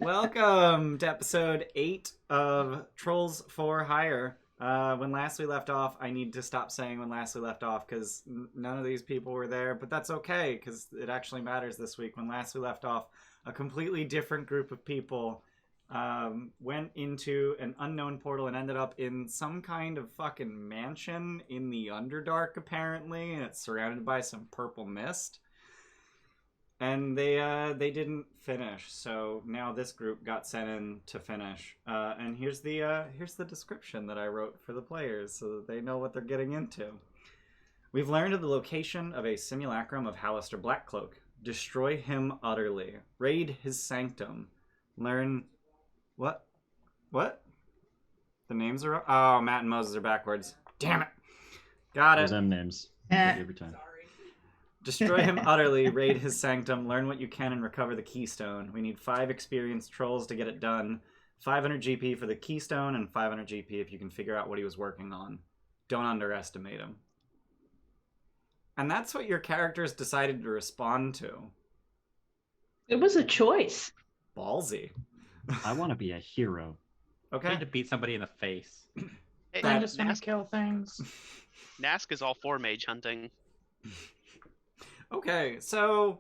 Welcome to episode 8 of Trolls for Hire. When last we left off, I need to stop saying when last we left off because none of these people were there, but that's okay because it actually matters this week. When last we left off, a completely different group of people went into an unknown portal and ended up in some kind of fucking mansion in the Underdark, apparently, and it's surrounded by some purple mist. And they didn't finish, so now this group got sent in to finish. And here's the description that I wrote for the players so that they know what they're getting into. We've learned of the location of a simulacrum of Halaster Blackcloak. Destroy him utterly. Raid his sanctum. Learn... What? The names are... Oh, Matt and Moses are backwards. Damn it. Got it. Those M names. Every time. Destroy him utterly, raid his sanctum, learn what you can, and recover the keystone. We need 5 experienced trolls to get it done. 500 GP for the keystone, and 500 GP if you can figure out what he was working on. Don't underestimate him. And that's what your characters decided to respond to. It was a choice. Ballsy. I want to be a hero. Okay. I need to beat somebody in the face. Hey, I just want to Nask, kill things. Nask is all for mage hunting. Okay, so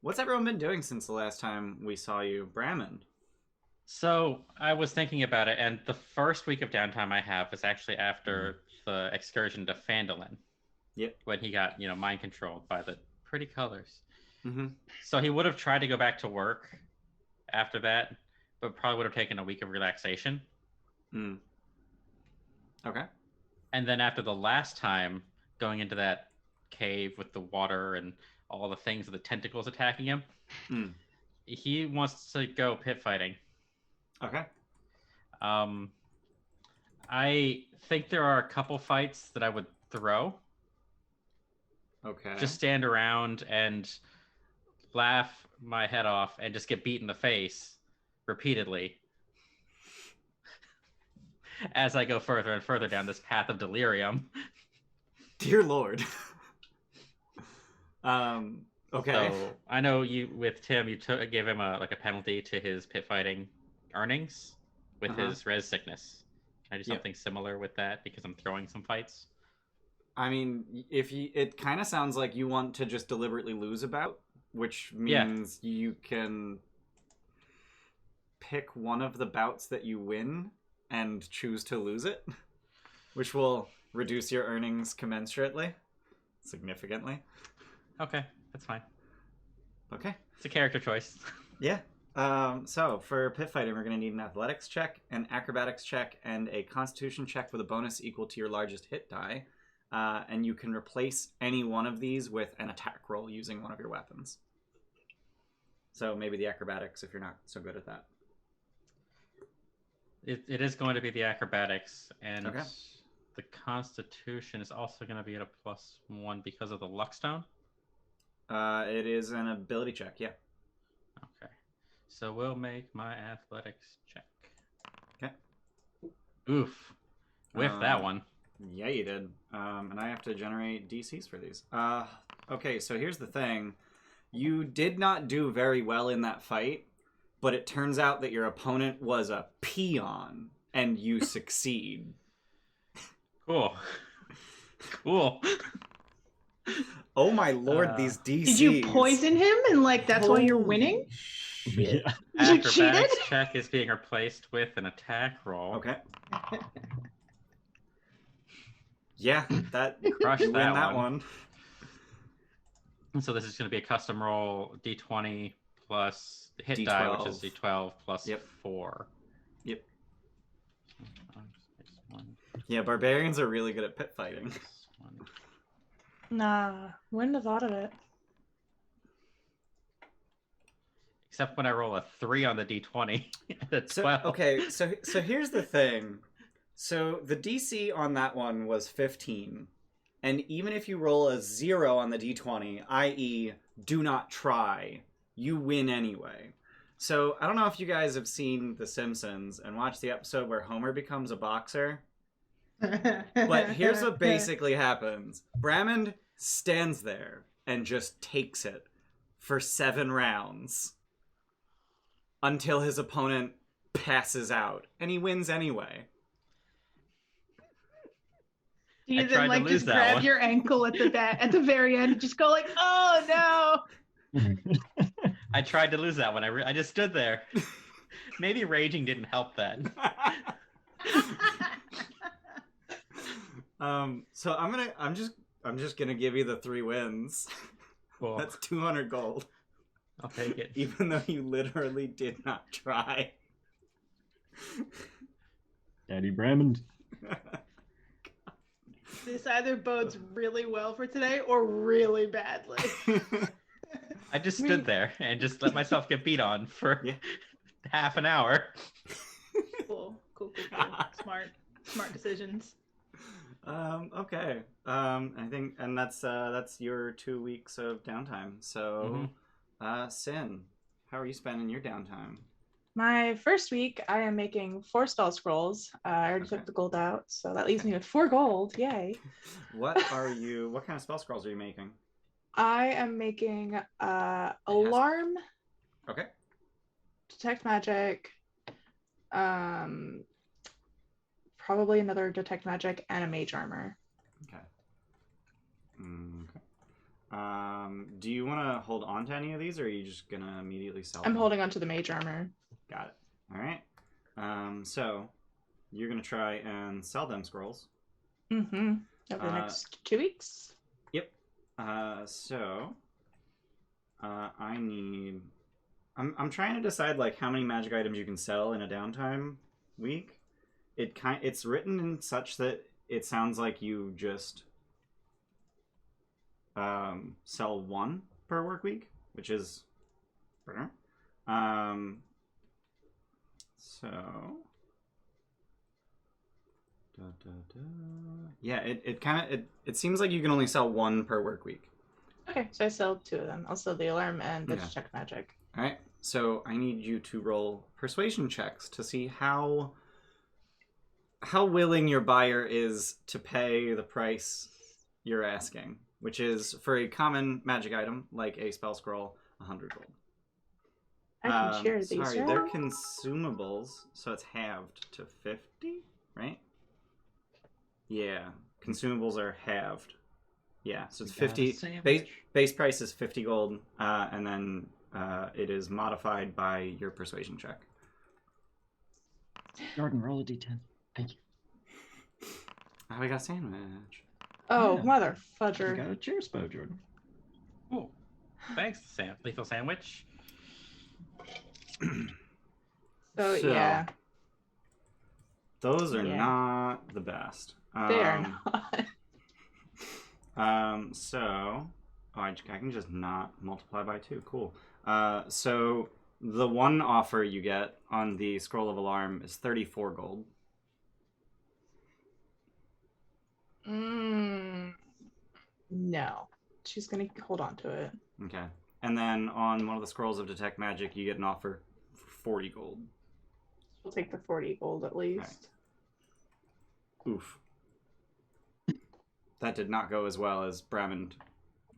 what's everyone been doing since the last time we saw you? Brammond. So I was thinking about it, and the first week of downtime I have is actually after the excursion to Phandalin. Yep. When he got, mind controlled by the pretty colors. Mm-hmm. So he would have tried to go back to work after that, but probably would have taken a week of relaxation. Mm. Okay. And then after the last time, going into that cave with the water and all the things with the tentacles attacking him, he wants to go pit fighting. Okay. I think there are a couple fights that I would throw. Okay. Just stand around and laugh my head off and just get beat in the face repeatedly as I go further and further down this path of delirium. Dear Lord. Okay. So I know you with Tim, you gave him a penalty to his pit fighting earnings with his res sickness. Can I do something similar with that because I'm throwing some fights? I mean, it kind of sounds like you want to just deliberately lose a bout, which means you can pick one of the bouts that you win and choose to lose it, which will reduce your earnings commensurately, significantly. Okay, that's fine. Okay. It's a character choice. Yeah. So for pit fighting, we're going to need an athletics check, an acrobatics check, and a constitution check with a bonus equal to your largest hit die. And you can replace any one of these with an attack roll using one of your weapons. So maybe the acrobatics if you're not so good at that. It is going to be the acrobatics, and okay. The constitution is also going to be at a +1 because of the luck stone. It is an ability check, yeah. Okay. So we'll make my athletics check. Okay. Oof. Whiff that one. Yeah, you did. And I have to generate DCs for these. Okay, so here's the thing. You did not do very well in that fight, but it turns out that your opponent was a peon, and you succeed. Cool. Cool. Oh my lord, these DCs. Did you poison him and that's why you're winning? Shit. You cheated? Acrobatics check is being replaced with an attack roll. Okay. Yeah, that Crush you win that that one. one. So this is going to be a custom roll D20 plus the hit D12. die, which is D12 plus Yep. 4. Yep. 5, 6, 1, Yeah, barbarians are really good at pit fighting. 1. Nah, wouldn't have thought of it. Except when I roll a 3 on the D20. That's So, 12. okay, so here's the thing. So the DC on that one was 15. And even if you roll a 0 on the D20, i.e. do not try, you win anyway. So I don't know if you guys have seen The Simpsons and watched the episode where Homer becomes a boxer. But here's what basically happens. Brammond stands there and just takes it for 7 rounds. until his opponent passes out, and he wins anyway. Do you I then tried to like lose just that grab one. your ankle at the very end, and just go like, "Oh no!" I tried to lose that one. I just stood there. Maybe raging didn't help that. So I'm just gonna give you the 3 wins. Cool. That's 200 gold, I'll take it. even though you literally did not try. Daddy Brammond. This either bodes really well for today or really badly. I just stood there and just let myself get beat on for half an hour. Cool. Smart decisions. Okay. I think, and that's your 2 weeks of downtime. So, Sin, how are you spending your downtime? My first week, I am making 4 spell scrolls. I already took the gold out, so that leaves me with 4 gold. Yay! What kind of spell scrolls are you making? I am making alarm, Okay. detect magic, probably another detect magic, and a mage armor. Okay. Do you want to hold on to any of these, or are you just gonna immediately sell them? I'm holding on to the mage armor. Got it. All right. So you're gonna try and sell them scrolls. Mm-hmm. Over the next 2 weeks. Yep. So I need. I'm trying to decide like how many magic items you can sell in a downtime week. It's written in such that it sounds like you just sell 1 per work week, which is better. So yeah, it seems like you can only sell 1 per work week. Okay, so I sell 2 of them. I'll sell the alarm and the Okay. detect magic. All right. So I need you to roll persuasion checks to see how willing your buyer is to pay the price you're asking, which is for a common magic item like a spell scroll, 100 gold. I can share these. Sorry, right? they're consumables, so it's halved to 50, right? Yeah, consumables are halved. Yeah, so it's You got a 50. sandwich. Base price is 50 gold, and then it is modified by your persuasion check. Jordan, roll a d10. Thank you. Oh, we got a sandwich. Oh, Yeah. mother You fudger. got a cheers bow, Jordan. Cool. Thanks, Lethal Sandwich. So, yeah, Those are Yeah. not the best. they are not. So, I can just not multiply by 2. Cool. So the one offer you get on the Scroll of Alarm is 34 gold. No. She's going to hold on to it. Okay. And then on one of the Scrolls of Detect Magic, you get an offer for 40 gold. We'll take the 40 gold at least. Oof. That did not go as well as Brammond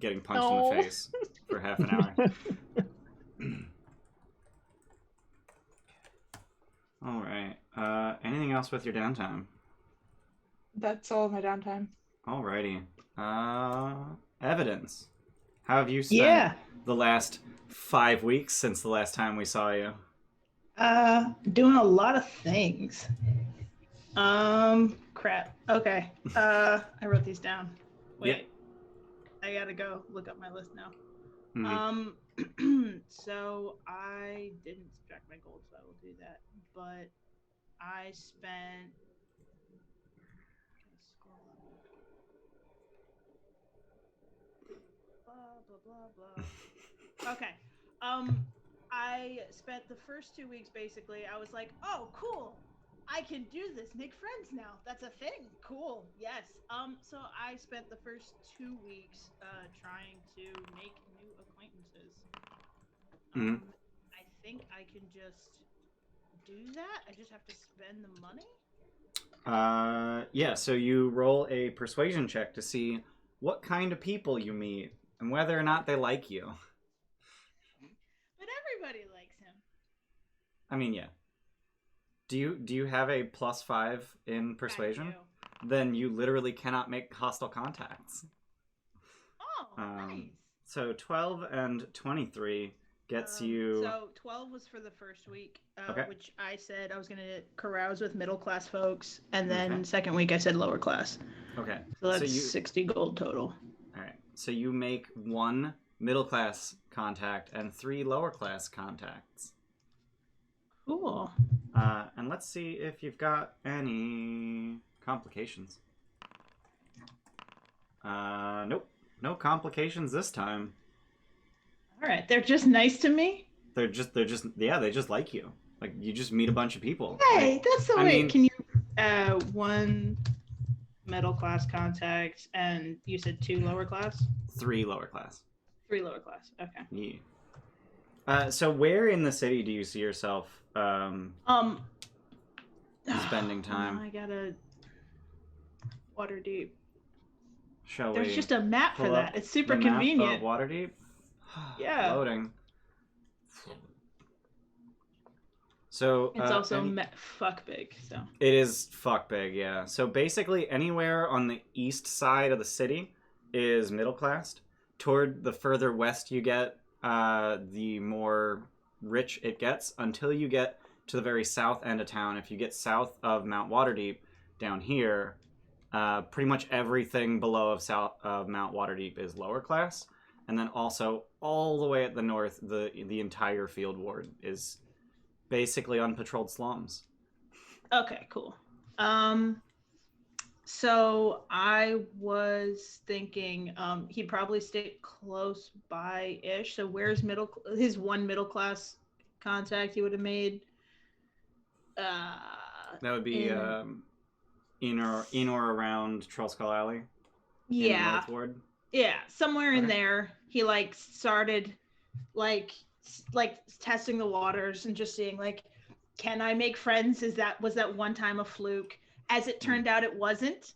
getting punched in No. the face for half an hour. All right. Anything else with your downtime? That's all my downtime. Alrighty. Evidence. How have you spent the last 5 weeks since the last time we saw you? Doing a lot of things. Crap. Okay. I wrote these down. Wait. I gotta go look up my list now. Mhm. So I didn't subtract my gold, so I will do that. But I spent. Scroll up. Blah blah blah blah. Okay. I spent the first 2 weeks basically. I was like, oh, cool. I can do this. Make friends now. That's a thing. Cool. Yes. So I spent the first 2 weeks trying to make new acquaintances. I think I can just do that. I just have to spend the money. Yeah, so you roll a persuasion check to see what kind of people you meet and whether or not they like you. But everybody likes him. I mean, yeah. Do you have a +5 in persuasion? I do. Then you literally cannot make hostile contacts. Oh, nice. So 12 and 23 gets you. So 12 was for the first week, Okay. which I said I was going to carouse with middle class folks, and then Okay. second week I said lower class. Okay. So that's 60 gold total. All right. So you make 1 middle class contact and 3 lower class contacts. Cool. And let's see if you've got any complications. Nope. No complications this time. All right, they're just nice to me. They're just they just like you. Like you just meet a bunch of people. Hey, Like, that's the I way. mean- Can you 1 middle class contact, and you said 2 lower class? 3 lower class. 3 lower class. Okay. Yeah. So where in the city do you see yourself spending time? I gotta Waterdeep. Shall There's we just a map for pull that. up It's super the map of convenient. Waterdeep? Yeah. Loading. So It's also fuck big. So it is fuck big, yeah. So basically anywhere on the east side of the city is middle class. Toward the further west you get, the more rich it gets, until you get to the very south end of town. If you get south of Mount Waterdeep down here, pretty much everything below south of Mount Waterdeep is lower class. And then also all the way at the north, the entire field ward is basically unpatrolled slums. okay, cool. So I was thinking he'd probably stay close by ish. So where's his 1 middle class contact he would have made? That would be in- in or around Trollskull Alley. In the Yeah. North Ward. Yeah, somewhere in Okay. there. He like started like testing the waters and just seeing like, can I make friends? Was that one time a fluke? As it turned out, it wasn't.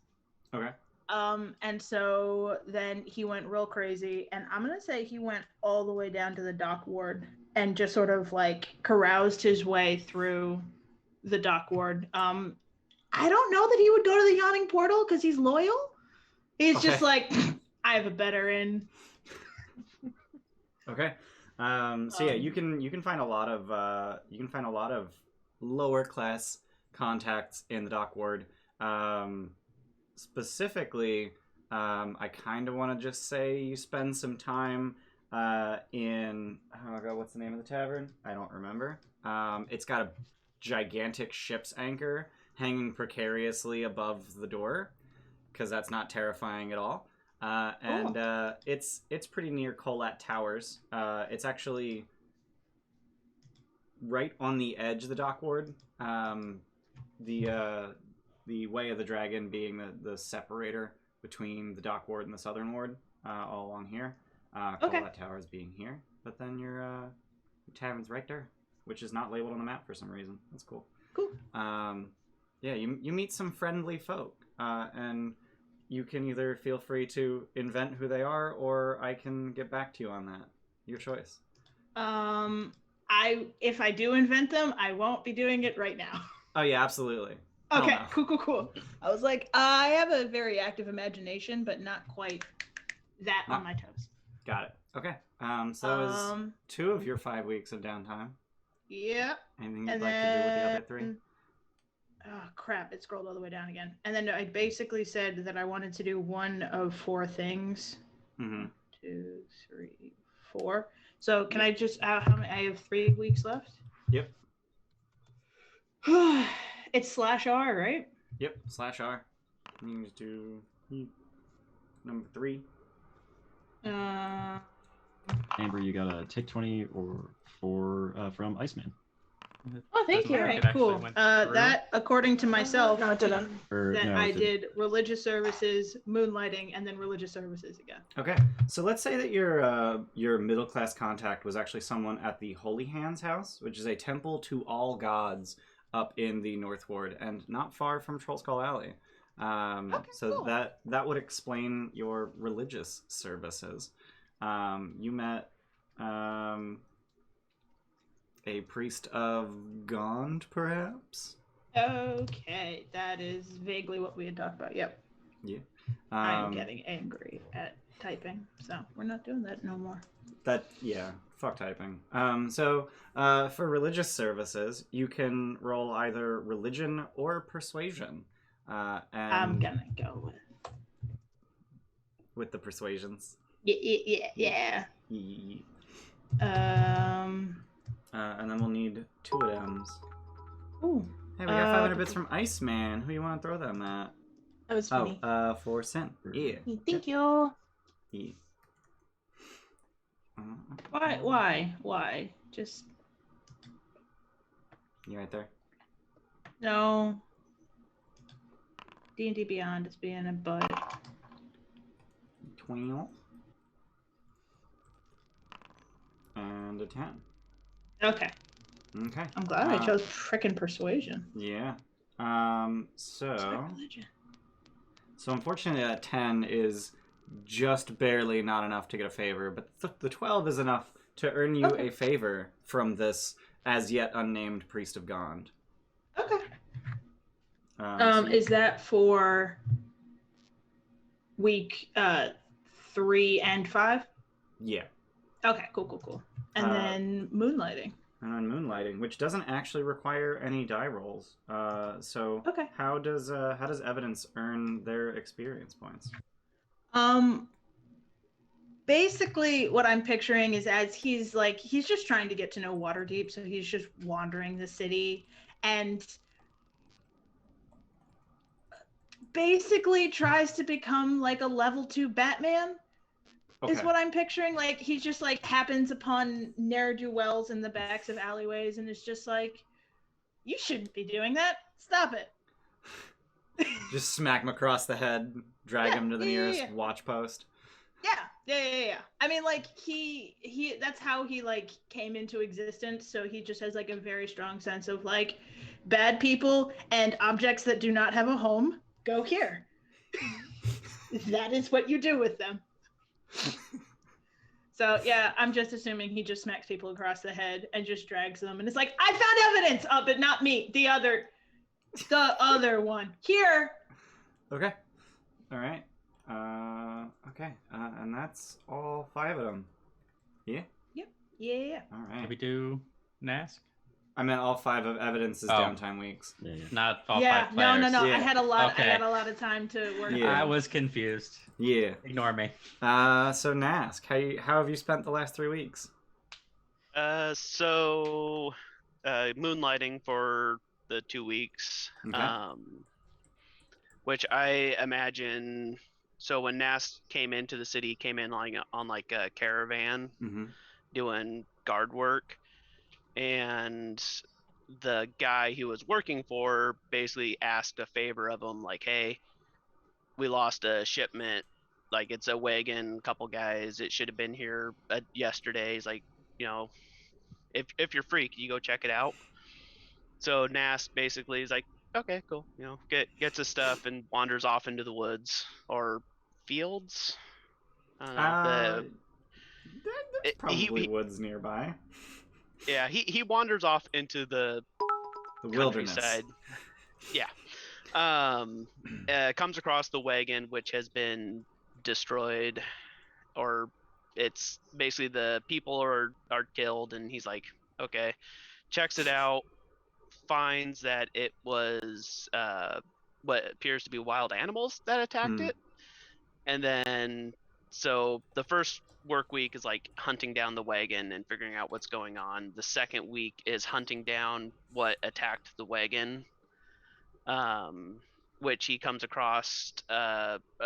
Okay. And so then he went real crazy, and I'm gonna say he went all the way down to the dock ward and just sort of like caroused his way through the dock ward. I don't know that he would go to the yawning portal because he's loyal. He's just Okay. like, I have a better inn. Okay. So yeah, you can find a lot of lower class contacts in the dock ward. Specifically, I kind of want to just say you spend some time in, oh god, what's the name of the tavern? I don't remember. It's got a gigantic ship's anchor hanging precariously above the door, because that's not terrifying at all. It's pretty near Colat Towers. It's actually right on the edge of the dock ward. The Way of the Dragon being the separator between the dock ward and the southern ward, all along here. Okay. Colat Towers being here, but then your tavern's right there, which is not labeled on the map for some reason. That's cool. Cool. Yeah, you meet some friendly folk, and you can either feel free to invent who they are, or I can get back to you on that. Your choice. If I do invent them, I won't be doing it right now. Oh yeah, absolutely. Okay, no. cool. I was like, I have a very active imagination, but not quite that on my toes. Got it. Okay. So that was 2 of your 5 weeks of downtime. Yeah. Anything you'd And like to do with the other 3? then, oh crap! It scrolled all the way down again. And then I basically said that I wanted to do 1 of 4 things. Mm-hmm. 2, 3, 4. So can I just? How many? I have 3 weeks left. Yep. It's /R, right? Yep. /R. You can just do number 3. Amber, you got a take 20 or 4 from Iceman. Oh, thank Doesn't you. matter. All It right, actually cool. went through. That, according to myself, No, it didn't. Or, that no, I it didn't. did religious services, moonlighting, and then religious services again. Okay. So let's say that your middle class contact was actually someone at the Holy Hands House, which is a temple to all gods up in the North Ward and not far from Trollskull Alley. So cool. that would explain your religious services. You met a priest of Gond, perhaps? Okay, that is vaguely what we had talked about. Yep. Yeah. I'm getting angry at typing, so we're not doing that no more. Fuck typing. So for religious services, you can roll either religion or persuasion. And I'm gonna go with the persuasions. Yeah. Ye- Um. and then we'll need 2 of them. Ooh. Hey, we got 500 bits from Iceman. Who you want to throw them at? That was funny. For Sin. Yeah. Thank you. Yeah. Why? Just You right there? no. D&D Beyond is being a butt. 12. And a 10. Okay. Okay. I'm glad I chose frickin' persuasion. Yeah. It's like religion. So unfortunately that 10 is just barely not enough to get a favor, but the 12 is enough to earn you a favor from this as yet unnamed priest of Gond. Okay. So is that for week 3 and 5? yeah. Okay, cool. And then moonlighting. And then moonlighting, which doesn't actually require any die rolls. So Okay. how does evidence earn their experience points? Basically what I'm picturing is as he's just trying to get to know Waterdeep, so he's just wandering the city and basically tries to become like a level 2 Batman. Is what I'm picturing. Like he just like happens upon ne'er-do-wells in the backs of alleyways and is just like, you shouldn't be doing that. Stop it. Just smack him across the head, drag him to the nearest watch post. Yeah. I mean, like he that's how he like came into existence. So he just has like a very strong sense of like bad people and objects that do not have a home go here. That is what you do with them. So yeah, I'm just assuming he just smacks people across the head and just drags them, and it's like, I found evidence of it, not me, the other one here. Okay. All right. Okay. And that's all 5 of them. Yeah. Yep. Yeah. All Did right. we do Nask? I meant all 5 of evidence's downtime weeks. Yeah. Not all Yeah. 5 players. No. Yeah. I had a lot. Okay. I had a lot of time to work. Yeah. I was confused. Yeah. Ignore me. So Nask, how have you spent the last 3 weeks? Moonlighting for the 2 weeks. Okay. Which I imagine. So when Nask came into the city, he came in on like a caravan, Mm-hmm. doing guard work, and the guy he was working for basically asked a favor of him, like, hey, we lost a shipment, like it's a wagon, a couple guys, it should have been here yesterday. He's like, if you're free, can you go check it out? So Nask basically is like, okay, cool, gets his stuff and wanders off into the woods or fields. I don't know. There's probably woods nearby. Yeah, he wanders off into the wilderness. countryside. Yeah. Comes across the wagon, which has been destroyed, or it's basically the people are killed, and he's like, okay, checks it out, finds that it was what appears to be wild animals that attacked it. And then so the first work week is like hunting down the wagon and figuring out what's going on. The second week is hunting down what attacked the wagon, which he comes across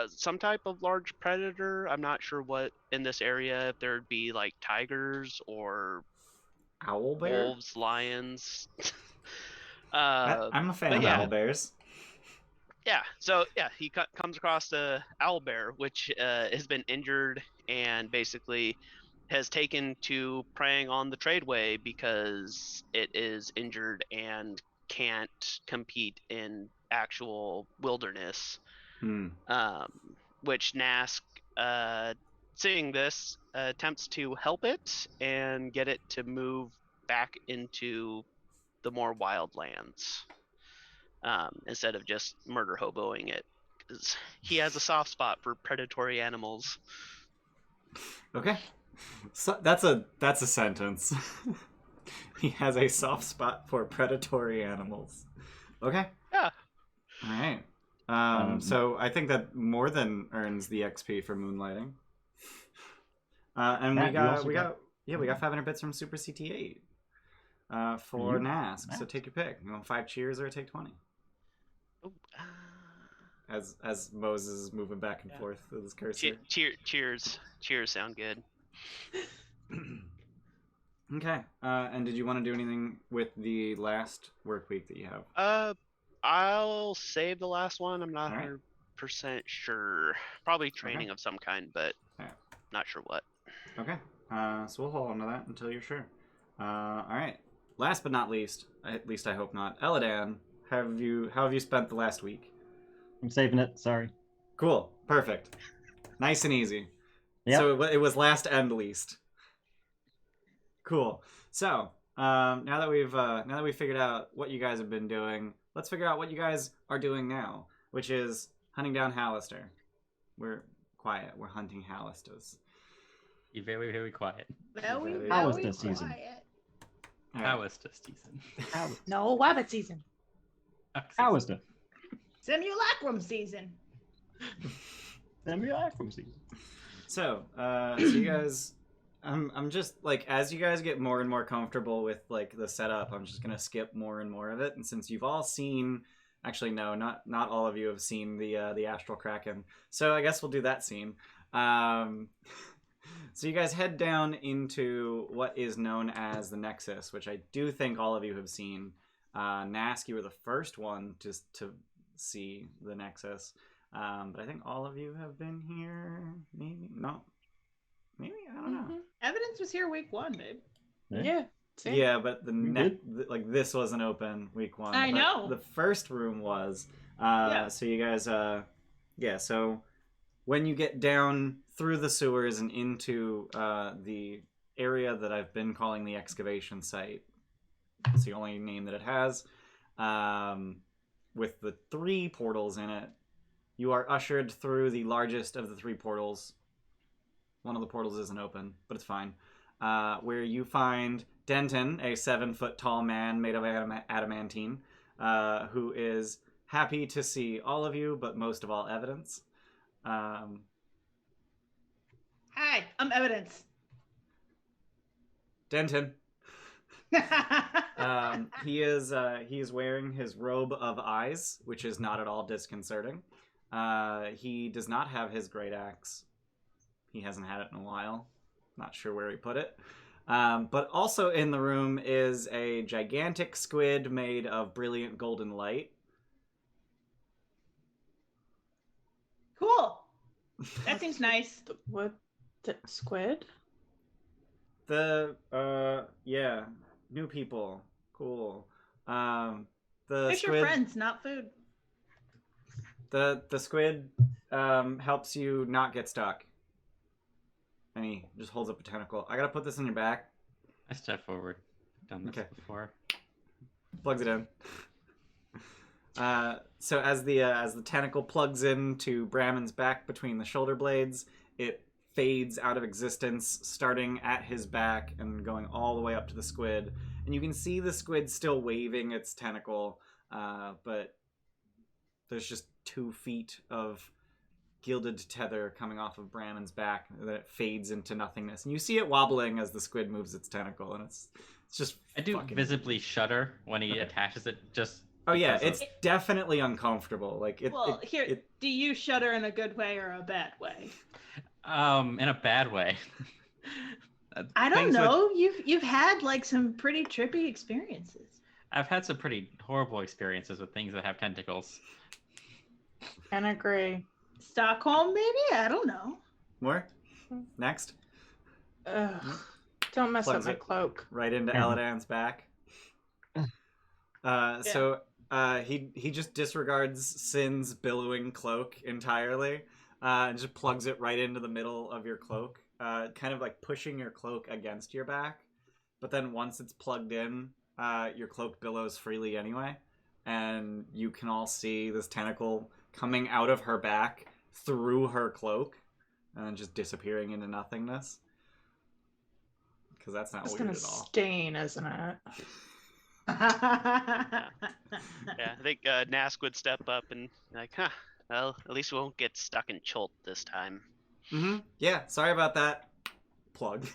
some type of large predator. I'm not sure what in this area, if there'd be like tigers or Owlbear? wolves, lions. I'm a fan of owlbears. Yeah, so yeah, he comes across the owlbear, which has been injured and basically has taken to preying on the tradeway because it is injured and can't compete in actual wilderness. Which Nask, seeing this, attempts to help it and get it to move back into the more wild lands instead of just murder hoboing it. 'Cause he has a soft spot for predatory animals. Okay. So that's a sentence. He has a soft spot for predatory animals. Okay. Yeah. All right. So I think that more than earns the XP for moonlighting. And Matt, we got 500 bits from Super CT8 for Nask. So take your pick. You want 5 cheers or take 20? Oh, As Moses is moving back and forth with his cursor. Cheers sound good. Okay. And did you want to do anything with the last work week that you have? I'll save the last one. I'm not All right. 100% sure. Probably training of some kind, but Alright. not sure what. Okay. So we'll hold on to that until you're sure. All right. Last but not least, at least I hope not, Eladan, how have you spent the last week? I'm saving it. Sorry. Cool. Perfect. Nice and easy. Yep. So it was last and least. Cool. So now that we've figured out what you guys have been doing, let's figure out what you guys are doing now, which is hunting down Halaster. We're quiet. We're hunting Halasters. You're very, very quiet. Very, How was very this season? quiet. All How right. was this season? No, Wabbit season. How is the Simulacrum season. Simulacrum season? So you guys, I'm just like, as you guys get more and more comfortable with like the setup, I'm just gonna skip more and more of it. And since you've all seen, actually no, not all of you have seen the Astral Kraken, so I guess we'll do that scene. So you guys head down into what is known as the Nexus, which I do think all of you have seen. Nask, you were the first one to see the Nexus. But I think all of you have been here. Maybe no. Maybe I don't know. Evidence was here week 1, babe. Yeah. Same. Yeah, but did? like this wasn't open week 1. I but know. the first room was. Yeah. So you guys, So when you get down through the sewers and into the area that I've been calling the excavation site, it's the only name that it has. With the 3 portals in it. You are ushered through the largest of the 3 portals. One of the portals isn't open, but it's fine. Where you find Denton, a 7-foot tall man made of adamantine, who is happy to see all of you, but most of all Evidence. Hi, I'm Evidence. Denton. He is wearing his robe of eyes, which is not at all disconcerting. He does not have his great axe. He hasn't had it in a while. Not sure where he put it. But also in the room is a gigantic squid made of brilliant golden light. Cool. That seems nice. What? The squid? Yeah, new people. Cool. The Fish squid, are friends, not food. The squid helps you not get stuck. And he just holds up a tentacle. I gotta put this in your back. I step forward. Done this Okay. before. Plugs it in. So as the tentacle plugs into Brammond's back between the shoulder blades, it fades out of existence, starting at his back and going all the way up to the squid. And you can see the squid still waving its tentacle, but there's just 2 feet of gilded tether coming off of Brammond's back that fades into nothingness. And you see it wobbling as the squid moves its tentacle, and it's just I do fucking... visibly shudder when he Okay. attaches it. Just Oh yeah, because it's definitely uncomfortable. Like it. Well, do you shudder in a good way or a bad way? in a bad way. I don't Things with- know. You've had like some pretty trippy experiences. I've had some pretty horrible experiences with things that have tentacles. Can agree. Stockholm, maybe? I don't know. More? Next. Ugh. Don't mess up Plugs my it. cloak. Right into Yeah. Eladan's back. So he just disregards Sin's billowing cloak entirely, and just plugs it right into the middle of your cloak, kind of like pushing your cloak against your back. but then once it's plugged in, your cloak billows freely anyway, and you can all see this tentacle coming out of her back through her cloak, and then just disappearing into nothingness. Because that's not It's weird gonna at all. stain, isn't it? Yeah, I think Nask would step up and like, well, at least we won't get stuck in Chult this time. Mm-hmm. Yeah, sorry about that. Plug.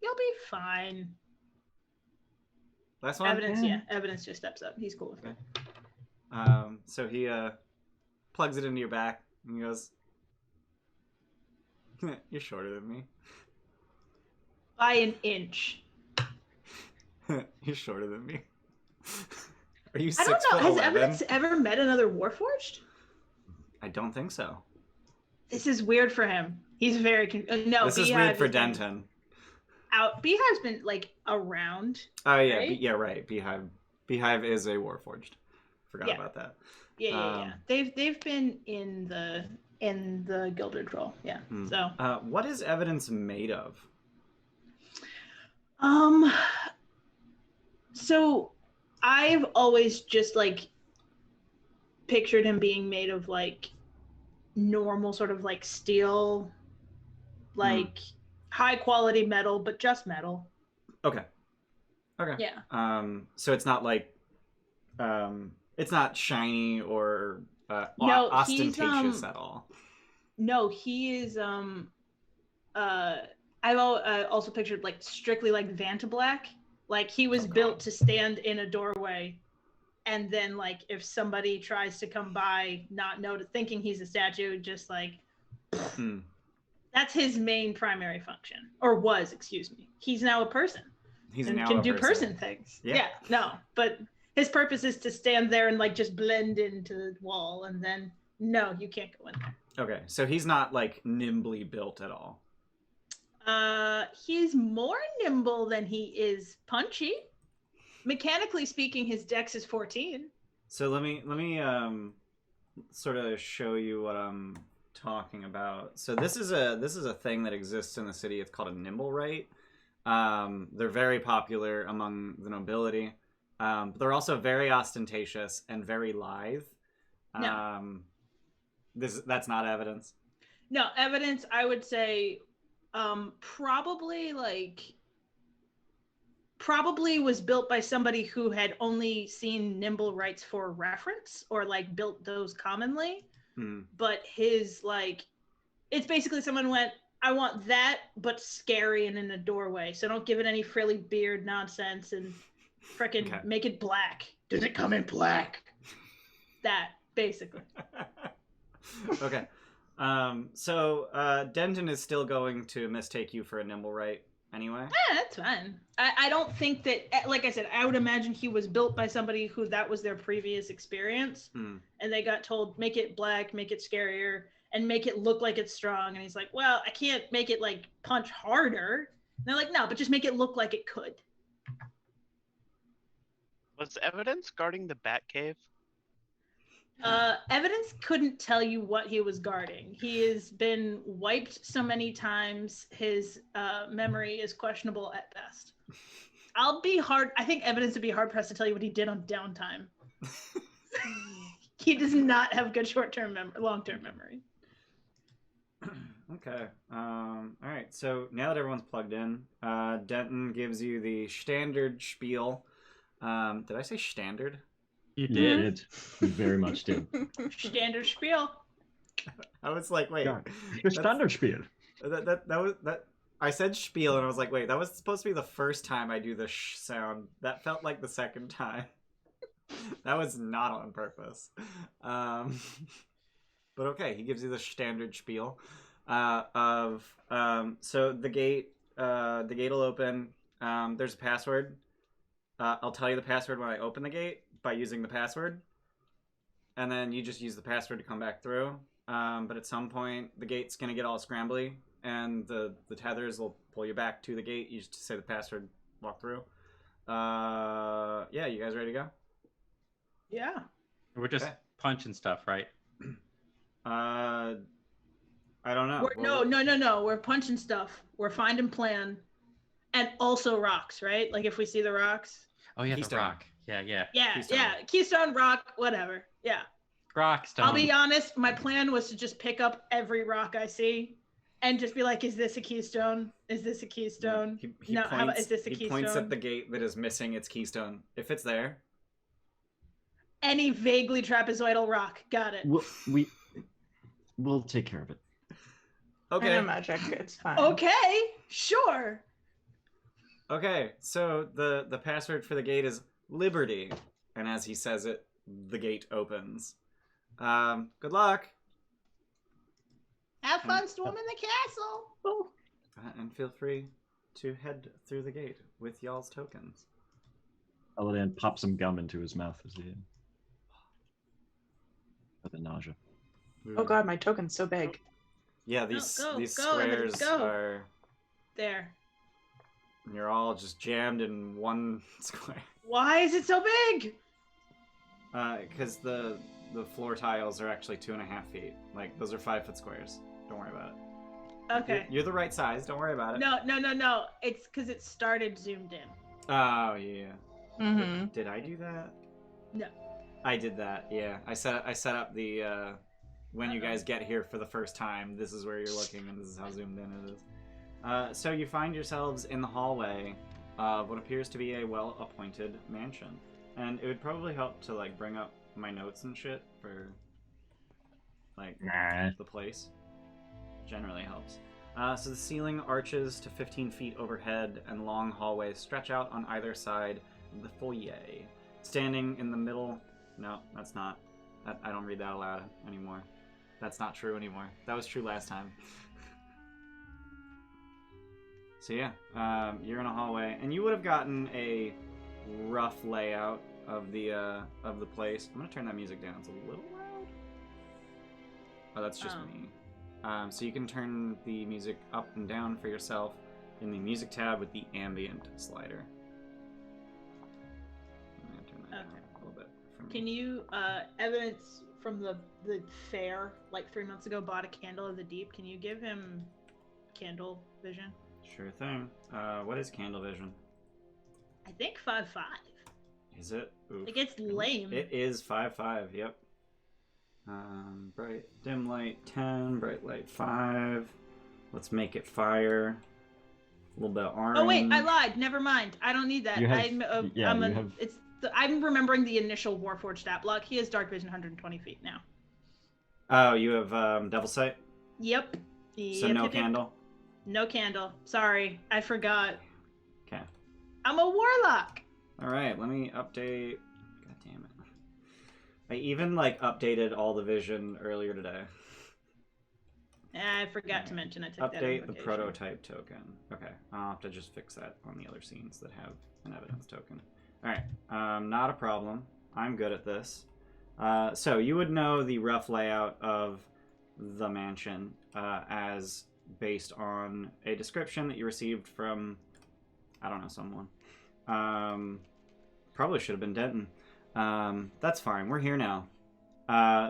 You'll be fine. Last one? Evidence, yeah. Evidence just steps up. He's cool with it. So he plugs it into your back, and he goes, "You're shorter than me." By an inch. You're shorter than me. Are you I don't know. Has 6'11"? Evidence ever met another Warforged? I don't think so. This is weird for him. He's very no. This is Beehive weird for has been Denton. Beehive's been like around. Oh yeah, right? right. Beehive is a Warforged. Forgot Yeah. about that. Yeah. They've been in the Gilded role. Yeah. So. What is Evidence made of? So I've always just like pictured him being made of like normal sort of like steel, like high quality metal, but just metal. Okay. Yeah. So it's not like, it's not shiny or No, ostentatious at all. No, he is I've also pictured like strictly like Vantablack. Like he was built to stand in a doorway, and then like if somebody tries to come by, not thinking he's a statue, just like that's his main primary function, or was, excuse me. He's now a person. He's and now can a do person things. Yeah. No, but his purpose is to stand there and like just blend into the wall, and then no, you can't go in there. Okay, so he's not like nimbly built at all. He's more nimble than he is punchy. Mechanically speaking, his dex is 14. So let me sort of show you what I'm talking about. So this is a thing that exists in the city. It's called a nimble right. They're very popular among the nobility. But they're also very ostentatious and very lithe. No. That's not Evidence. No, Evidence, I would say probably was built by somebody who had only seen nimble rights for reference, or like built those commonly. But his like, it's basically someone went, I want that, but scary and in a doorway. So don't give it any frilly beard nonsense and frickin' make it black. Does it come in black? That, basically. Okay. So Denton is still going to mistake you for a nimble right anyway. Yeah, that's fine. I don't think that, like I said, I would imagine he was built by somebody who that was their previous experience. And they got told, make it black, make it scarier, and make it look like it's strong. And he's like, well, I can't make it like punch harder. And they're like, no, but just make it look like it could. Was Evidence guarding the Batcave? Evidence couldn't tell you what he was guarding. He has been wiped so many times, his memory is questionable at best. I think Evidence would be hard pressed to tell you what he did on downtime. He does not have good long-term memory. Okay. All right. So now that everyone's plugged in, Denton gives you the standard spiel. Did I say standard? You did. You very much did. Standard spiel. I was like, wait. Yeah. The standard spiel. That I said spiel and I was like, wait, that was supposed to be the first time I do the sh sound. That felt like the second time. That was not on purpose. But okay, he gives you the standard spiel so the gate will open. There's a password. I'll tell you the password when I open the gate by using the password, and then you just use the password to come back through. But at some point, the gate's gonna get all scrambly, and the tethers will pull you back to the gate. You just say the password, walk through. Yeah, you guys ready to go? Yeah. We're just punching stuff, right? I don't know. No. We're punching stuff. We're finding plan. and also rocks, right? Like if we see the rocks. Oh yeah, Keystone. the rock. Yeah. Yeah, Keystone. yeah. Keystone, rock, whatever. Yeah. Rock stone. I'll be honest, my plan was to just pick up every rock I see and just be like, is this a keystone? Is this a keystone? He No, points, how about, is this a he keystone? points at the gate that is missing its keystone. If it's there, Any vaguely trapezoidal rock. Got it. We'll take care of it. okay. I know magic. It's fine. Okay, sure. Okay, so the password for the gate is Liberty, and as he says it, the gate opens. Good luck, Have fun storming the castle. and feel free to head through the gate with y'all's tokens. Eladan pops some gum into his mouth as he with the nausea. Oh god, my token's so big. Yeah, these Go, these go, everybody, squares go. are. There. You're all just jammed in one square. Why is it so big? Because the floor tiles are actually 2.5 feet. Like those are 5-foot squares. Don't worry about it. Okay. You're the right size. Don't worry about it. No. It's because it started zoomed in. Oh yeah. Mm-hmm. Did I do that? No. I did that. Yeah. I set up the when you guys get here for the first time. This is where you're looking, and this is how zoomed in it is. So you find yourselves in the hallway of what appears to be a well-appointed mansion, and it would probably help to like bring up my notes and shit for like the place. Generally helps. So the ceiling arches to 15 feet overhead, and long hallways stretch out on either side of the foyer. Standing in the middle... No, that's not. I don't read that aloud anymore. That's not true anymore. That was true last time. So yeah, you're in a hallway, and you would have gotten a rough layout of the place. I'm gonna turn that music down. It's a little loud. Oh, that's just me. So you can turn the music up and down for yourself in the music tab with the ambient slider. I'm gonna turn that down a little bit. Can you, evidence from the fair, like 3 months ago, bought a candle of the deep. Can you give him candle vision? Sure thing. What is candle vision? I think 5/5. Is it? Oof. It gets lame. It is 5/5. Yep. Bright dim light 10, bright light 5. Let's make it fire. A little bit of orange. Oh wait, I lied. Never mind. I don't need that. You have- I'm remembering the initial Warforged stat block. He has dark vision 120 feet now. Oh, you have devil sight. Yep. So no candle. No candle. Sorry, I forgot. Okay. I'm a warlock. All right. Let me update. God damn it. I even like updated all the vision earlier today. I forgot to mention I took that Update the invocation. prototype token. Okay, I'll have to just fix that on the other scenes that have an evidence token. All right, not a problem. I'm good at this. So you would know the rough layout of the mansion as based on a description that you received from, I don't know, someone. Probably should have been Denton. That's fine. We're here now.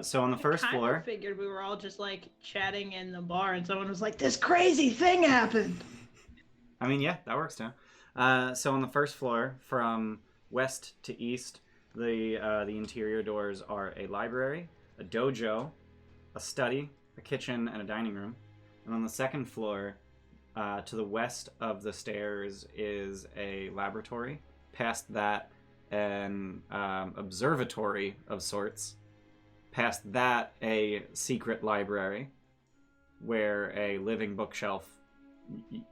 So on the first floor... I figured we were all just like chatting in the bar and someone was like, this crazy thing happened. I mean, yeah, that works too. So on the first floor, from west to east, the interior doors are a library, a dojo, a study, a kitchen, and a dining room. And on the second floor, to the west of the stairs, is a laboratory. Past that, an observatory of sorts. Past that, a secret library where a living bookshelf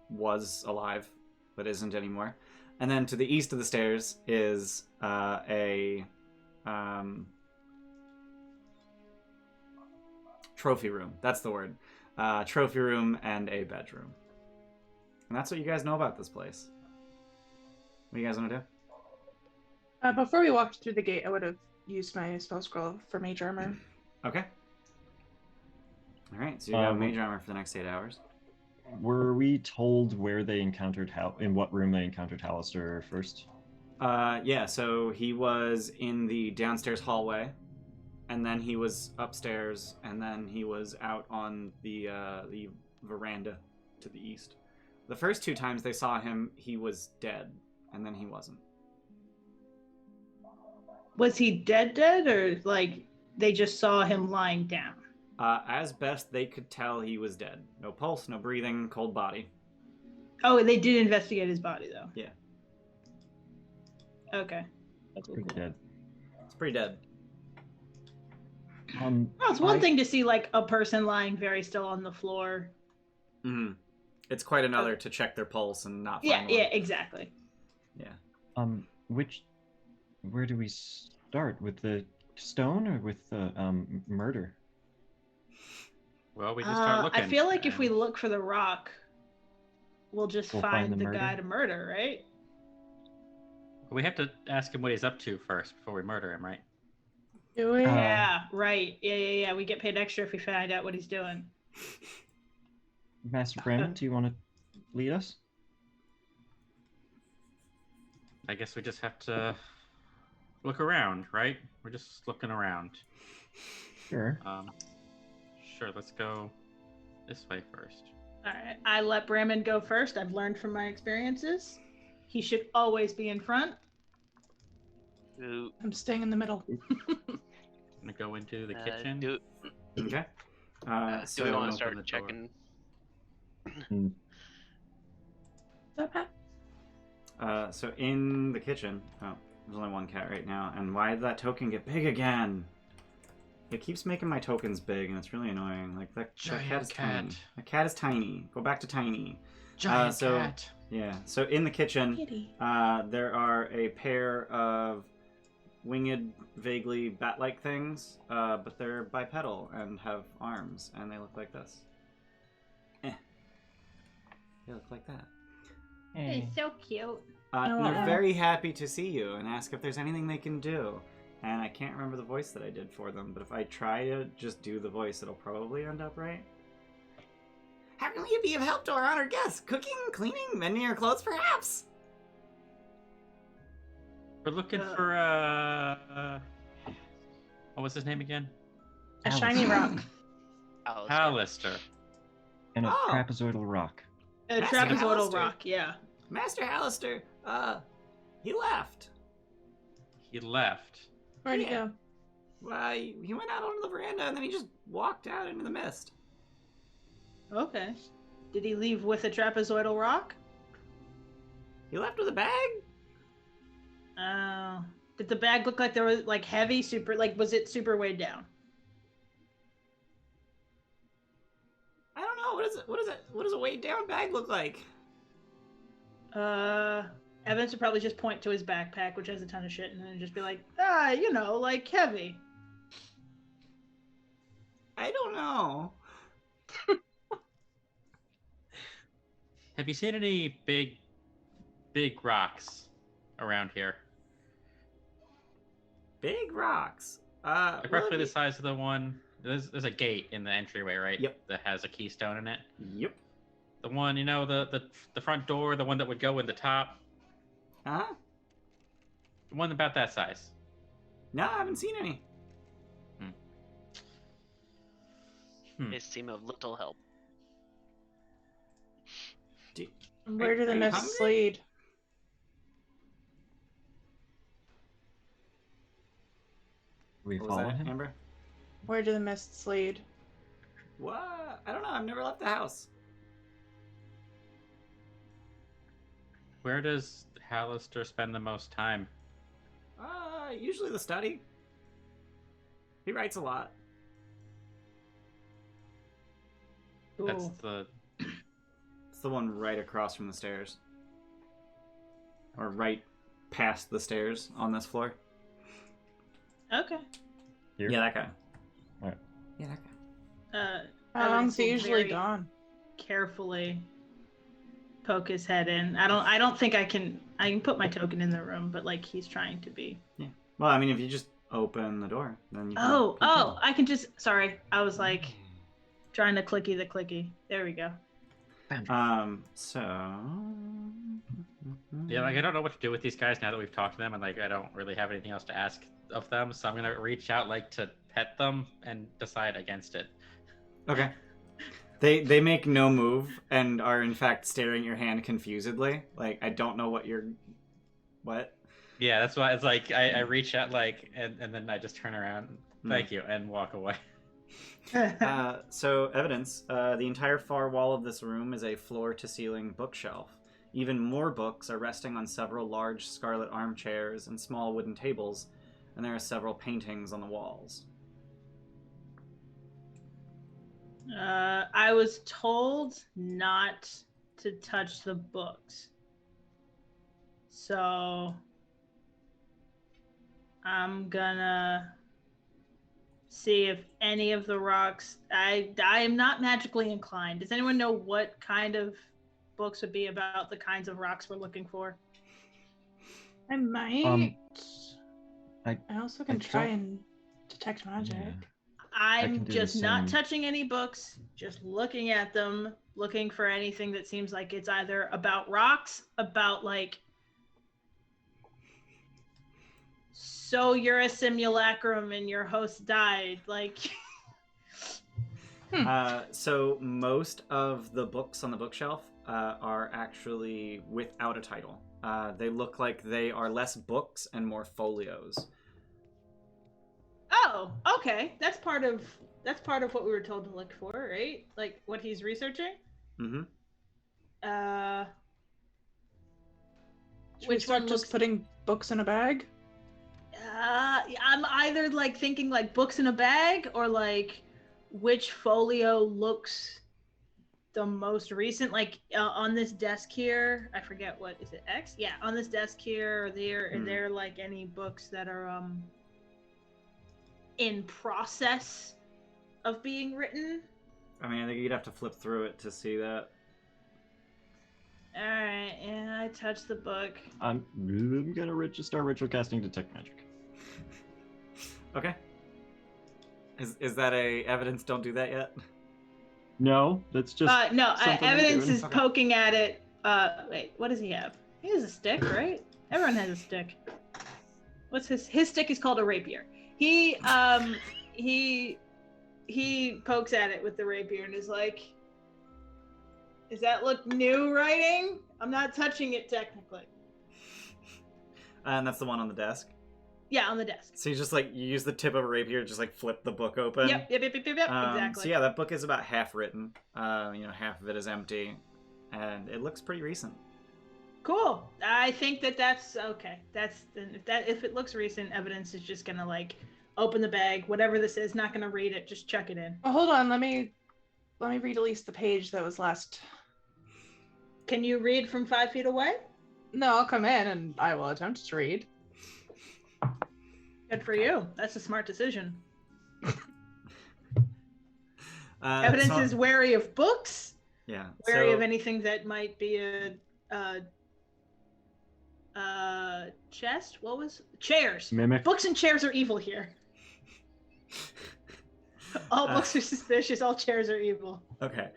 was alive, but isn't anymore. And then to the east of the stairs is a trophy room. That's the word. Trophy room and a bedroom. And that's what you guys know about this place. What do you guys want to do? Before we walked through the gate, I would have used my spell scroll for mage armor. Okay. All right, so you got mage armor for the next 8 hours. Were we told where they encountered in what room they encountered Halaster first? Yeah, so he was in the downstairs hallway, and then he was upstairs, and then he was out on the veranda to the east, The first 2 times they saw him, he was dead, and then he wasn't. Was he dead, or like they just saw him lying down? As best they could tell, he was dead. No pulse, no breathing, cold body. Oh, they did investigate his body though. Yeah. Okay. Pretty dead. It's pretty dead. Well, it's one thing to see like a person lying very still on the floor. Mm-hmm. It's quite another to check their pulse and not find one. Yeah, exactly. Yeah. Where do we start? With the stone or with the murder? Well, we just start looking. I feel like if we look for the rock, we'll just We'll find find the the guy murder? to murder, right? We have to ask him what he's up to first before we murder him, right? Do we? Yeah, right. Yeah. We get paid extra if we find out what he's doing. Master Brammond, do you want to lead us? I guess we just have to look around, right? We're just looking around. Sure. Sure, let's go this way first. All right. I let Brammond go first. I've learned from my experiences. He should always be in front. Ooh, I'm staying in the middle. I'm gonna go into the kitchen. Do Okay. we want So to open the start door. checking? Is that Pat? So in the kitchen. Oh, there's only one cat right now. And why did that token get big again? It keeps making my tokens big, and it's really annoying. Like that Giant cat is cat. tiny. The cat is tiny. Go back to tiny. Giant so- cat. Yeah. So in the kitchen, Kitty. there are a pair of winged, vaguely bat-like things, but they're bipedal and have arms, and they look like this. They look like that. Hey. so cute. And they're Aw. very happy to see you and ask if there's anything they can do. And I can't remember the voice that I did for them, but if I try to just do the voice, it'll probably end up right. How can we be of help to our honored guests? Cooking, cleaning, mending your clothes, perhaps? We're looking for what was his name again? A shiny rock. Halaster. And a Oh. trapezoidal rock. A Master trapezoidal Halaster. rock, yeah. Master Halaster, he left. He left. Where'd he Yeah. go? Well, he went out onto the veranda and then he just walked out into the mist. Okay. Did he leave with a trapezoidal rock? He left with a bag? Oh. Did the bag look like there was like heavy, super like was it super weighed down? I don't know. What does a weighed down bag look like? Evans would probably just point to his backpack, which has a ton of shit, and then just be like, like heavy. I don't know. Have you seen any big rocks around here? Big rocks. Like roughly the size of the one. There's a gate in the entryway, right? Yep. That has a keystone in it. Yep. The one, the front door, the one that would go in the top. Huh? The one about that size. No, I haven't seen any. They seem of little help. Where do the Are you mists hungry? lead? We What was follow that, him? Amber? Where do the mists lead? What? I don't know. I've never left the house. Where does Halaster spend the most time? Usually the study. He writes a lot. That's Ooh. the It's the one right across from the stairs. Or right past the stairs on this floor. Okay. Here? Yeah, that guy. Alright. Yeah, that guy. How long's Evans he will usually very gone? Carefully poke his head in. I don't think I can put my token in the room, but like he's trying to be. Well, I mean, if you just open the door, then you can... Oh, I can just sorry. I was like trying to clicky the clicky. There we go. So... yeah. Like I don't know what to do with these guys now that we've talked to them, and like I don't really have anything else to ask of them, so I'm gonna reach out like to pet them and decide against it. Okay. They make no move and are in fact staring at your hand confusedly. Like, I don't know what you're... What? Yeah, that's why it's like I reach out like and then I just turn around, Hmm. thank you, and walk away. So, evidence. The entire far wall of this room is a floor-to-ceiling bookshelf. Even more books are resting on several large scarlet armchairs and small wooden tables, and there are several paintings on the walls. I was told not to touch the books. So I'm gonna see if any of the rocks... I am not magically inclined. Does anyone know what kind of books would be about the kinds of rocks we're looking for? I might. I also can I try don't- and detect magic. Yeah. I'm can do just the not same. touching any books, just looking at them, looking for anything that seems like it's either about rocks, about like, so you're a simulacrum and your host died, like. So most of the books on the bookshelf are actually without a title. They look like they are less books and more folios. Oh, okay. That's part of what we were told to look for, right? Like what he's researching. Mm-hmm. Should we start just putting books in a bag? I'm either like thinking like books in a bag or like which folio looks the most recent. Like on this desk here, I forget what is it, X? Yeah, on this desk here, are there like any books that are in process of being written? I mean, I think you'd have to flip through it to see that. All right, and I touch the book. I'm gonna start ritual casting detect magic. Okay. Is that a evidence? Don't do that yet. No, that's just no. something I'm Evidence doing. is poking at it. Wait, what does he have? He has a stick, right? Everyone has a stick. What's his stick is called a rapier. He pokes at it with the rapier and is like, does that look new writing? I'm not touching it technically. And that's the one on the desk. Yeah, on the desk. So you just like you use the tip of a rapier, just like flip the book open. Yep, exactly. So yeah, that book is about half written. Half of it is empty, and it looks pretty recent. Cool. I think that's okay. If it looks recent, evidence is just gonna like open the bag, whatever this is, not gonna read it, just chuck it in. Oh, hold on. Let me read at least the page that was last. Can you read from 5 feet away? No, I'll come in and I will attempt to read. Good for you. That's a smart decision. Evidence is wary of books. Yeah. Wary of anything that might be a chest. What was chairs? Mimic. Books and chairs are evil here. All books are suspicious. All chairs are evil. Okay.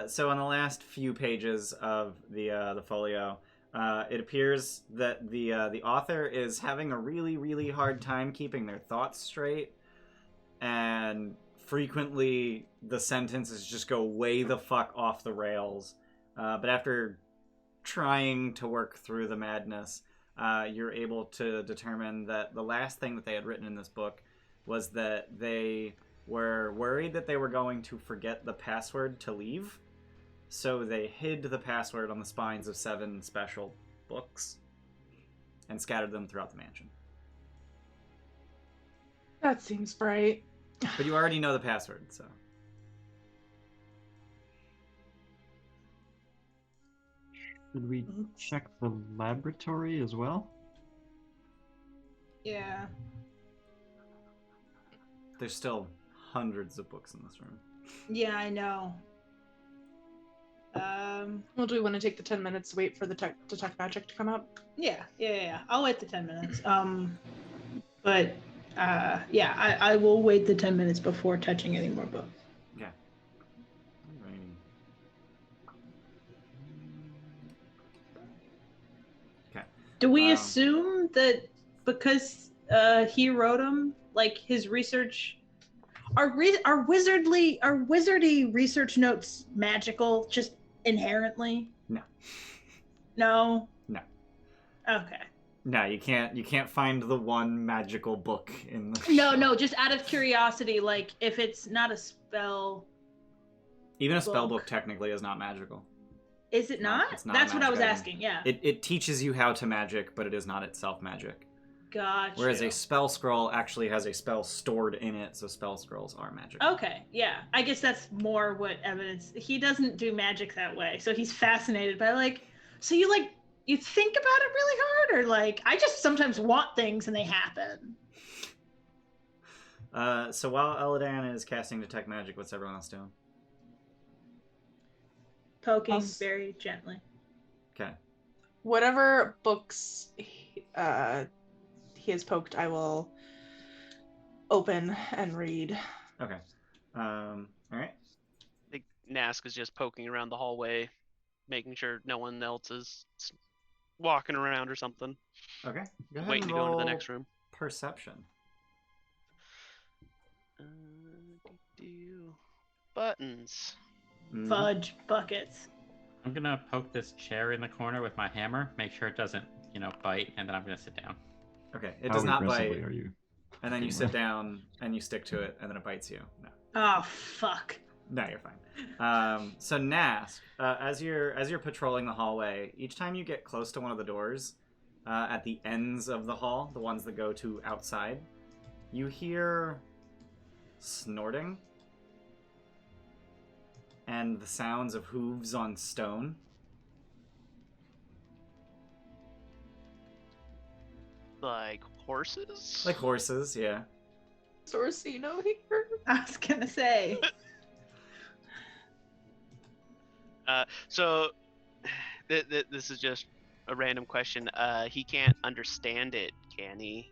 So on the last few pages of the folio, it appears that the author is having a really, really hard time keeping their thoughts straight, and frequently the sentences just go way the fuck off the rails. But after trying to work through the madness, you're able to determine that the last thing that they had written in this book was that they were worried that they were going to forget the password to leave. So they hid the password on the spines of 7 special books and scattered them throughout the mansion. That seems bright. But you already know the password, so. Should we check the laboratory as well? Yeah. There's still hundreds of books in this room. Yeah, I know. Well, do we want to take the 10 minutes to wait for the detect magic to come up? Yeah. I'll wait the 10 minutes. But I will wait the 10 minutes before touching any more books. Yeah. Okay. Do we assume that because he wrote them, like his research Are wizardy research notes magical just inherently? No. No. No. Okay. No, you can't find the one magical book in the No, just out of curiosity, like if it's not a spell, Even a spell book. book technically is not magical. Is it not? It's not That's a what I was magic item. asking. Yeah. It teaches you how to magic, but it is not itself magic. Gotcha. Whereas a spell scroll actually has a spell stored in it, so spell scrolls are magical. Okay, yeah. I guess that's more what evidence. He doesn't do magic that way, so he's fascinated by like. So you think about it really hard, or like I just sometimes want things and they happen. So while Eladan is casting Detect Magic, what's everyone else doing? Poking very gently. Okay. Whatever books he has poked, I will open and read. Okay. All right. I think Nask is just poking around the hallway, making sure no one else is walking around or something. Okay. Go ahead Waiting and to go into the roll next room. Perception. Buttons. Fudge buckets. I'm gonna poke this chair in the corner with my hammer, make sure it doesn't, bite, and then I'm gonna sit down. Okay. It How does not aggressively bite. are you? And then you sit down and you stick to it, and then it bites you. No. Oh fuck. No, you're fine. So Nask, as you're patrolling the hallway, each time you get close to one of the doors, at the ends of the hall, the ones that go to outside, you hear snorting and the sounds of hooves on stone. Like horses? Like horses, yeah. Sorcino here. I was gonna say. So this is just a random question. He can't understand it, can he?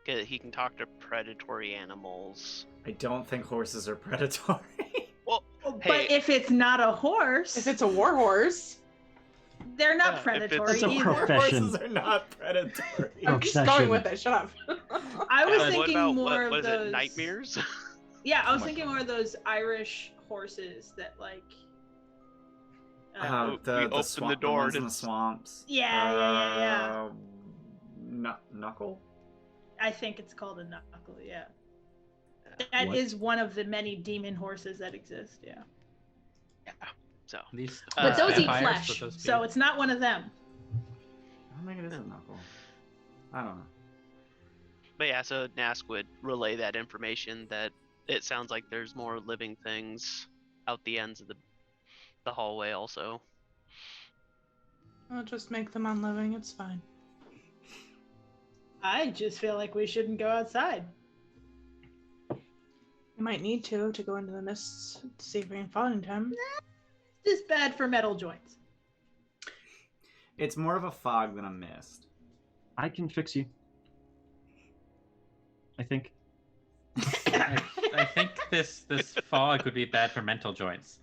'Cause he can talk to predatory animals. I don't think horses are predatory. Well, But hey, if it's not a horse, If it's a war horse, they're not if it's- predatory It's a either. profession. Horses are not predatory. I'm just Obsession. going with it. Shut up. I was what thinking about more what of is those it? Nightmares? Yeah, I was Oh my thinking God. more of those Irish horses that like. We The open swamp, the door ones in and the swamps. Yeah. Knuckle? I think it's called a knuckle. Yeah. That What? is one of the many demon horses that exist. Yeah. So, These But those eat vampires, flesh, would those be- so it's not one of them. I don't think it is a knuckle. I don't know. but yeah, so Nask would relay that information that it sounds like there's more living things out the ends of the hallway also. I'll just make them unliving. It's fine. I just feel like we shouldn't go outside. We might need to go into the mists to see if we can find him. It's bad for metal joints. It's more of a fog than a mist. I can fix you. I think. I think this fog would be bad for mental joints.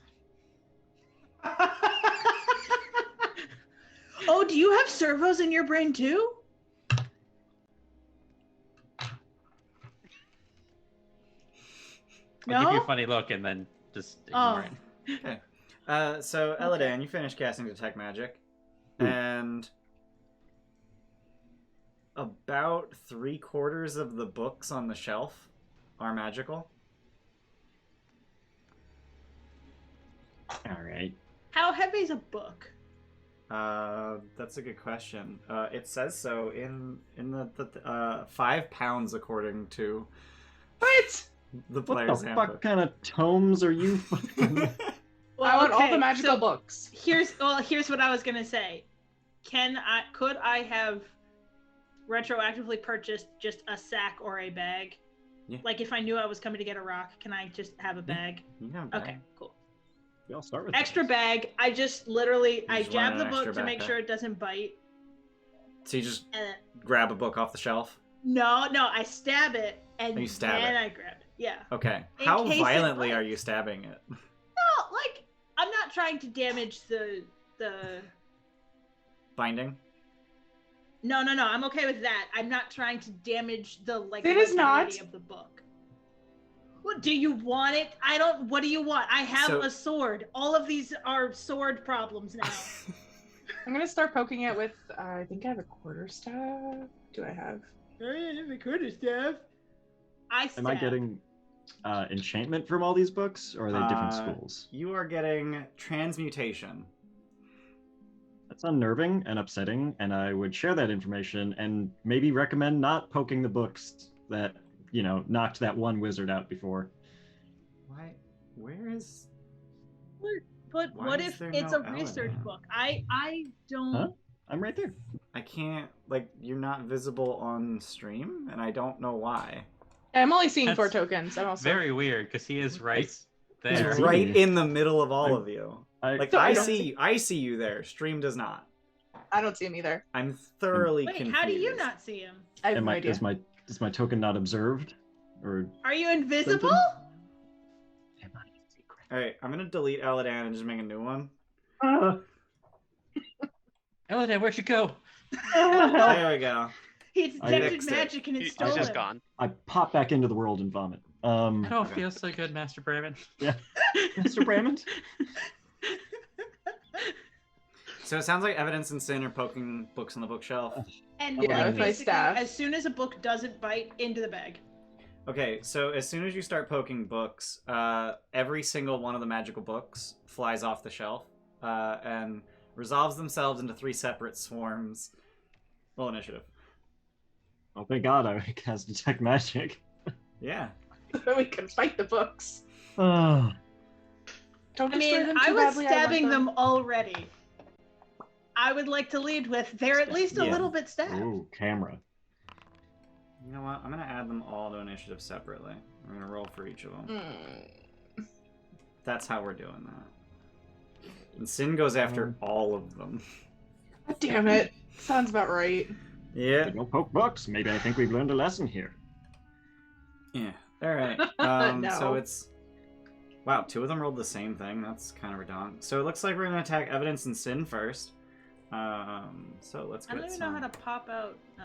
Oh, do you have servos in your brain too? I'll give you No? a funny look and then just ignore Oh. it. Okay. So Eladan, you finished casting Detect Magic, and about 3/4 of the books on the shelf are magical. All right. How heavy is a book? That's a good question. It says so in the 5 pounds according to What? the What player's the fuck handbook. kind of tomes are you? fucking- I want all okay, the magical so books. Here's what I was gonna say. Could I have retroactively purchased just a sack or a bag? Yeah. Like if I knew I was coming to get a rock, can I just have a bag? You can have a Okay, bag. cool. We all start with Extra those. bag. I just literally I just jab want the an book extra to make backpack. sure it doesn't bite. So you just And grab a book off the shelf. no, I stab it and Oh, you stab then it. I grab it. Yeah. Okay. In How case it violently are bites. you stabbing it? No, like I'm not trying to damage the. Binding? No. I'm okay with that. I'm not trying to damage the like It is not. legibility of the book. What do you want it? I don't. What do you want? I have So- a sword. All of these are sword problems now. I'm gonna start poking it with. I think I have a quarterstaff. Do I have? Oh yeah, the quarterstaff. I Am I stab. getting enchantment from all these books, or are they different Uh, schools? You are getting transmutation. That's unnerving and upsetting, and I would share that information and maybe recommend not poking the books that, knocked that one wizard out before. Why? Where is? But Why what is if there it's no a research Eladan? book? I don't. Huh? I'm right there. I can't. Like, you're not visible on stream, and I don't know why. I'm only seeing 4 That's totons. I'm also Very weird, because he is right He's there. see right you. in the middle of all I- of you. Like, So I don't see. I see you there. Stream does not. I don't see him either. I'm thoroughly Wait, confused. how do you not see him? I have no idea. is my token not observed, or Are you invisible? am I a secret? All right, I'm gonna delete Eladan and just make a new one. Eladan, where'd you go? There we go. He detected fixed it. magic and it He's stole just him. gone. I pop back into the world and vomit. I don't Okay. feel so good, Master Brammond. Yeah, Mr. Brammond. So it sounds like Evidence and Sin are poking books on the bookshelf. And Yeah, with my basically, staff. as soon as a book doesn't bite, into the bag. Okay, so as soon as you start poking books, every single one of the magical books flies off the shelf and resolves themselves into 3 separate swarms. Roll initiative. Oh, thank God I cast detect magic. Yeah. We can fight the books. Oh, Don't I destroy mean, them I too was badly, I want stabbing them already. I would like to lead with, they're at least a Yeah. little bit stabbed. ooh, camera. You know what? I'm going to add them all to initiative separately. We're going to roll for each of them. That's how we're doing that. And Sin goes after all of them. God damn it. Sounds about right. Yeah. We don't poke books. Maybe I think we've learned a lesson here. Yeah. All right. No. So it's... Wow, 2 of them rolled the same thing. That's kind of redundant. So it looks like we're going to attack Evidence and Sin first. So let's I get don't even know some... how to pop out. Oh.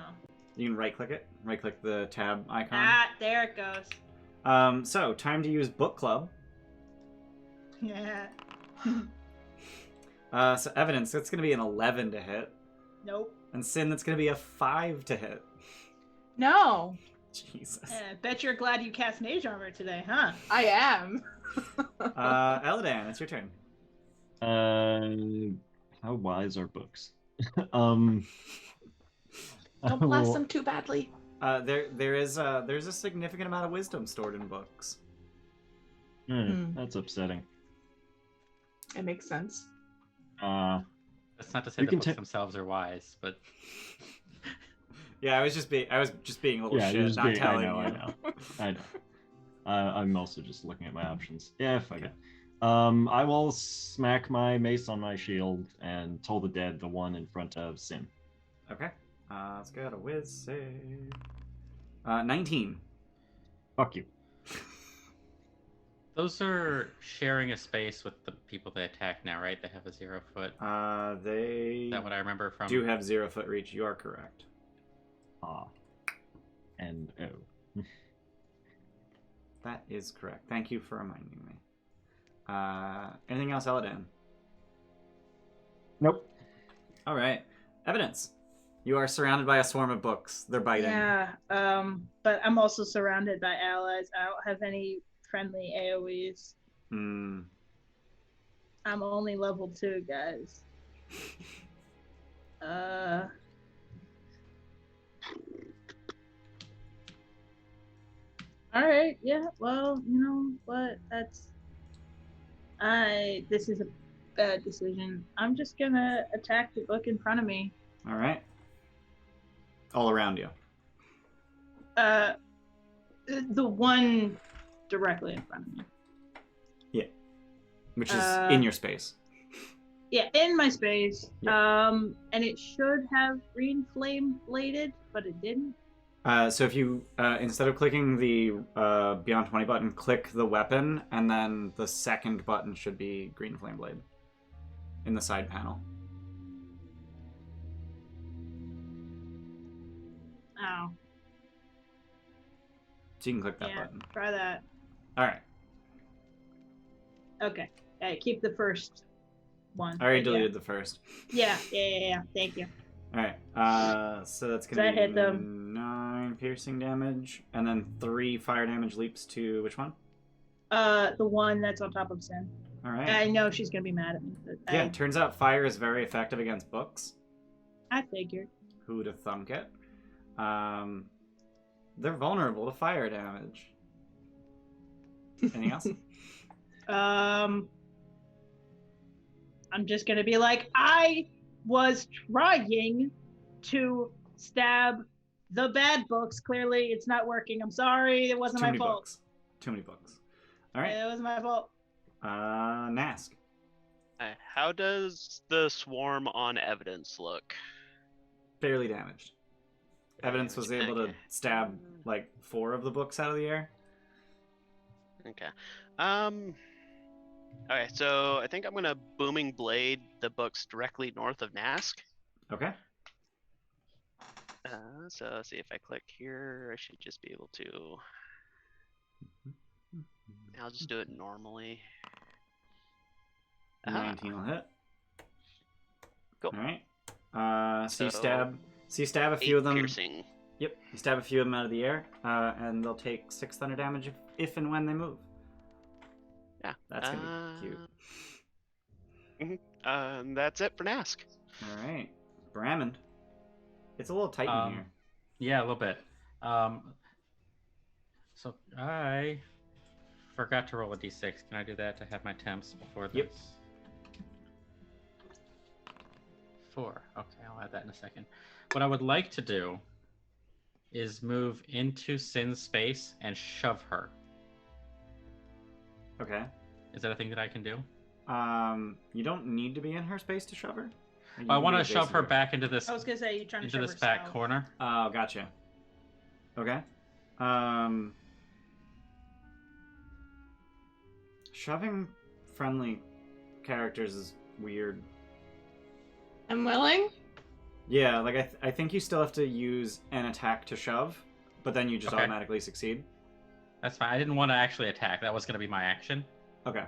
You can right-click it. Right-click the tab icon. Ah, there it goes. So, time to use Book Club. Yeah. So Evidence, that's going to be an 11 to hit. Nope. And Sin, that's going to be a 5 to hit. No, Jesus. Bet you're glad you cast Mage Armor today, huh? I am. Eladan, it's your turn. How wise are books? Don't blast will- them too badly. There's a significant amount of wisdom stored in books. That's upsetting. It makes sense. That's not to say You the can books ta- themselves are wise, but Yeah, I was just being a little Yeah, shit, you're just not being, telling I you. know. I know. I'm also just looking at my options. Yeah, fuck it. I will smack my mace on my shield and toll the dead, the one in front of Sin. Okay. Let's get a whiz save. 19. Fuck you. those are sharing a space with the people they attack now, right? They have a 0 foot. They Is that what I remember from? do have 0 foot reach. You are correct. And oh. That is correct. Thank you for reminding me. Anything else, Eladan? Nope. All right. Evidence. You are surrounded by a swarm of books. They're biting. Yeah, but I'm also surrounded by allies. I don't have any friendly AoEs. Hmm. I'm only level 2, guys. Alright, yeah, well, you know what? This is a bad decision. I'm just gonna attack the book in front of me. All right. All around you. The one directly in front of me. Which is in your space. Yeah, in my space. Yeah. And it should have green flame bladed, but it didn't. So if you, instead of clicking the Beyond 20 button, click the weapon, and then the second button should be Green Flame Blade in the side panel. Oh, So you can click that yeah, button. try that. All right. Okay. Keep the first one. I already but deleted the first. Yeah. Thank you. All right. So that's Does gonna that be hit them? 9 piercing damage, and then 3 fire damage leaps to which one? The one that's on top of Sin. All right. I know she's gonna be mad at me. But Yeah, it turns out fire is very effective against books. I figured. Who'd have thunk it? They're vulnerable to fire damage. Anything else? I'm just gonna be like, I was trying to stab the bad books. Clearly, it's not working. I'm sorry. It wasn't Too my many fault. books. Too many books. All right. It wasn't my fault. Nask. How does the swarm on evidence look? Barely damaged. Evidence was able to Okay. stab like 4 of the books out of the air. Okay. Okay, so I think I'm gonna booming blade the books directly north of Nask. Okay. So let's see if I click here, I should just be able to. I'll just do it normally. 19 will hit. Cool. All right. So you So, stab a 8 few of them. piercing. Yep. You stab a few of them out of the air, and they'll take 6 thunder damage if and when they move. Yeah. That's gonna be cute. That's it for Nask. All right. Brammond. It's a little tight in here. Yeah, a little bit. So I forgot to roll a d6. Can I do that to have my temps before this? Yep. 4. Okay, I'll add that in a second. What I would like to do is move into Sin's space and shove her. Okay. Is that a thing that I can do? You don't need to be in her space to shove her. You I can want be to shove her adjacent back into this I was gonna say you trying to into shove this her back south. corner. Oh, gotcha. Okay. Shoving friendly characters is weird. I'm willing. Yeah, like I think you still have to use an attack to shove, but then you just Okay. automatically succeed. That's fine. I didn't want to actually attack. That was going to be my action. Okay.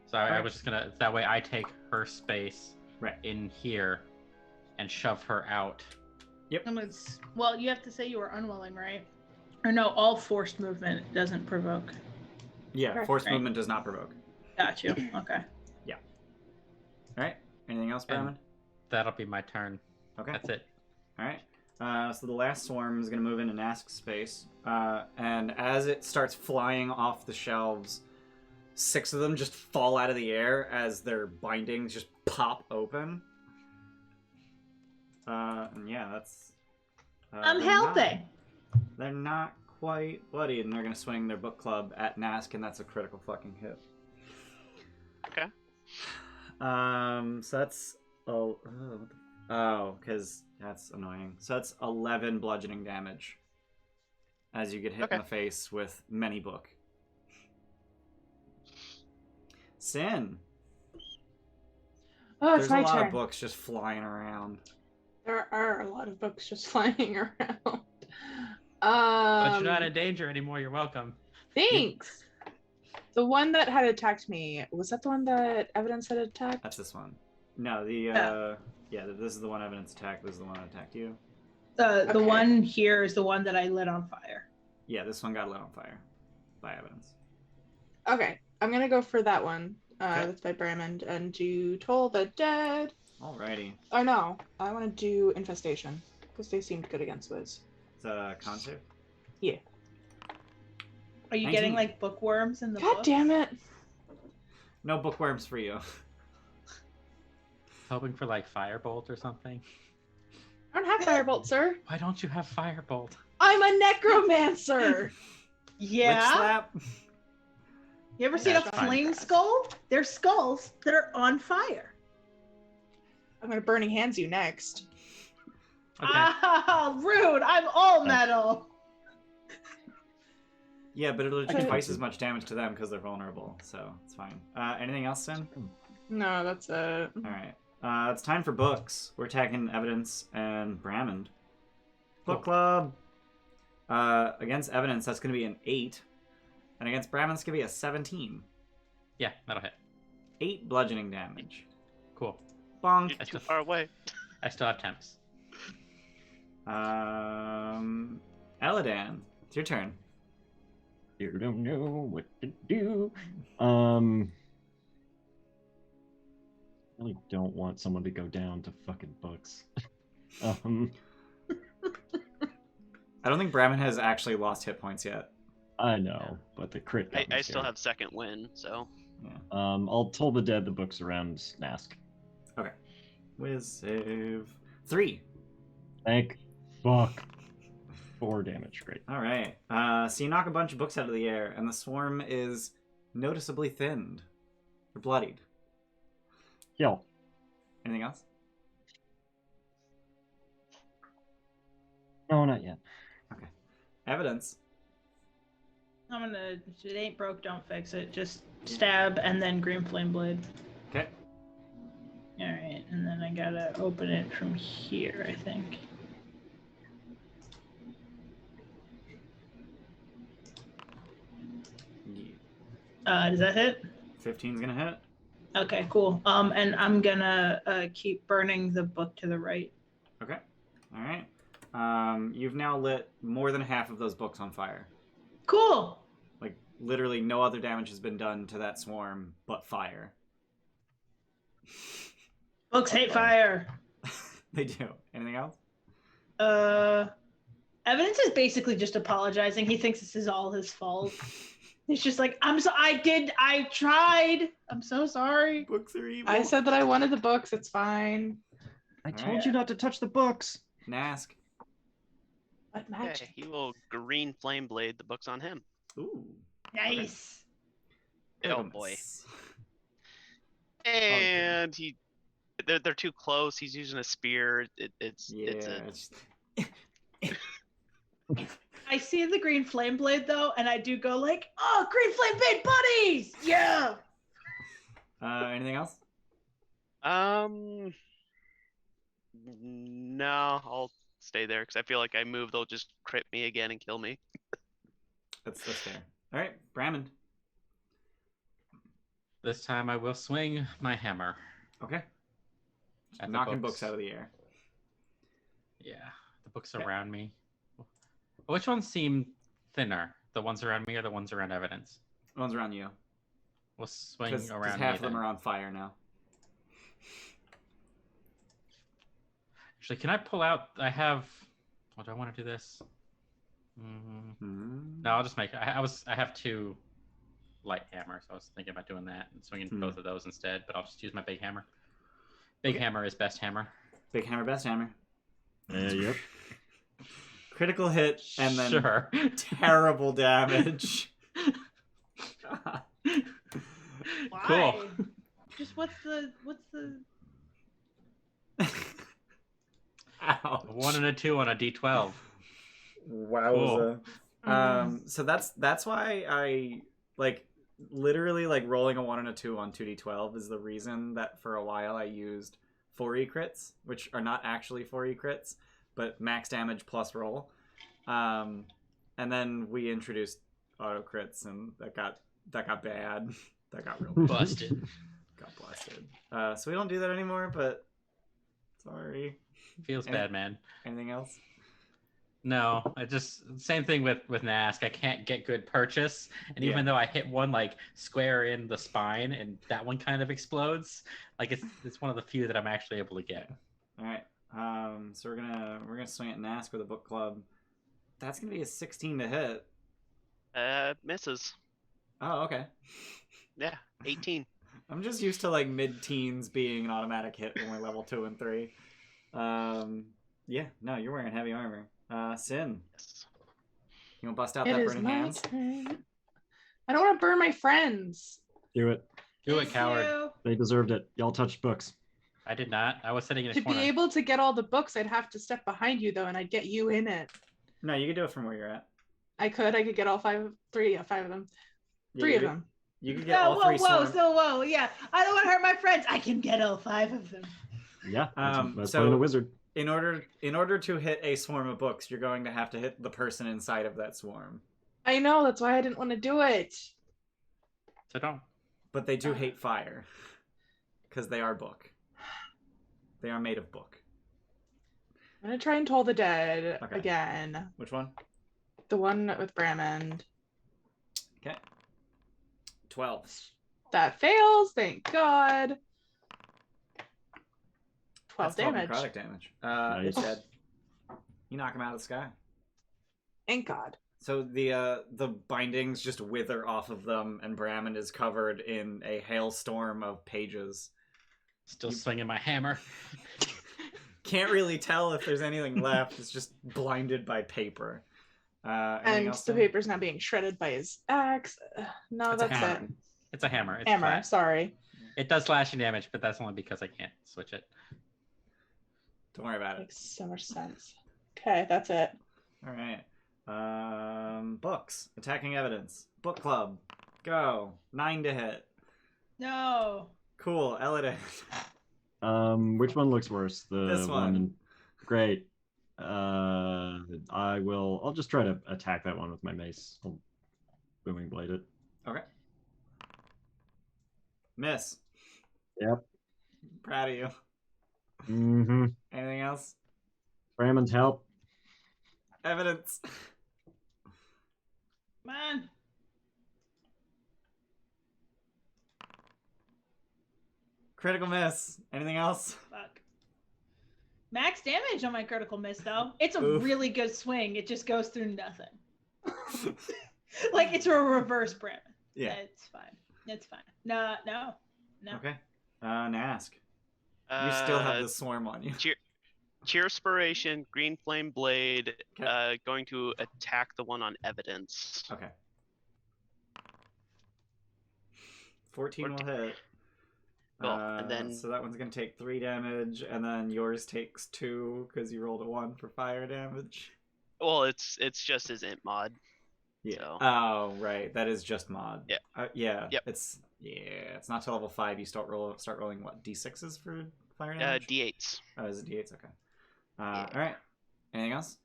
So I Alright. was just gonna. That way, I take her space Right. in here and shove her out. Well, you have to say you were unwilling, right? Or no, all forced movement doesn't provoke. Yeah, Right. forced Right. movement does not provoke. Got you. Okay. All right. Anything else, And- Brammond? That'll be my turn. Okay. That's it. All right. So the last swarm is going to move into Nask's space, and as it starts flying off the shelves, 6 of them just fall out of the air as their bindings just pop open. And yeah, that's. I'm they're not- helping. They're not quite bloodied, and they're going to swing their book club at Nask, and that's a critical fucking hit. Okay. So that's because that's annoying. So that's 11 bludgeoning damage as you get hit Okay. in the face with many book. Sin. Oh, it's There's my a lot turn. of books just flying around. There are a lot of books just flying around. But you're not in danger anymore. You're welcome. Thanks. The one that had attacked me, was that the one that Evidence had attacked? That's this one. No, this is the one Evidence attacked. This is the one that attacked you. The Okay. one here is the one that I lit on fire. Yeah, this one got lit on fire by Evidence. Okay, I'm gonna go for that one. Okay. That's by Brammond, and do Toll the Dead. Alrighty. Oh no, I want to do Infestation because they seemed good against Wiz. It's a con save. Are you 19. getting like bookworms in the God book? damn it! No bookworms for you. Hoping for like firebolt or something. I don't have Firebolt, sir. Why don't you have firebolt? I'm a necromancer. Witch Yeah. slap. You ever seen a That's fine. flame skull? They're skulls that are on fire. I'm gonna burning hands you next. Okay. Ah, rude. I'm all metal. Yeah, but it'll do Okay. twice as much damage to them because they're vulnerable, so it's fine. Anything else, Sin? No, that's it. Alright. It's time for books. We're attacking Evidence and Brammond. Book Cool. club. Against Evidence, that's going to be an 8. And against Brammond, it's going to be a 17. Yeah, that'll hit. 8 bludgeoning damage. Cool. Bonk. You're too far away. I still have temps. Eladan, it's your turn. You don't know what to do. Really don't want someone to go down to fucking books. I don't think Brammond has actually lost hit points yet. I know, but the crit. got me I still scared. have second win, so. I'll toll the dead the books around Nask. Okay. Wiz save 3. Thank fuck. 4 damage. Great. All right. So you knock a bunch of books out of the air, and the swarm is noticeably thinned. Or bloodied. Kill. Anything else? No, not yet. Okay. Evidence. I'm gonna. If it ain't broke, don't fix it. Just stab and then green flame blade. Okay. All right, and then I gotta open it from here, I think. Does that hit? 15's gonna hit. Okay, cool. And I'm gonna keep burning the book to the right. Okay. All right. You've now lit more than half of those books on fire. Cool. Like, literally no other damage has been done to that swarm but fire. Books hate fire. They do. Anything else? Evidence is basically just apologizing. He thinks this is all his fault. He's just like, I tried. I'm so sorry. Books are evil. I said that I wanted the books. It's fine. I All told right. you not to touch the books. Nask. What Okay, magic? he will green flame blade the books on him. Ooh. Nice. Oh boy. And they're too close. He's using a spear. It's I see the green flame blade though, and I do go like, oh, green flame blade buddies! Yeah. Anything else? No, I'll stay there because I feel like I move, they'll just crit me again and kill me. That's fair. All right, Brammond. This time I will swing my hammer. Okay. At the Knocking books out of the air. Yeah, the books Okay. around me. Which ones seem thinner? The ones around me or the ones around evidence? The ones around you. We'll swing Because around half me of them then. are on fire now. Actually, can I pull out? I have. What do I want to do this? No, I'll just make. I have 2 light hammers. I was thinking about doing that and swinging both of those instead. But I'll just use my big hammer. Big hammer is best hammer. Big hammer, best hammer. Yep. Critical hit and then Sure. terrible damage. Why? Cool. Just what's the Ouch. 1 and a 2 on a D12. Wowza. So that's why I like literally like rolling a 1 and a 2 on 2d12 is the reason that for a while I used 4e crits, which are not actually 4e crits, but max damage plus roll. And then we introduced auto crits, and that got bad. That got real bad. Busted. Got busted. So we don't do that anymore, but sorry. Feels bad, man. Anything else? No, I just same thing with Nask. I can't get good purchase, and even though I hit one like square in the spine, and that one kind of explodes, like it's one of the few that I'm actually able to get. All right. So we're gonna swing at Nask with a book club. That's gonna be a 16 to hit. Misses. Oh, okay. Yeah, 18. I'm just used to like mid-teens being an automatic hit when we're level 2 and 3. Yeah, no, you're wearing heavy armor. Sin, Yes. you want to bust out It that is burning my hands? turn. I don't want to burn my friends. Do it. Do it, coward. You. They deserved it. Y'all touched books. I did not. I was sitting in a To corner. be able to get all the books, I'd have to step behind you though, and I'd get you in it. No, you can do it from where you're at. I could get all 5 of them. Yeah, 3 you of could- them. You can get No, all 3 whoa, yeah. I don't want to hurt my friends. I can get all 5 of them. Yeah. That's so- playing a wizard. In order to hit a swarm of books, you're going to have to hit the person inside of that swarm. I know, that's why I didn't want to do it. So don't. But they do hate fire. Because they are book. They are made of book. I'm gonna try and Toll the Dead Okay. again. Which one? The one with Brammond. Okay. 12. That fails, thank God. 12 That's 12 damage. necrotic damage. It's Nice. dead. You knock him out of the sky. Thank God. So the bindings just wither off of them, and Brammond is covered in a hailstorm of pages. Still swinging my hammer. Can't really tell if there's anything left. It's just blinded by paper. Anything And else, the Dan? paper's now being shredded by his axe. No, It's a that's hammer. it. It's a hammer. It's Hammer, flat. sorry. It does slashing damage, but that's only because I can't switch it. Don't worry about it. Makes so much sense. Okay, that's it. All right. Books. Attacking evidence. Book club. Go. 9 to hit. No. Cool. Eladan. Which one looks worse? The This one. Great. I'll just try to attack that one with my mace. I'll booming blade it. Okay. Miss. Yep. Proud of you. Mm-hmm. Anything else? Brammond's help. Evidence. Come on. Critical miss. Anything else? Fuck. Max damage on my critical miss, though. It's a Oof. really good swing. It just goes through nothing. Like, it's a reverse Brammond. Yeah. It's fine. It's fine. No. Okay. Nask. You still have the swarm on you. Cheerspiration, Green Flame Blade, Okay. going to attack the one on evidence. Okay. 14 will hit. Cool. And then So that one's gonna take 3 damage, and then yours takes 2 because you rolled a 1 for fire damage. well, it's just his int mod. Yeah. So- Oh, right. That is just mod. Yeah. Yeah. Yep. It's not till level 5 you start rolling what, d6s for fire damage? D8s. Oh, is it d8s? Okay. All right. Anything else?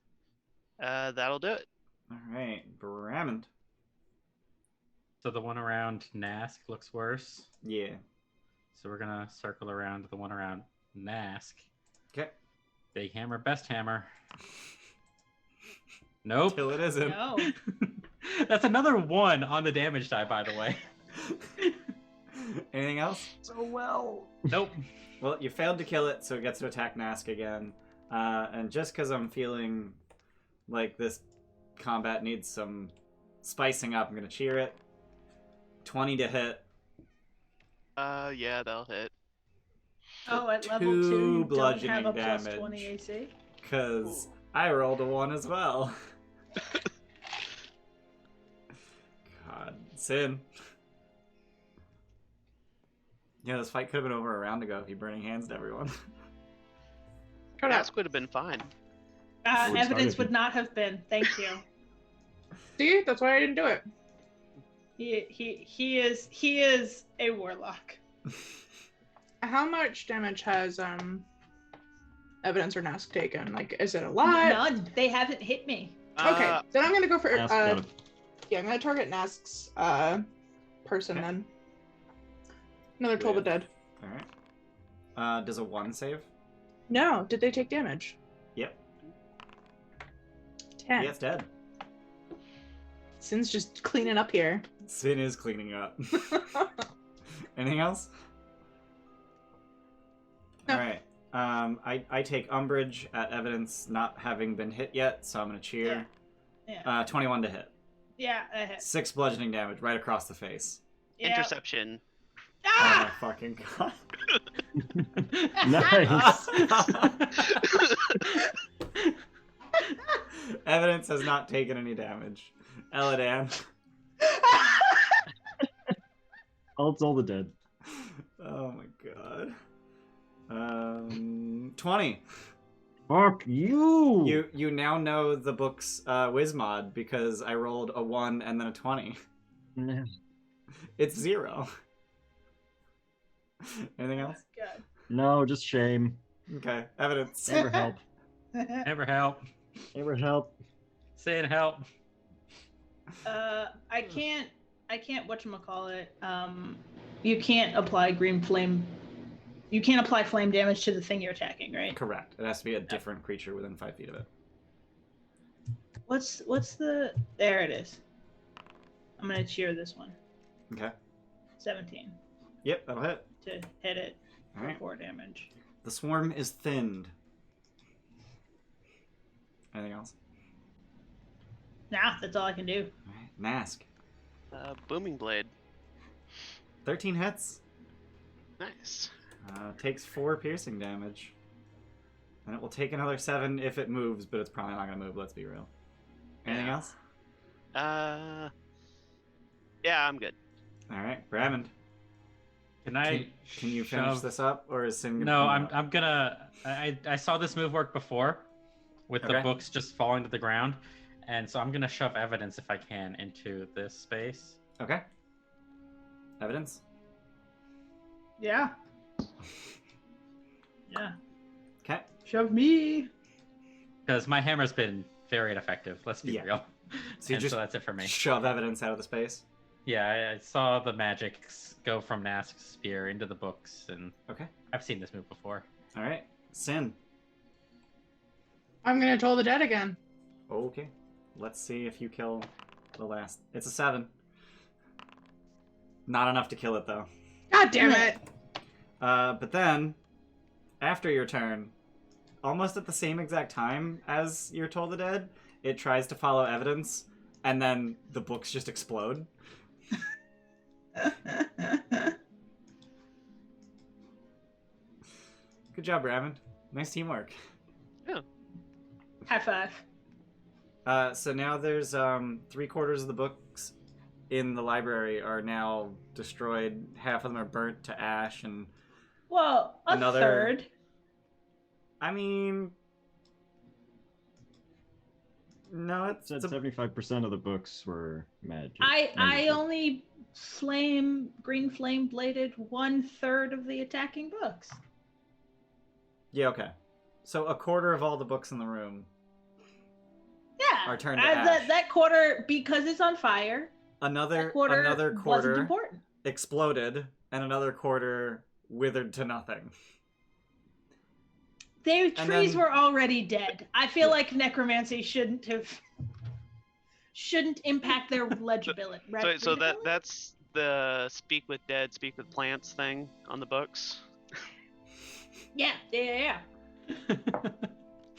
That'll do it. All right. Brammond. So the one around Nask looks worse. Yeah. So we're gonna circle around the one around Nask. Okay. Big hammer, best hammer. Nope. Till it isn't. No. That's another 1 on the damage die, by the way. Anything else? So well. Nope. Well, you failed to kill it, so it gets to attack Nask again. And just because I'm feeling like this combat needs some spicing up, I'm going to cheer it. 20 to hit. Yeah, that'll hit. Oh, at level 2, 2 you don't bludgeoning have a plus damage. 20 AC? Because I rolled a 1 as well. God, sin. Yeah, this fight could have been over a round ago if you burning hands to everyone. Nask would have been fine. Sorry Evidence if you- would not have been. Thank you. See, that's why I didn't do it. He is a warlock. How much damage has Evidence or Nask taken? Like, is it a lot? None. They haven't hit me. Okay, then I'm gonna go for Nask got it. yeah, I'm gonna target Nask's person Okay. then. Another Toll the With- Dead. Alright. Does a 1 save? No, did they take damage? Yep. 10. Yeah, it's dead. Sin's just cleaning up here. Sin is cleaning up. Anything else? No. Alright. I take umbrage at evidence not having been hit yet, so I'm gonna cheer. Yeah. 21 to hit. Yeah, that hit. 6 bludgeoning damage right across the face. Yeah. Interception. Ah! Oh my fucking god. Nice. Evidence has not taken any damage. Eladan. I'll Toll the Dead. Oh my god. 20. Fuck you! You now know the book's Wizmod because I rolled a 1 and then a 20. Yeah. It's 0. Anything else? Good. No, just shame. Okay. Evidence. Never help. Never help. Never help. Saying help. I can't whatchamacallit. You can't apply green flame. You can't apply flame damage to the thing you're attacking, right? Correct. It has to be a different creature within 5 feet of it. What's the? There it is. I'm gonna cheer this one. Okay. 17 Yep, that'll hit. to hit it for Alright. 4 damage. The swarm is thinned. Anything else? Nah, that's all I can do. Alright. Nask. Booming blade. 13 hits. Nice. Takes 4 piercing damage. And it will take another 7 if it moves, but it's probably not going to move, let's be real. Anything Yeah. else? Yeah, I'm good. Alright, Brammond. Can you finish shove- this up, or is Sin gonna No, clean I'm gonna. I saw this move work before, with the Okay. books just falling to the ground, and so I'm gonna shove evidence if I can into this space. up? Okay. Evidence? Yeah. Yeah. Okay. Shove me. Because my hammer's been very ineffective. Let's be Yeah. real. So you And just so that's it for me. shove evidence out of the space? Yeah, I saw the magics go from Nask's spear into the books, and Okay. I've seen this move before. Alright. Sin. I'm gonna toll the dead again. Okay. Let's see if you kill the last. It's a 7. Not enough to kill it, though. God damn it! But then, after your turn, almost at the same exact time as you're told the dead, it tries to follow evidence, and then the books just explode. Good job, Brammond. Nice teamwork. High five. So now there's 3/4 of the books in the library are now destroyed. Half of them are burnt to ash, and Well, a Another- third. I mean, no, it's Said a 75% of the books were magic. I only green flame bladed 1/3 of the attacking books. yeah, okay. So 1/4 of all the books in the room. Yeah. Are turned to ash. That quarter, because it's on fire. Another That quarter another wasn't quarter important. exploded, and another quarter withered to nothing. The trees then- were already dead. I feel like necromancy shouldn't impact their legibility. Right? So that's the speak with dead, speak with plants thing on the books. Yeah.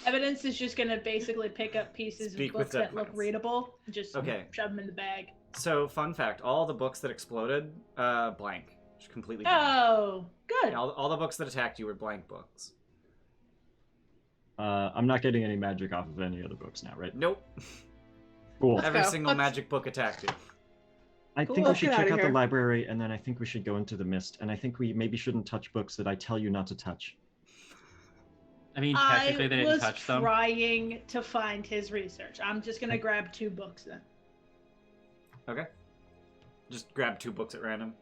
Evidence is just gonna basically pick up pieces Speak of with books dead that look plants. readable, just Okay. shove them in the bag. So, fun fact: all the books that exploded, blank, just completely blank. Oh, good. Yeah, all the books that attacked you were blank books. I'm not getting any magic off of any of the books now, right? Nope. Cool. Every go. single Let's- magic book attacked you. I Cool, think we let's should get check outta out here. the library, and then I think we should go into the mist. And I think we maybe shouldn't touch books that I tell you not to touch. I mean, I technically they didn't was touch them. trying to find his research. I'm just gonna grab 2 books then. Okay. Just grab 2 books at random.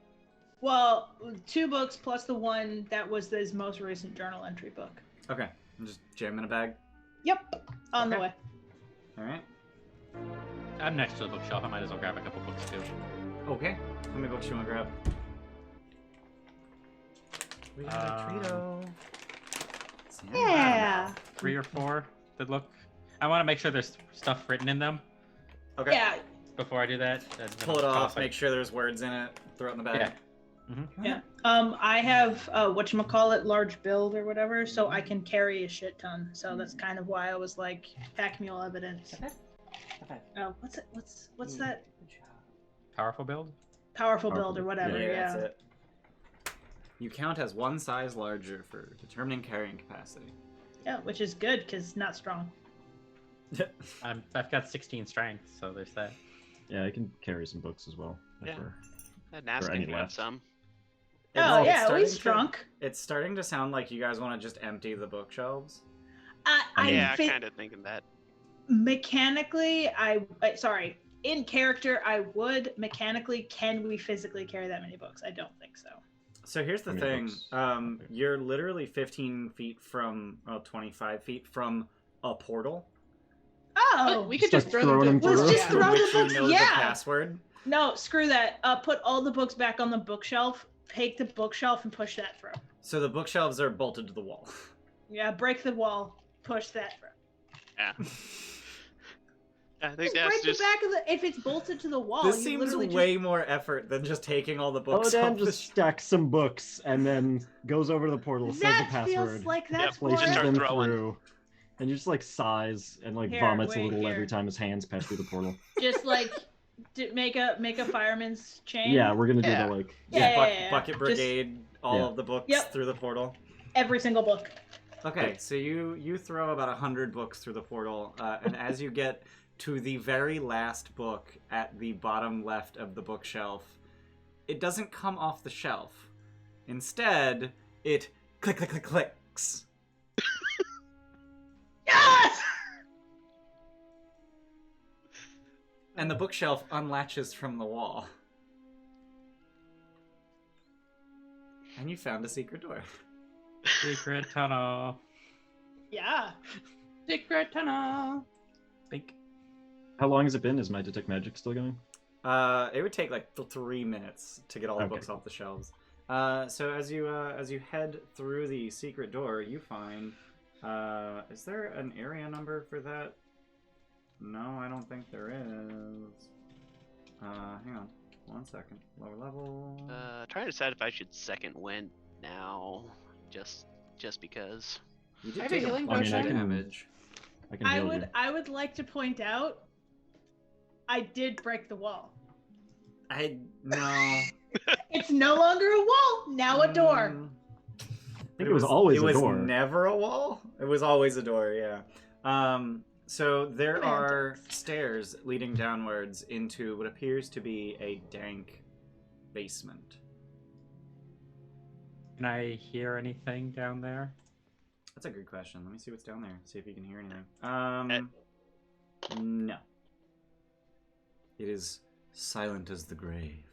Well, 2 books plus the one that was his most recent journal entry book. Okay. And just jam in a bag. Yep, on the Okay. way. All right. I'm next to the bookshelf. I might as well grab a couple books too. Okay. How many books you want to grab? We got a Um, Trito. Yeah. 3 or 4 that look. I want to make sure there's stuff written in them Okay. Yeah. before I do that. And then Pull it I'll off. toss, like- Make sure there's words in it. Throw it in the bag. Yeah. Mhm. Yeah. I have whatchamacallit, large build or whatever, so I can carry a shit ton. So that's kind of why I was like, pack mule evidence. Okay. Oh, what's it? What's that? Powerful build. Powerful build Powerful. or whatever. Yeah, Yeah. that's it. You count as 1 size larger for determining carrying capacity. Yeah, which is good because not strong. I've got 16 strength, so there's that. Yeah, I can carry some books as well. if Yeah. we're- Nask any can grab left. some. Oh It's yeah, starting he's to- drunk. It's starting to sound like you guys want to just empty the bookshelves. Yeah, think kind of thinking that. mechanically, sorry, in character, I would. Mechanically, can we physically carry that many books? I don't think so. So here's the How thing. many books? You're literally 15 feet from, 25 feet from a portal. Oh, we could Start just throw throwing them them through. through. Let's just For throw which the you books. know the Yeah. password. No, screw that. Put all the books back on the bookshelf. Take the bookshelf and push that through. So the bookshelves are bolted to the wall. Yeah, break the wall. Push that through. Yeah. I think Just that's break just. the back of the. If it's bolted to the wall, This you seems literally way more effort than just taking all the books Eladan off the just stacks some books and then goes over to the portal, just. says the That password, feels like that's Yep, just places start them throwing. through, and just like sighs and like Here, vomits a wait, little here. every time his hands pass through the portal. Just like make a fireman's chain. Yeah, we're gonna do Yeah. the like. Yeah. Bucket Just Brigade, all Yeah. of the books Yep. through the portal. every single book. Okay, so you throw about 100 books through the portal, and as you get to the very last book at the bottom left of the bookshelf, it doesn't come off the shelf. Instead, it clicks. Yes! And the bookshelf unlatches from the wall. And you found a secret door. Secret tunnel. Yeah. Secret tunnel. Think. How long has it been? Is my detect magic still going? It would take like 3 minutes to get all the Okay. books off the shelves. So as you head through the secret door, you find. Is there an area number for that? No, I don't think there is. Hang on, 1 second. Lower level. Trying to decide if I should second wind now, just because. You I did have a take healing bunch of potion. damage. I can heal you. I would like to point out I did break the wall. No. It's no longer a wall, now a door. I think it was always a door. It was never a wall. It was always a door. Yeah. So there are stairs leading downwards into what appears to be a dank basement. Can I hear anything down there? That's a good question. Let me see what's down there. See if you can hear anything. No. It is silent as the grave.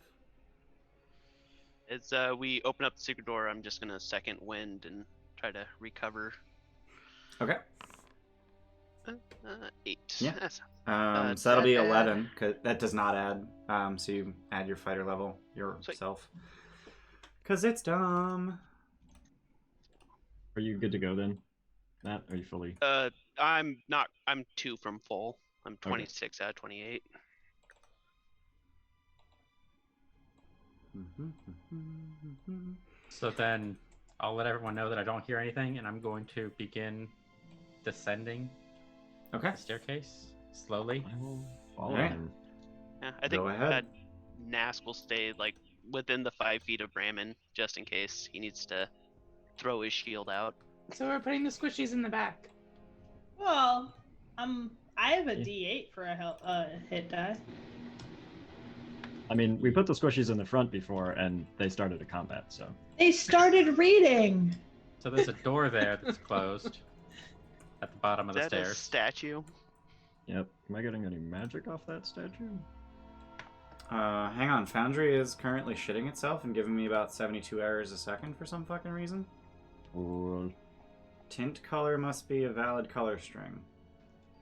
As we open up the secret door, I'm just gonna second wind and try to recover. Okay. 8. Yeah. That's- So that'll be that add? 11. Cause that does not add. So you add your fighter level yourself. Because it's dumb. Are you good to go then, Matt? Are you fully? I'm not. I'm 2 from full. I'm 26 out of 28. So then I'll let everyone know that I don't hear anything, and I'm going to begin descending Okay. the staircase slowly. I will follow Alright. him. Yeah, I think Go ahead. that Nask will stay like within the 5 feet of Brammond, just in case he needs to throw his shield out. So we're putting the squishies in the back. Well, I have a Yeah. D8 for a hit die. I mean, we put the squishies in the front before, and they started a combat. So They started reading. So there's a door there that's closed at the bottom of Is the that a stairs. statue? yep. Am I getting any magic off that statue? Hang on. Foundry is currently shitting itself and giving me about 72 errors a second for some fucking reason. Or Tint color must be a valid color string.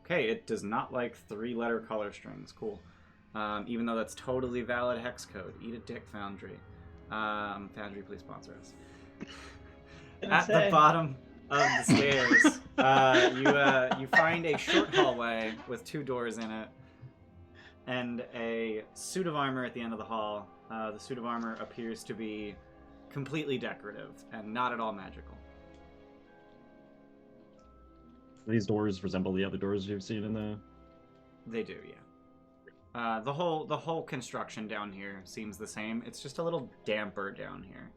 Okay, it does not like 3-letter color strings. Cool. Even though that's totally valid hex code. Eat a dick, Foundry. Foundry, please sponsor us. At the bottom of the stairs, you find a short hallway with 2 doors in it, and a suit of armor at the end of the hall. The suit of armor appears to be completely decorative and not at all magical. these doors resemble the other doors you've seen in the. They do, yeah. The whole construction down here seems the same. It's just a little damper down here.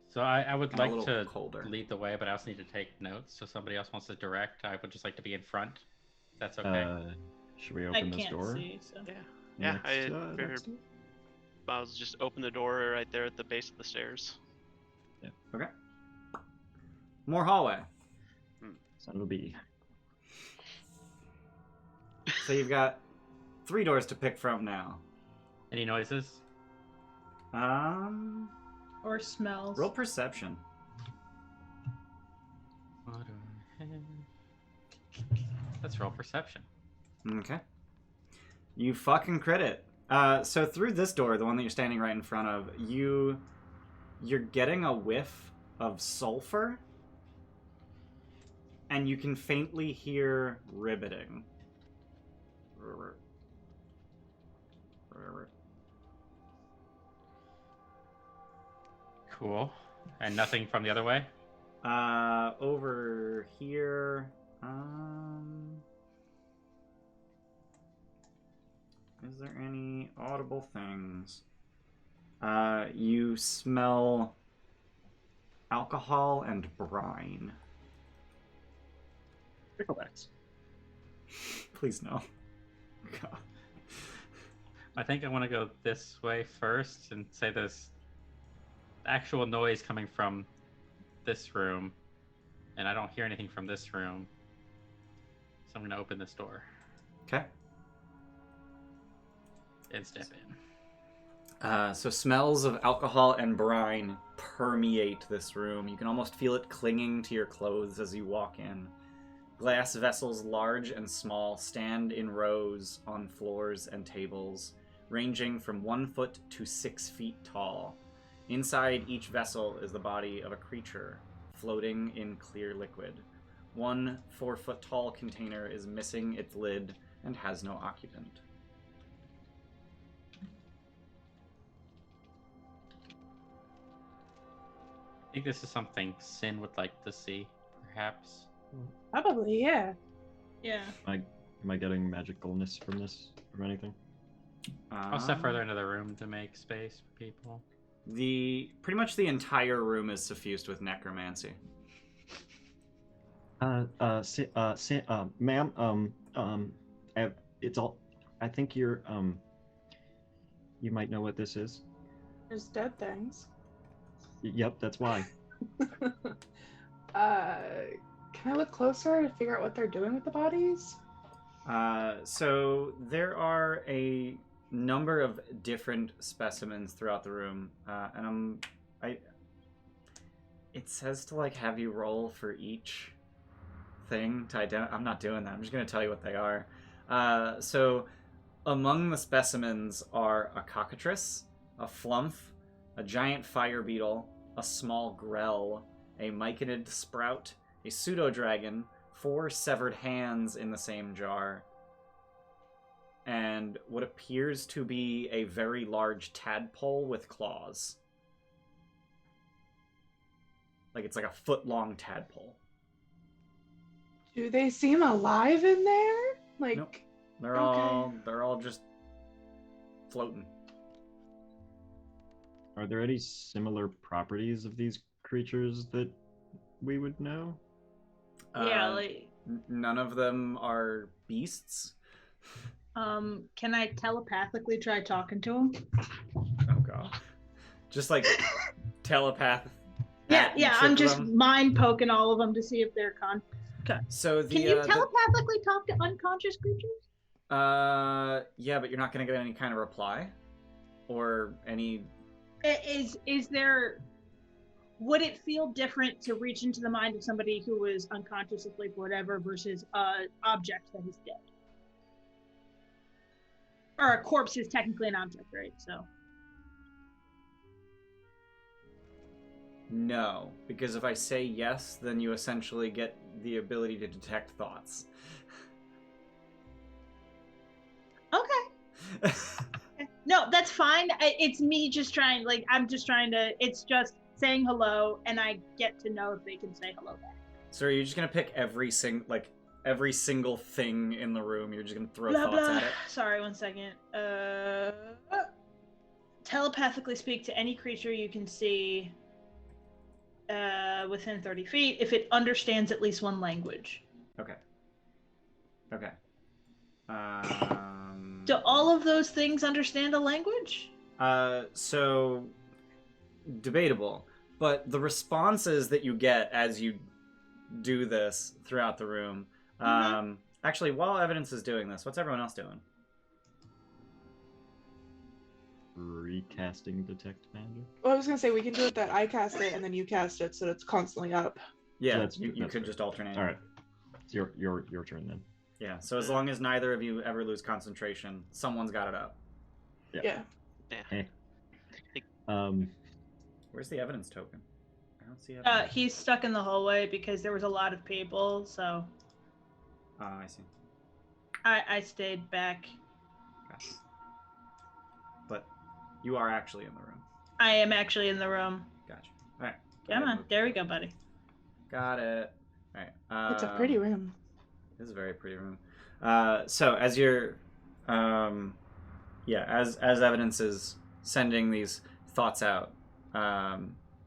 So I would And a like little to colder. lead the way, but I also need to take notes. So somebody else wants to direct. I would just like to be in front. That's okay. Should we I open this can't door? see, so. Yeah, Next, I next figured door? I'll just open the door right there at the base of the stairs. Okay. More hallway. Son of a bee. So you've got 3 doors to pick from now. Any noises? Or smells. Roll perception. What do I have? Let's roll perception. Okay. You fucking crit it. So through this door, the one that you're standing right in front of, you're getting a whiff of sulfur, and you can faintly hear ribbiting. Cool. And nothing from the other way? Over here, is there any audible things? You smell alcohol and brine. Picklebacks. Please no. God. I think I want to go this way first and say there's actual noise coming from this room, and I don't hear anything from this room. So I'm going to open this door Okay. and step in. So smells of alcohol and brine permeate this room. You can almost feel it clinging to your clothes as you walk in. Glass vessels, large and small, stand in rows on floors and tables, ranging from 1 foot to 6 feet tall. Inside each vessel is the body of a creature, floating in clear liquid. One 4-foot-tall container is missing its lid and has no occupant. I think this is something Sin would like to see, perhaps. Probably, yeah. Yeah. Am I getting magicalness from this, from anything? I'll step further into the room to make space for people. Pretty much the entire room is suffused with necromancy. Ma'am, it's all. I think you might know what this is. There's dead things. Yep, that's why. Can I look closer to figure out what they're doing with the bodies? So there are a number of different specimens throughout the room, and it says to like have you roll for each thing to identify. I'm not doing that. I'm just going to tell you what they are. So among the specimens are a cockatrice, a flumph, a giant fire beetle, a small grell, a myconid sprout, a pseudo-dragon, 4 severed hands in the same jar, and what appears to be a very large tadpole with claws. Like it's like a foot-long tadpole. Do they seem alive in there? Like, Nope. They're Okay. all just floating. Are there any similar properties of these creatures that we would know? Yeah, like, None of them are beasts. can I telepathically try talking to him? Oh god. Just like telepath. Yeah, at yeah, each I'm of just them. mind poking all of them to see if they're So Can you telepathically talk to unconscious creatures? yeah, but you're not gonna get any kind of reply, or any. Is there? Would it feel different to reach into the mind of somebody who was unconscious, asleep, whatever, versus an object that is dead? Or a corpse is technically an object, right? So. No, because if I say yes, then you essentially get the ability to detect thoughts. Okay. No, that's fine. It's me just trying. Like I'm just trying to. It's just saying hello, and I get to know if they can say hello back. So are you just gonna pick every single thing in the room? You're just gonna throw Blah thoughts blah. at it? Sorry, 1 second. Telepathically speak to any creature you can see within 30 feet if it understands at least one language. Okay. Do all of those things understand a language? So debatable, but the responses that you get as you do this throughout the room. Actually, while Evidence is doing this, what's everyone else doing? Recasting detect magic. Well, I was gonna say we can do it that I cast it and then you cast it, so it's constantly up. Yeah, That's- you that's could fair. just alternate. All right, it's your turn then. Yeah, so as long as neither of you ever lose concentration, someone's got it up. Yeah. Hey. Where's the evidence token? I don't see evidence. He's stuck in the hallway because there was a lot of people, so I see. I stayed back. Gotcha. But you are actually in the room. I am actually in the room. Gotcha. All right. Come on, there we go, buddy. Got it. All right. It's a pretty room. It is a very pretty room. So as you're, as evidence is sending these thoughts out,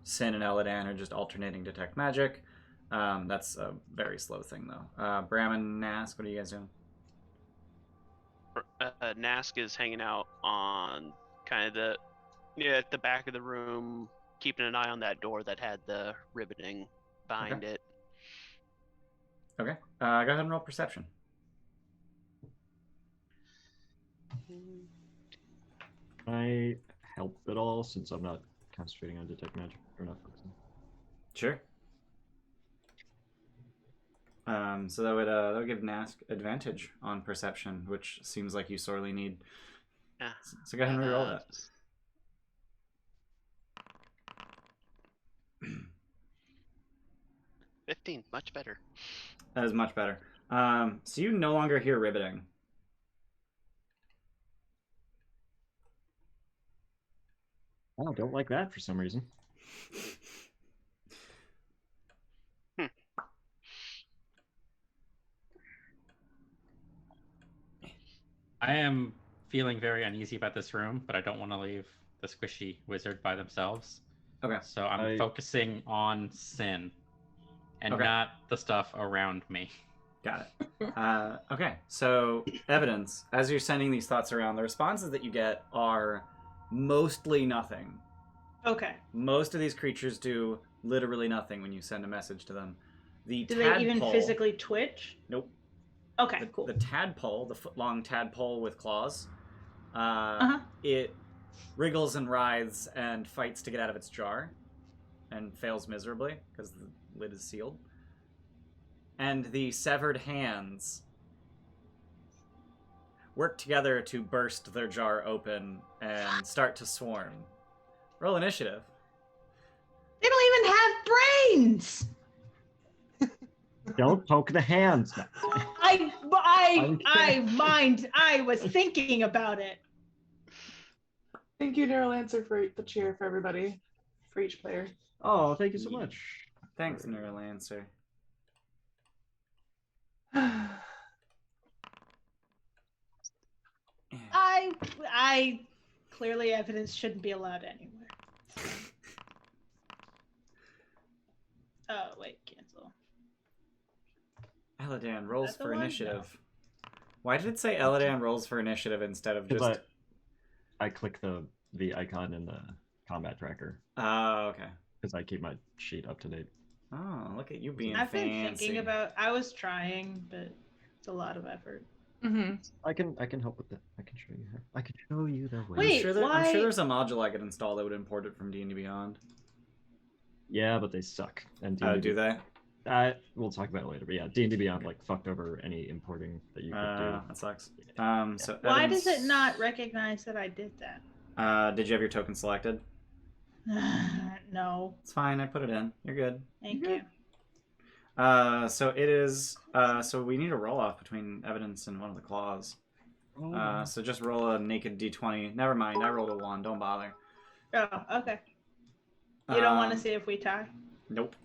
Sin and Eladan are just alternating detect magic. That's a very slow thing though. Brammond, Nask, what are you guys doing? Nask is hanging out on kind of at the back of the room, keeping an eye on that door that had the ribboning behind it. Okay. Go ahead and roll perception. Can I help at all since I'm not concentrating on detect magic or not focusing? Sure. So that would give Nask advantage on perception, which seems like you sorely need. Yeah. So go ahead and reroll that. 15, much better. That is much better. So you no longer hear ribboting. Oh, I don't like that for some reason. I am feeling very uneasy about this room, but I don't want to leave the squishy wizard by themselves. Okay. So I'm focusing on Sin and Okay. not the stuff around me. Got it. Okay, so evidence. As you're sending these thoughts around, the responses that you get are mostly nothing. Okay. Most of these creatures do literally nothing when you send a message to them. Do they even physically twitch? Nope. Okay, cool. The tadpole, the foot-long tadpole with claws, Uh-huh. it wriggles and writhes and fights to get out of its jar and fails miserably because the lid is sealed. And the severed hands work together to burst their jar open and start to swarm. Roll initiative. They don't even have brains! Don't poke the hands. I was thinking about it. Thank you, Neurolancer, for the cheer for everybody, for each player. Oh, thank you so much. Thanks, Neurolancer. I clearly evidence shouldn't be allowed anywhere. Oh, wait, cancel. Eladan rolls Is that the for one? initiative. Why did it say Eladan rolls for initiative instead of just... I click the icon in the combat tracker. Oh, okay. Because I keep my sheet up to date. Oh, look at you being I've fancy. been thinking about... I was trying, but it's a lot of effort. Mm-hmm. I can help with that. I can show you. I can show you the way. Wait, I'm sure there's a module I could install that would import it from D&D Beyond. Yeah, but they suck. And Do they? We'll talk about it later. But yeah, D&D Beyond fucked over any importing that you could do. That sucks. Yeah. So Why Evans, does it not recognize that I did that? Did you have your token selected? No. It's fine. I put it in. You're good. Thank you. So it is. So we need a roll off between evidence and one of the claws. So just roll a naked d20. Never mind. I rolled a 1. Don't bother. Oh, okay. You don't want to see if we tie? Nope.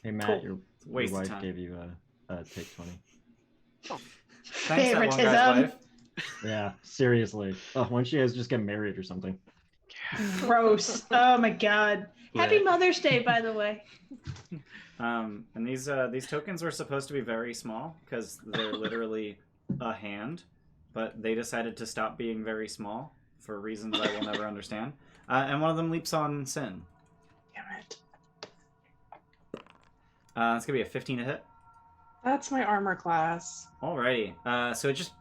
Hey Matt, Cool. your Waste of wife time. gave you a take 20. Thanks, that one guy's wife. Yeah, seriously. Oh, why don't you guys just get married or something? Gross. Oh my god. Happy Mother's Day, by the way. And these tokens were supposed to be very small because they're literally a hand, but they decided to stop being very small for reasons I will never understand. And one of them leaps on Sin. Damn it. It's gonna be a 15 to hit. That's my armor class. Alrighty. So it just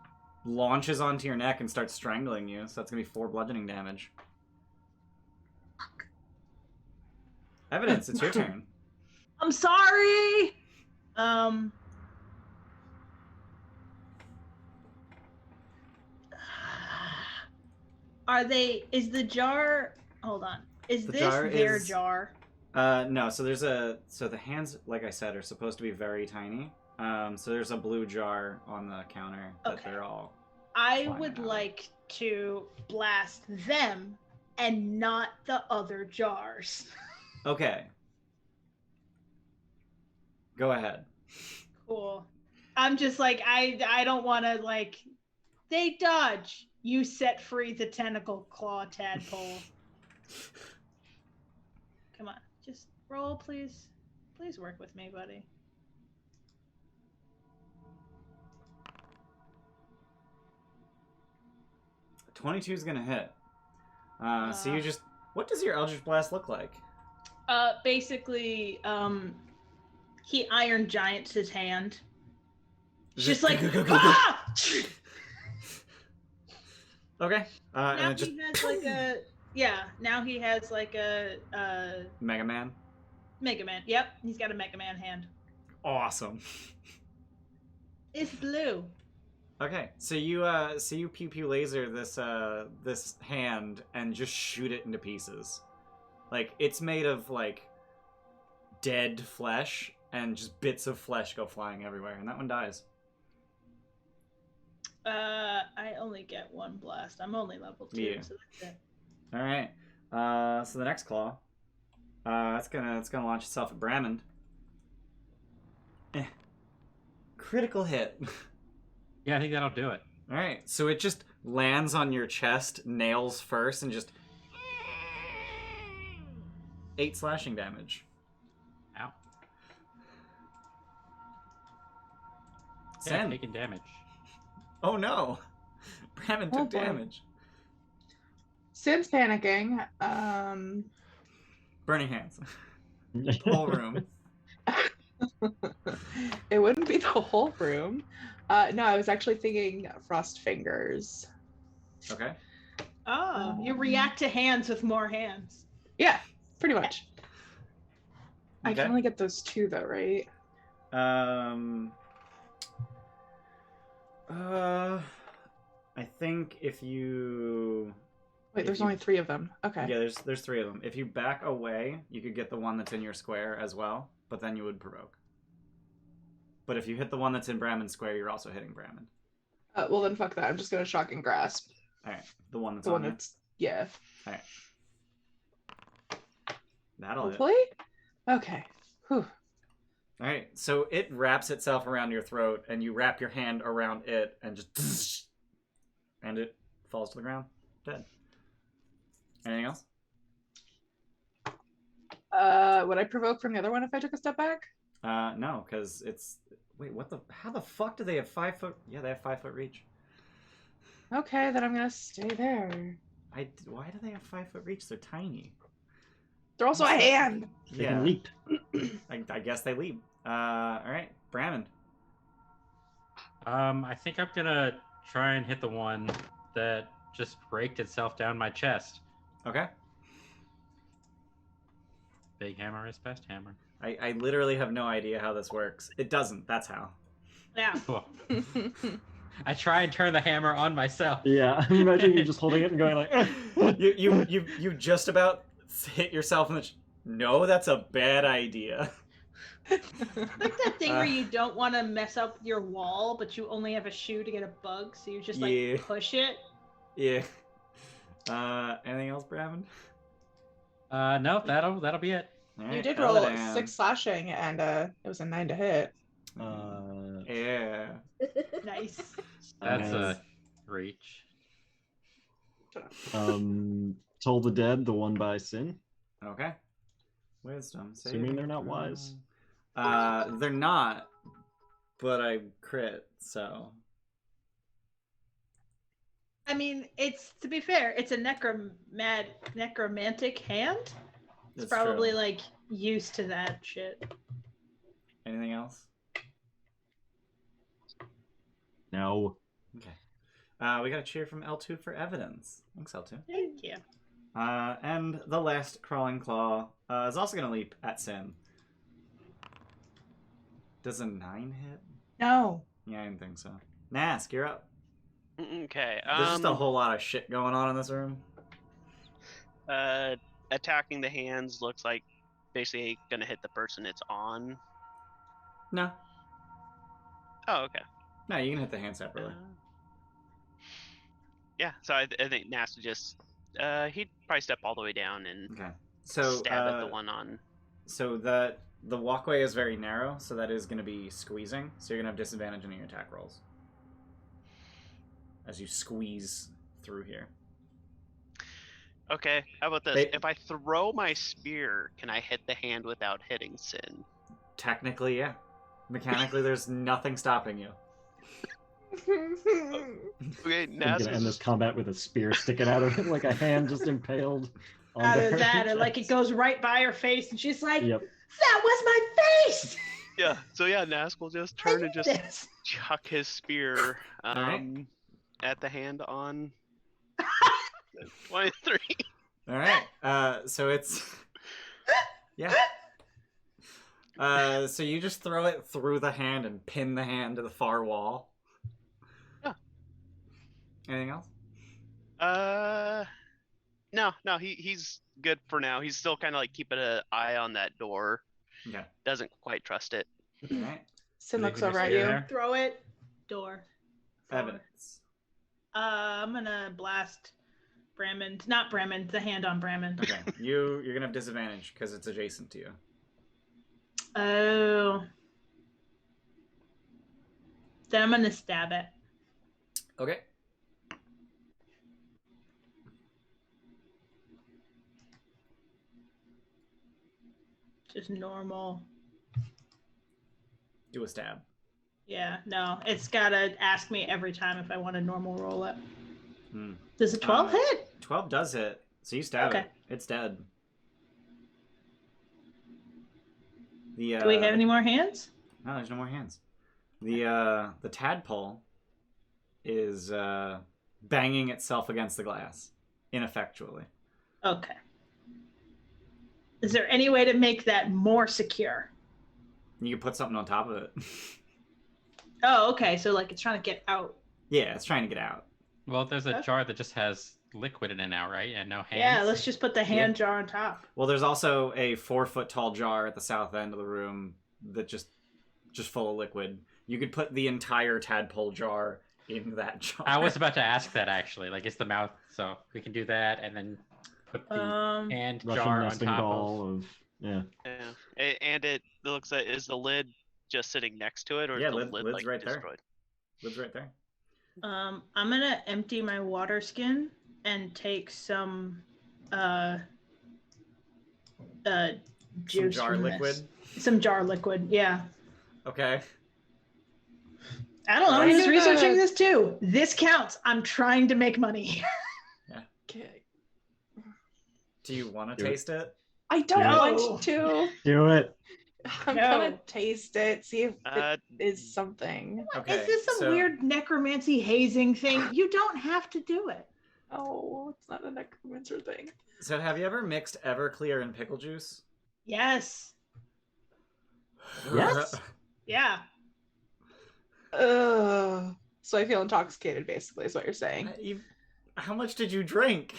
launches onto your neck and starts strangling you. So that's gonna be 4 bludgeoning damage. Evidence, it's your turn. I'm sorry. Are they? Is the jar? Hold on. Is The this jar their is- jar? No. So the hands, like I said, are supposed to be very tiny. So there's a blue jar on the counter that Okay. they're all. I Flying would out. like to blast them and not the other jars. Okay. Go ahead. Cool. I'm just like I don't want to like. They dodge. You set free the tentacle claw tadpole. Come on, just roll, please. Please work with me, buddy. A 22 is gonna hit. So you just. What does your Eldritch Blast look like? Basically, he Iron Giants his hand. Is Just it- like, go. ah! Okay. Now And it just he has like a, yeah. Now he has like a Mega Man. Mega Man. Yep, he's got a Mega Man hand. Awesome. It's blue. Okay, so you pew pew laser this hand and just shoot it into pieces. Like it's made of like dead flesh and just bits of flesh go flying everywhere, and that one dies. I only get one blast. I'm only level 2, Yeah. so that's it. All right. So the next claw, it's gonna launch itself at Brammond. Critical hit. Yeah, I think that'll do it. All right, so it just lands on your chest, nails first, and just 8 slashing damage. Ow. Yeah, Sen. taking damage. Oh no! Brammond Oh, took boy. damage. Sin's panicking. Burning hands. The whole room. It wouldn't be the whole room. No, I was actually thinking frost fingers. Okay. Oh, you react to hands with more hands. Yeah, pretty much. I Okay. can only get those 2 though, right? I think if you. Wait, If there's you- only 3 of them. Okay. Yeah, there's 3 of them. If you back away, you could get the one that's in your square as well, but then you would provoke. But if you hit the one that's in Brammond's square, you're also hitting Brammond. Well then, fuck that. I'm just gonna shock and grasp. All right, the one that's The on one you. that's yeah. That'll hit. Hopefully. Okay. Whew. All right, so it wraps itself around your throat, and you wrap your hand around it, and just, and it falls to the ground, dead. Anything else? Would I provoke from the other one if I took a step back? No, because it's. Wait, what the? How the fuck do they have 5 foot? Yeah, they have 5 foot reach. Okay, then I'm gonna stay there. Why do they have 5 foot reach? They're tiny. They're also a hand. They Yeah, can leap. I guess they leap. All right, Brammond. I think I'm gonna try and hit the one that just raked itself down my chest. Okay. Big hammer is best hammer. I literally have no idea how this works. It doesn't. That's how. Yeah. Cool. I try and turn the hammer on myself. Yeah, imagine you just holding it and going like. You just about hit yourself in the. No, that's a bad idea. Like that thing where you don't want to mess up your wall, but you only have a shoe to get a bug, so you just like Yeah. push it. Yeah. Anything else, Brammond? No, that'll be it. All You right, did roll Eladan. 6 slashing, and it was a 9 to hit. Yeah. Nice. That's Nice. a reach. Toll the Dead, the one by Sin. Okay. Wisdom. Assuming they're not wise. They're not, but I crit, so. I mean, it's to be fair, it's a necromantic hand. It's That's probably true. like used to that shit. Anything else? No. Okay. We got a cheer from L2 for evidence. Thanks, L2. Thank you. And the last crawling claw is also going to leap at Sin. Does a 9 hit? No. Yeah, I didn't think so. Nask, you're up. Okay. There's just a whole lot of shit going on in this room. Attacking the hands looks like basically gonna hit the person it's on. No. Oh, okay. No, you can hit the hand separately. Yeah, so I think Nask would just he'd probably step all the way down and Okay. So stab at the one on. So the walkway is very narrow, so that is going to be squeezing. So you're going to have disadvantage on your attack rolls as you squeeze through here. Okay, how about this? If I throw my spear, can I hit the hand without hitting Sin? Technically, yeah. Mechanically, there's nothing stopping you. Okay, I'm Nask gonna end this combat with a spear sticking out of it, like a hand just impaled. Either that, or like it goes right by her face, and she's like, Yep. "That was my face." Yeah, so yeah, Nask will just turn and just This. chuck his spear Alright. at the hand on 23. All right. So it's yeah. So you just throw it through the hand and pin the hand to the far wall. Yeah. Anything else? No, he's good for now. He's still kind of like keeping an eye on that door. Okay. Doesn't quite trust it. All right. Sin looks Leaving over your at spear you. there? Throw it. Door. Forward. Evidence. I'm gonna blast Brammond. Not Brammond. The hand on Brammond. Okay. You're gonna have disadvantage because it's adjacent to you. Oh. Then I'm gonna stab it. Okay. Just normal. Do a stab. Yeah, no. It's gotta ask me every time if I want to normal roll it. Hmm. Does a 12 hit? 12 does hit. So you stab Okay. it. It's dead. The Do we have any more hands? No, there's no more hands. The tadpole is banging itself against the glass ineffectually. Okay. Is there any way to make that more secure? You can put something on top of it. Oh, okay. So like it's trying to get out. Yeah, it's trying to get out. Well, there's a Okay. jar that just has liquid in it now, right? And no hands. Yeah, let's just put the hand jar on top. Well, there's also a 4-foot tall jar at the south end of the room that just full of liquid. You could put the entire tadpole jar in that jar. I was about to ask that actually. Like, it's the mouth, so we can do that, and then put the hand Russian jar on nesting top ball of yeah. Yeah, and it looks like, is the lid just sitting next to it, or Yeah, is the lid's lid right there. destroyed? Lid's right there. I'm gonna empty my water skin and take some Some juice jar from liquid. this. Some jar liquid, yeah. Okay. I don't know. Why I'm just do researching the- this too. This counts. I'm trying to make money. Okay. Do you want to Do it. taste it? I don't No. want to. Do it. I'm No. gonna taste it, see if it is something. Okay. Is this some so- weird necromancy hazing thing? You don't have to do it. Oh, it's not a necromancer thing. So have you ever mixed Everclear and pickle juice? Yes. Yes. Yeah. Ugh. So I feel intoxicated, basically, is what you're saying. How much did you drink?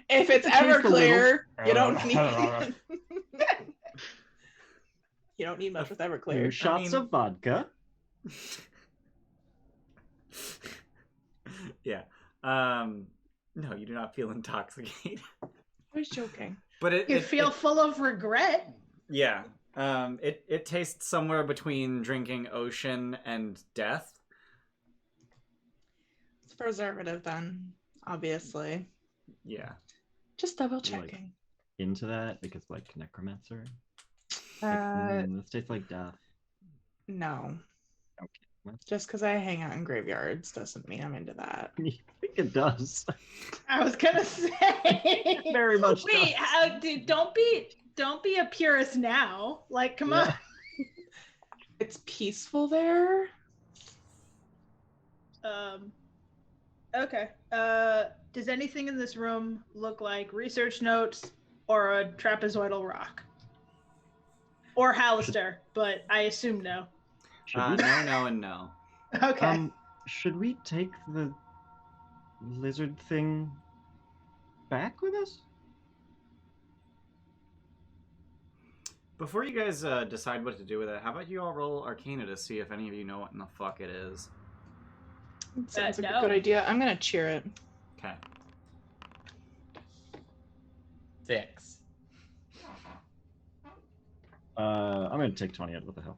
If it's Taste a Everclear, you don't little. need. You don't need much with 2 Everclear. shots mean- of vodka. Yeah. No, you do not feel intoxicated. I was joking. But it You feel full of regret. yeah. It tastes somewhere between drinking ocean and death. It's preservative then, obviously. Yeah. Just double You like- checking. Into that because like necromancer. This tastes like death. No. Okay. Well, Just because I hang out in graveyards doesn't mean I'm into that. I think it does. I was gonna say. Very much Wait, does. dude, don't be a purist now. Like, come on. It's peaceful there. Okay. Does anything in this room look like research notes or a trapezoidal rock? Or Halaster, but I assume no. Should we- No, and no. Okay. Should we take the lizard thing back with us? Before you guys decide what to do with it, how about you all roll Arcana to see if any of you know what in the fuck it is? Sounds like no. a good idea. I'm gonna cheer it. Okay. 6. I'm gonna take 20 out. What the hell?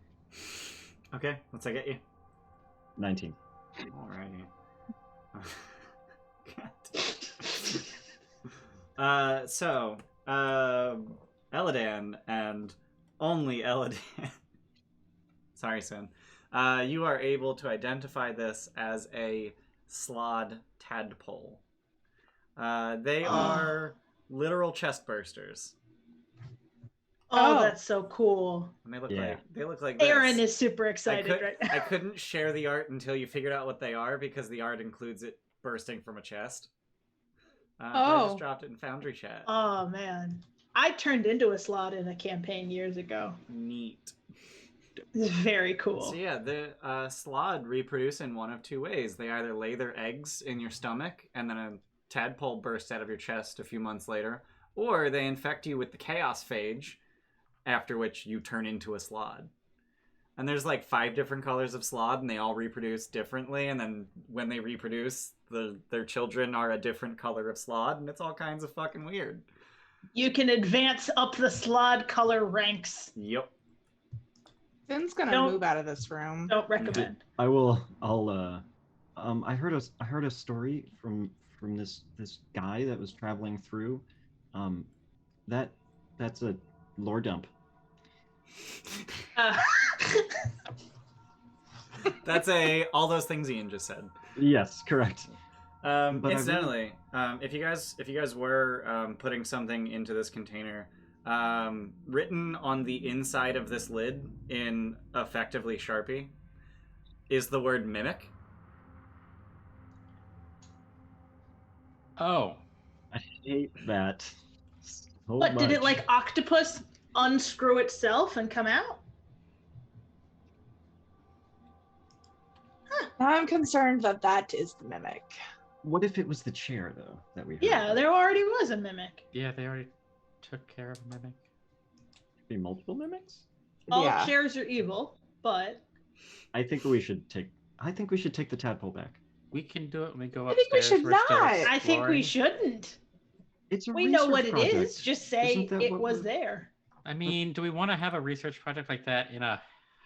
Okay, what's that get you? 19. Alrighty. So, Eladan and only Eladan. Sorry, Sin. You are able to identify this as a slod tadpole. They are literal chest bursters. Oh, Oh. that's so cool. And they look Yeah. like this. Aaron is super excited right now. I couldn't share the art until you figured out what they are because the art includes it bursting from a chest. I just dropped it in Foundry chat. Oh man, I turned into a slot in a campaign years ago. Neat. It's very cool. So yeah, the slod reproduce in one of two ways. They either lay their eggs in your stomach and then a tadpole bursts out of your chest a few months later, or they infect you with the chaos phage, after which you turn into a slod. And there's like 5 different colors of slod, and they all reproduce differently. And then when they reproduce, their children are a different color of slod, and it's all kinds of fucking weird. You can advance up the slod color ranks. Yep. Finn's gonna Don't- move out of this room. Don't recommend. I'll I heard a story from this guy that was traveling through. That's a lore dump. That's all those things Ian just said. Yes, correct. But I Incidentally, if you guys were putting something into this container, written on the inside of this lid in effectively Sharpie is the word mimic. Oh. I hate that so What, did it much. like octopus unscrew itself and come out? I'm concerned that is the mimic. What if it was the chair though that we heard Yeah, about? there already was a mimic. Yeah, they already took care of Mimic. Be multiple mimics? All Yeah. chairs are evil, but I think we should take the tadpole back. We can do it when we go I upstairs. think we should We're still not. I think we exploring. shouldn't. It's a We know what research it project. is. Just say Isn't that it what was we're- there. I mean, do we want to have a research project like that in a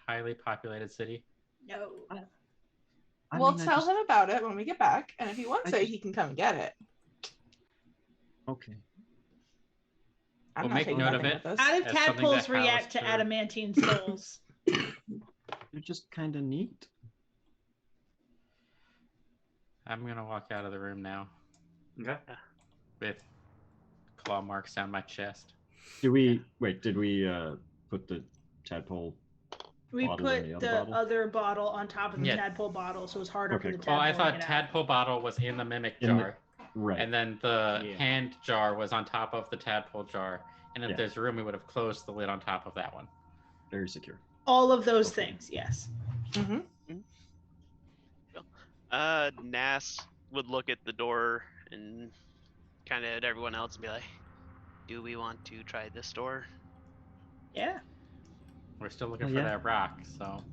highly populated city? No. I We'll mean, I tell just- him about it when we get back, and if he wants I it, just- he can come and get it. Okay. I'm We'll not make taking note of nothing it. with us. How do As something tadpoles that react to Halaster- adamantine souls? They're just kind of neat. I'm gonna walk out of the room now Okay. with claw marks down my chest. Did we put the tadpole? We Bottle in put the other the bottle? other bottle on top of the Yeah. tadpole bottle, so it's harder Okay, for the cool. Oh, tadpole I to thought get out. tadpole bottle was in the Mimic In the- jar, Right. and then the Yeah. hand jar was on top of the tadpole jar. And if Yeah. there's room, we would have closed the lid on top of that one. Very secure. All of those Okay. things, yes. Mm-hmm. Nask would look at the door and kind of at everyone else and be like, "Do we want to try this door?" Yeah. We're still looking Oh, for yeah. that rock, so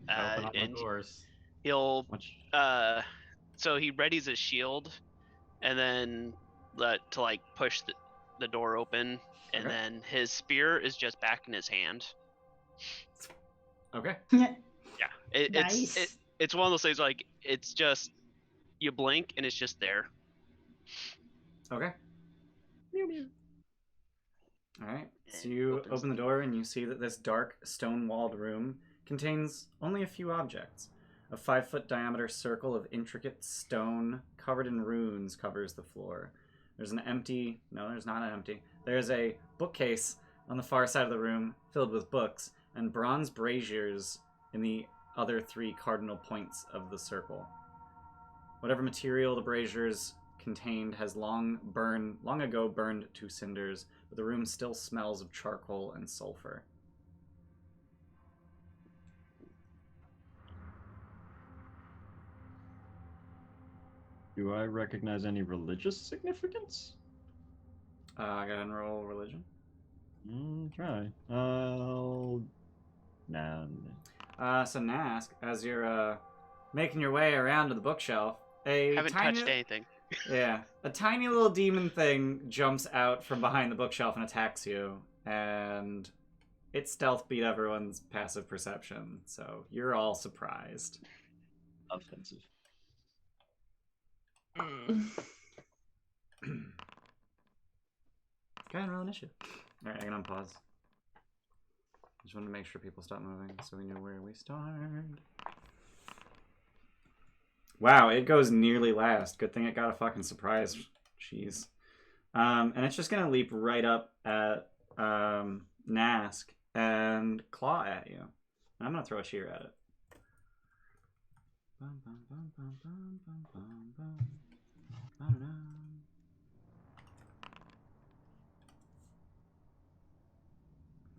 open up the And doors. he'll Much. so he readies his shield, and then to like push the door open, and Okay. then his spear is just back in his hand. Okay. Yeah, Nice. it's one of those things like it's just you blink and it's just there. Okay. All right. So And you opens open the door and you see that this dark, stone-walled room contains only a few objects. A 5-foot diameter circle of intricate stone covered in runes covers the floor. There's an empty... No, there's not an empty. There's a bookcase on the far side of the room filled with books and bronze braziers in the other 3 cardinal points of the circle. Whatever material the braziers contained has long ago burned to cinders, but the room still smells of charcoal and sulfur. Do I recognize any religious significance? Go ahead and roll religion. Try. Nah. So Nask, as you're making your way around to the bookshelf, a Haven't tiny, touched anything. yeah, a tiny little demon thing jumps out from behind the bookshelf and attacks you, and its stealth beat everyone's passive perception, so you're all surprised. Offensive. Go ahead and roll initiative. All right, I can unpause. Just wanted to make sure people stop moving so we knew where we started. Wow, it goes nearly last. Good thing it got a fucking surprise. Jeez. And it's just gonna leap right up at Nask and claw at you. And I'm gonna throw a cheer at it.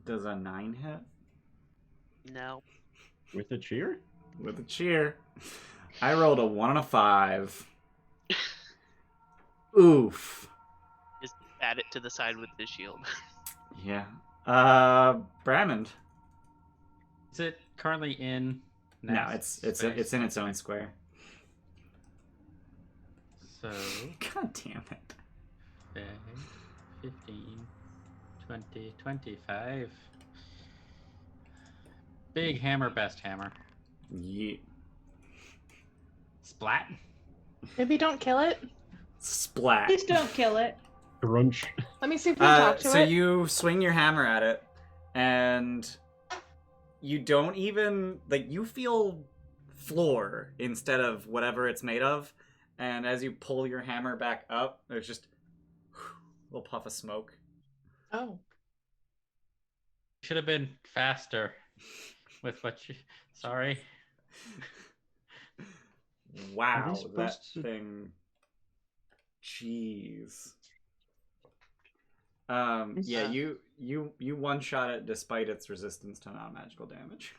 Does a 9 hit? No. With a cheer? With a cheer. I rolled a 1 and a 5. Oof. Just add it to the side with the shield. Yeah. Brammond. Is it currently in? No, Nask's it's space? in its own square. So God damn it. 10, 15, 20, 25. Big hammer, best hammer. Yeet. Splat. Maybe don't kill it. Splat. Please don't kill it. Crunch. Let me see if we can talk to So it. you swing your hammer at it, and you don't even you feel floor instead of whatever it's made of. And as you pull your hammer back up, there's just a little puff of smoke. Oh. Should have been faster with what you. Sorry. Wow, Are they that supposed to- thing. Jeez. Yeah, you one shot it despite its resistance to non-magical damage.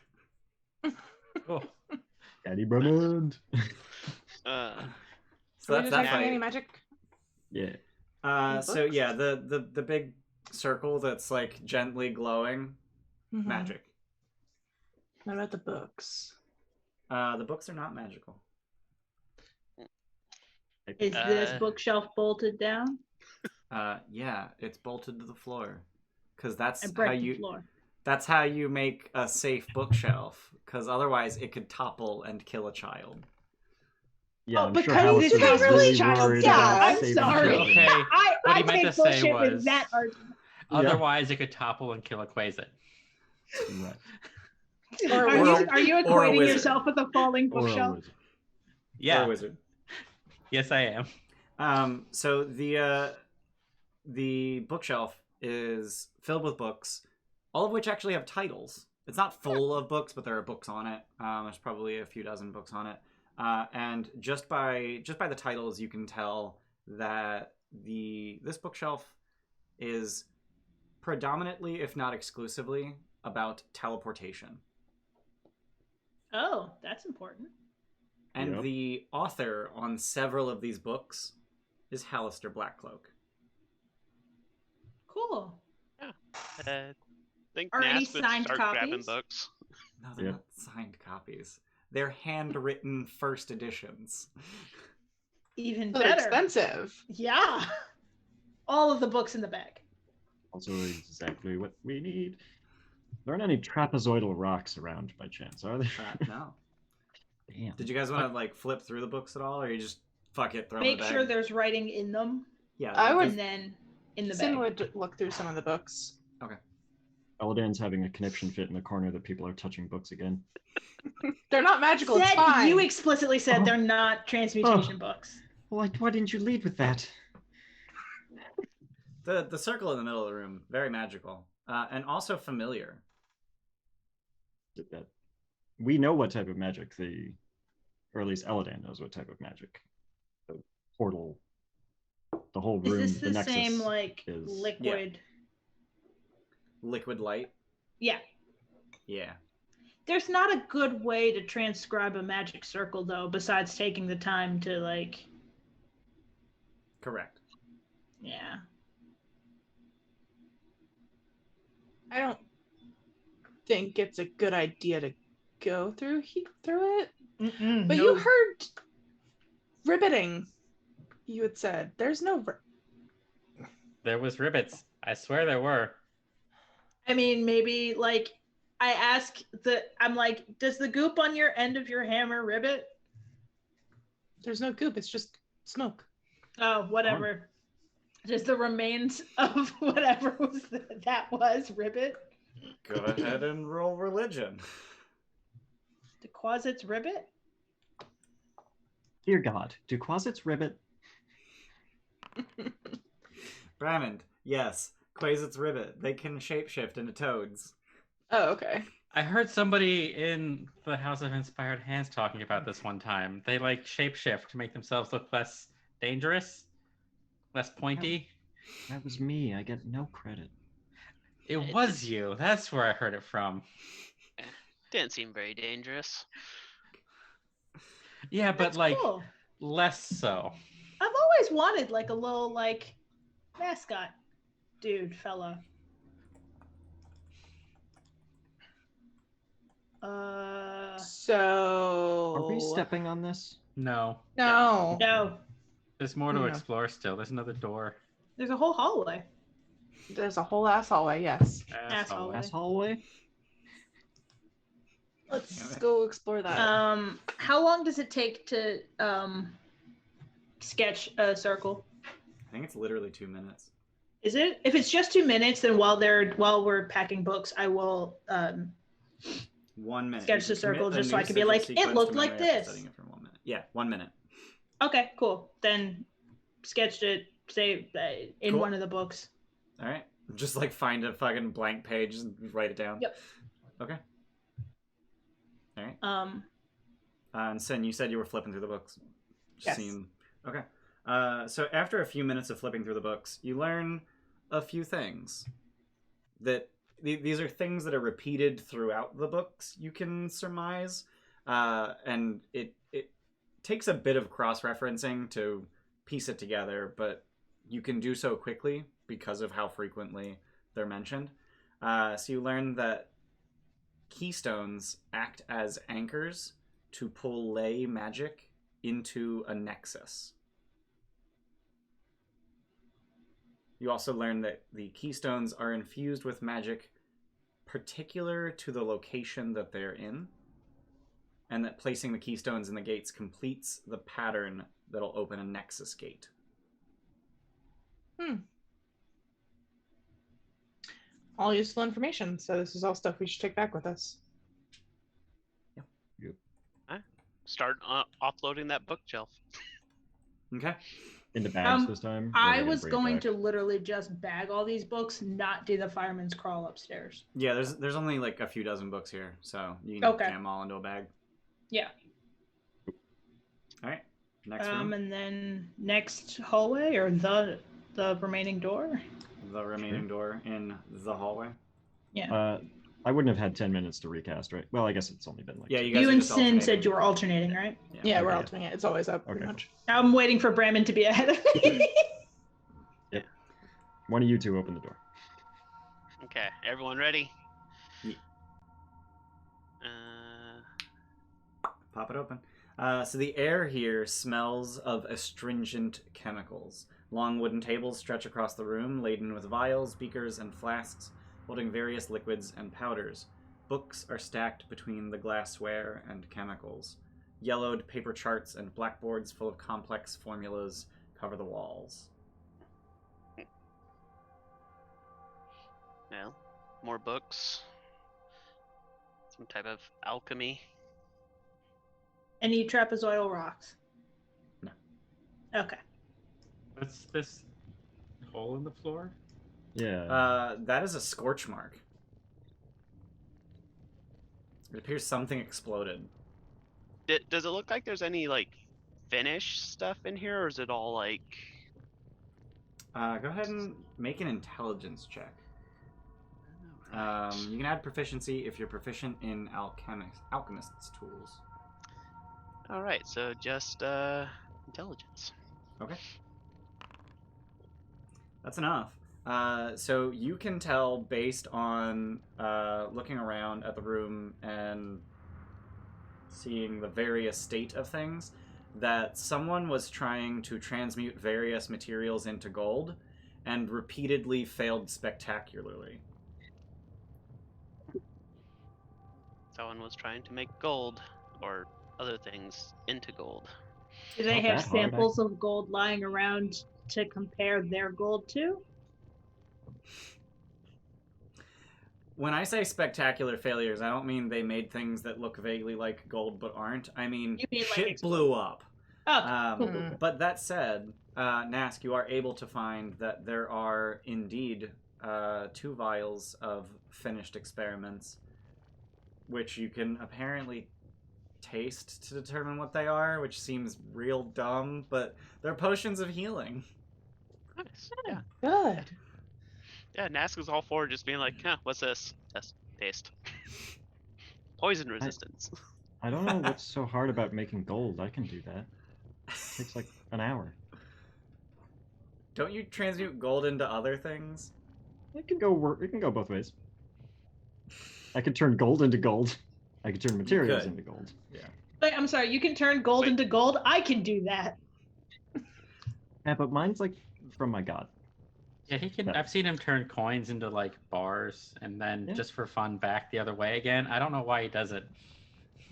Oh, Daddy Brammond. So Are we that's that detecting any fight. magic? Yeah. So yeah, the big circle that's like gently glowing, Mhm. magic. What about the books? The books are not magical. Is this bookshelf bolted down? Yeah, it's bolted to the floor, because that's I how break the you. floor. That's how you make a safe bookshelf, because otherwise it could topple and kill a child. Yeah, Oh, I'm but sure Cuddy, Halaster did they was really really child worried death? about I'm saving sorry. children. okay. What he I meant take to say bullshit was- with that argument. Otherwise, it could topple and kill a Quasit. Right. Or a Are wizard. you or a equating wizard. yourself with a falling Or a bookshelf? wizard. Or Yeah. a wizard. Yes, I am. So the bookshelf is filled with books, all of which actually have titles. It's not full of books, but there are books on it. There's probably a few dozen books on it. And just by the titles, you can tell that this bookshelf is predominantly, if not exclusively, about teleportation. Oh, that's important. And Yep. the author on several of these books is Halaster Blackcloak. Cool. I think Are any Nask would signed start grabbing copies? books. No, they're Yeah. not signed copies. They're handwritten first editions. Even They're better. expensive. Yeah. All of the books in the bag. Also exactly what we need. There aren't any trapezoidal rocks around by chance, are there? No. Damn. Did you guys want to flip through the books at all, or you just fuck it, throw them in Make the sure bag? there's writing in them, Yeah. I would- and then in the Sin bag. would look through some of the books. Eladan's having a conniption fit in the corner that people are touching books again. They're not magical. It's Said, fine. you explicitly said Oh. they're not transmutation books. Why didn't you lead with that? The circle in the middle of the room, very magical, and also familiar. That we know what type of magic or at least Eladan knows what type of magic. The portal, the whole Is room, this the the nexus same like is liquid? Liquid light. Yeah. Yeah. There's not a good way to transcribe a magic circle though, besides taking the time to like Correct. Yeah. I don't think it's a good idea to go through it. But you heard ribbiting. You had said there's no. There was ribbits. I swear there were. I mean, maybe like I'm like, does the goop on your end of your hammer ribbit? There's no goop. It's just smoke. Oh, whatever. Does the remains of whatever that was ribbit? Go ahead and roll religion. The quasits ribbit? Dear God, do quasits ribbit? Brammond, yes. Quasits ribbit. They can shapeshift into toads. Oh, okay. I heard somebody in the House of Inspired Hands talking about this one time. They like shapeshift to make themselves look less dangerous, less pointy. That was me. I get no credit. It was you. That's where I heard it from. Didn't seem very dangerous. Yeah, but That's like cool. less so. I've always wanted like a little like mascot dude fella. So. Are we stepping on this? No. No. No. There's more to No. explore still. There's another door. There's a whole hallway. There's a whole ass hallway. Yes. Ass hallway. Ass hallway? Let's go explore that. How long does it take to sketch a circle? I think it's literally 2 minutes. Is it? If it's just 2 minutes, then while we're packing books, I will 1 minute. sketch You the can commit circle a just so new I can be sigil like, it sequence looked to like memory after this. setting it for 1 minute. Yeah, 1 minute. Okay, cool. Then sketched it, say in Cool. one of the books. All right. Just like find a fucking blank page and write it down. Yep. Okay. All right. And Sin, you said you were flipping through the books. Yes. Okay. So after a few minutes of flipping through the books, you learn a few things. That these are things that are repeated throughout the books, you can surmise. And it takes a bit of cross-referencing to piece it together, but you can do so quickly because of how frequently they're mentioned. So you learn that keystones act as anchors to pull ley magic into a nexus. You also learn that the keystones are infused with magic particular to the location that they're in, and that placing the keystones in the gates completes the pattern that'll open a nexus gate. All useful information. So this is all stuff we should take back with us. Start offloading that bookshelf. Okay. Into bags this time? Or are I we gonna was bring it going back? to literally just bag all these books, not do the fireman's crawl upstairs. Yeah, there's only like a few dozen books here, so you can Okay. jam them all into a bag. Yeah. All right. Next room. And then next hallway or the remaining door. The remaining door in the hallway. Yeah. I wouldn't have had 10 minutes to recast, right? Well, I guess it's only been like... Yeah, two. you guys You are and just Sin alternating. said you were alternating, right? Yeah, we're okay. alternating it. It's always up, pretty Okay. much. I'm waiting for Brammond to be ahead of me. One of you two open the door. Okay, everyone ready? Yeah. Pop it open. So the air here smells of astringent chemicals. Long wooden tables stretch across the room, laden with vials, beakers, and flasks, holding various liquids and powders. Books are stacked between the glassware and chemicals. Yellowed paper charts and blackboards full of complex formulas cover the walls. Well, more books. Some type of alchemy. Any trapezoidal rocks? No. Okay. What's this hole in the floor? Yeah. That is a scorch mark. It appears something exploded. Does it look like there's any like finish stuff in here, or is it all like? Go ahead and make an intelligence check. You can add proficiency if you're proficient in alchemist's tools. All right, so just intelligence. Okay. That's enough. So you can tell based on looking around at the room and seeing the various state of things that someone was trying to transmute various materials into gold and repeatedly failed spectacularly. Someone was trying to make gold or other things into gold. Do they Not have that hard, samples of gold lying around to compare their gold to? When I say spectacular failures, I don't mean they made things that look vaguely like gold but aren't. I mean, You mean like shit explode. blew up. Oh, But that said, Nask, you are able to find that there are indeed 2 vials of finished experiments, which you can apparently taste to determine what they are, which seems real dumb, but they're potions of healing. Nice. Yeah. Good. Yeah, Nask is all for just being like, huh, what's this? Test. Taste. Poison resistance. I don't know what's so hard about making gold. I can do that. It takes like an hour. Don't you transmute gold into other things? It can go both ways. I could turn gold into gold. I could turn materials could. into gold. Yeah. wait, I'm sorry. You can turn gold Wait. into gold. I can do that. Yeah, but mine's like from my god. Yeah, he can. Yeah. I've seen him turn coins into like bars, and then Yeah. just for fun back the other way again. I don't know why he does it.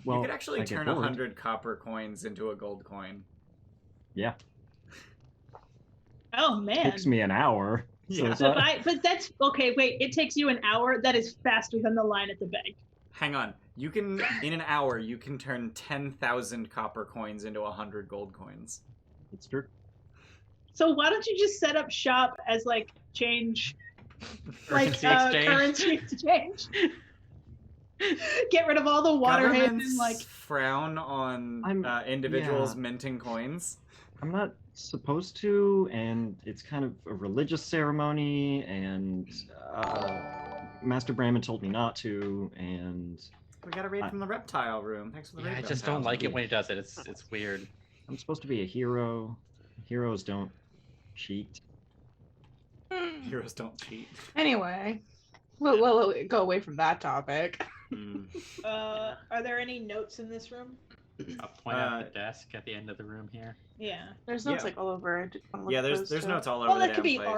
Well, you could actually I get turn bored. 100 copper coins into a gold coin. Yeah, Oh man. takes me an hour. So Yeah. it's So if not- but that's okay. Wait, it takes you an hour. That is faster than the line at the bank. Hang on. You can, in an hour, you can turn 10,000 copper coins into 100 gold coins. It's true. So why don't you just set up shop as like change, like Currency exchange. currency exchange? Get rid of all the water haven, Governments like frown on I'm- individuals yeah. minting coins. I'm not supposed to, and it's kind of a religious ceremony, and Master Brammond told me not to, and We got a raid from the reptile room. Thanks for the Yeah, raid. I just reptile. don't like it when he does it. It's weird. I'm supposed to be a hero. Heroes don't cheat. Heroes don't cheat. Anyway, we'll go away from that topic. Mm. are there any notes in this room? I'll point out the desk at the end of the room here. Yeah. There's notes Yeah. like all over. I didn't wanna look Yeah, there's close to notes it. all over Well, the that damn could be place.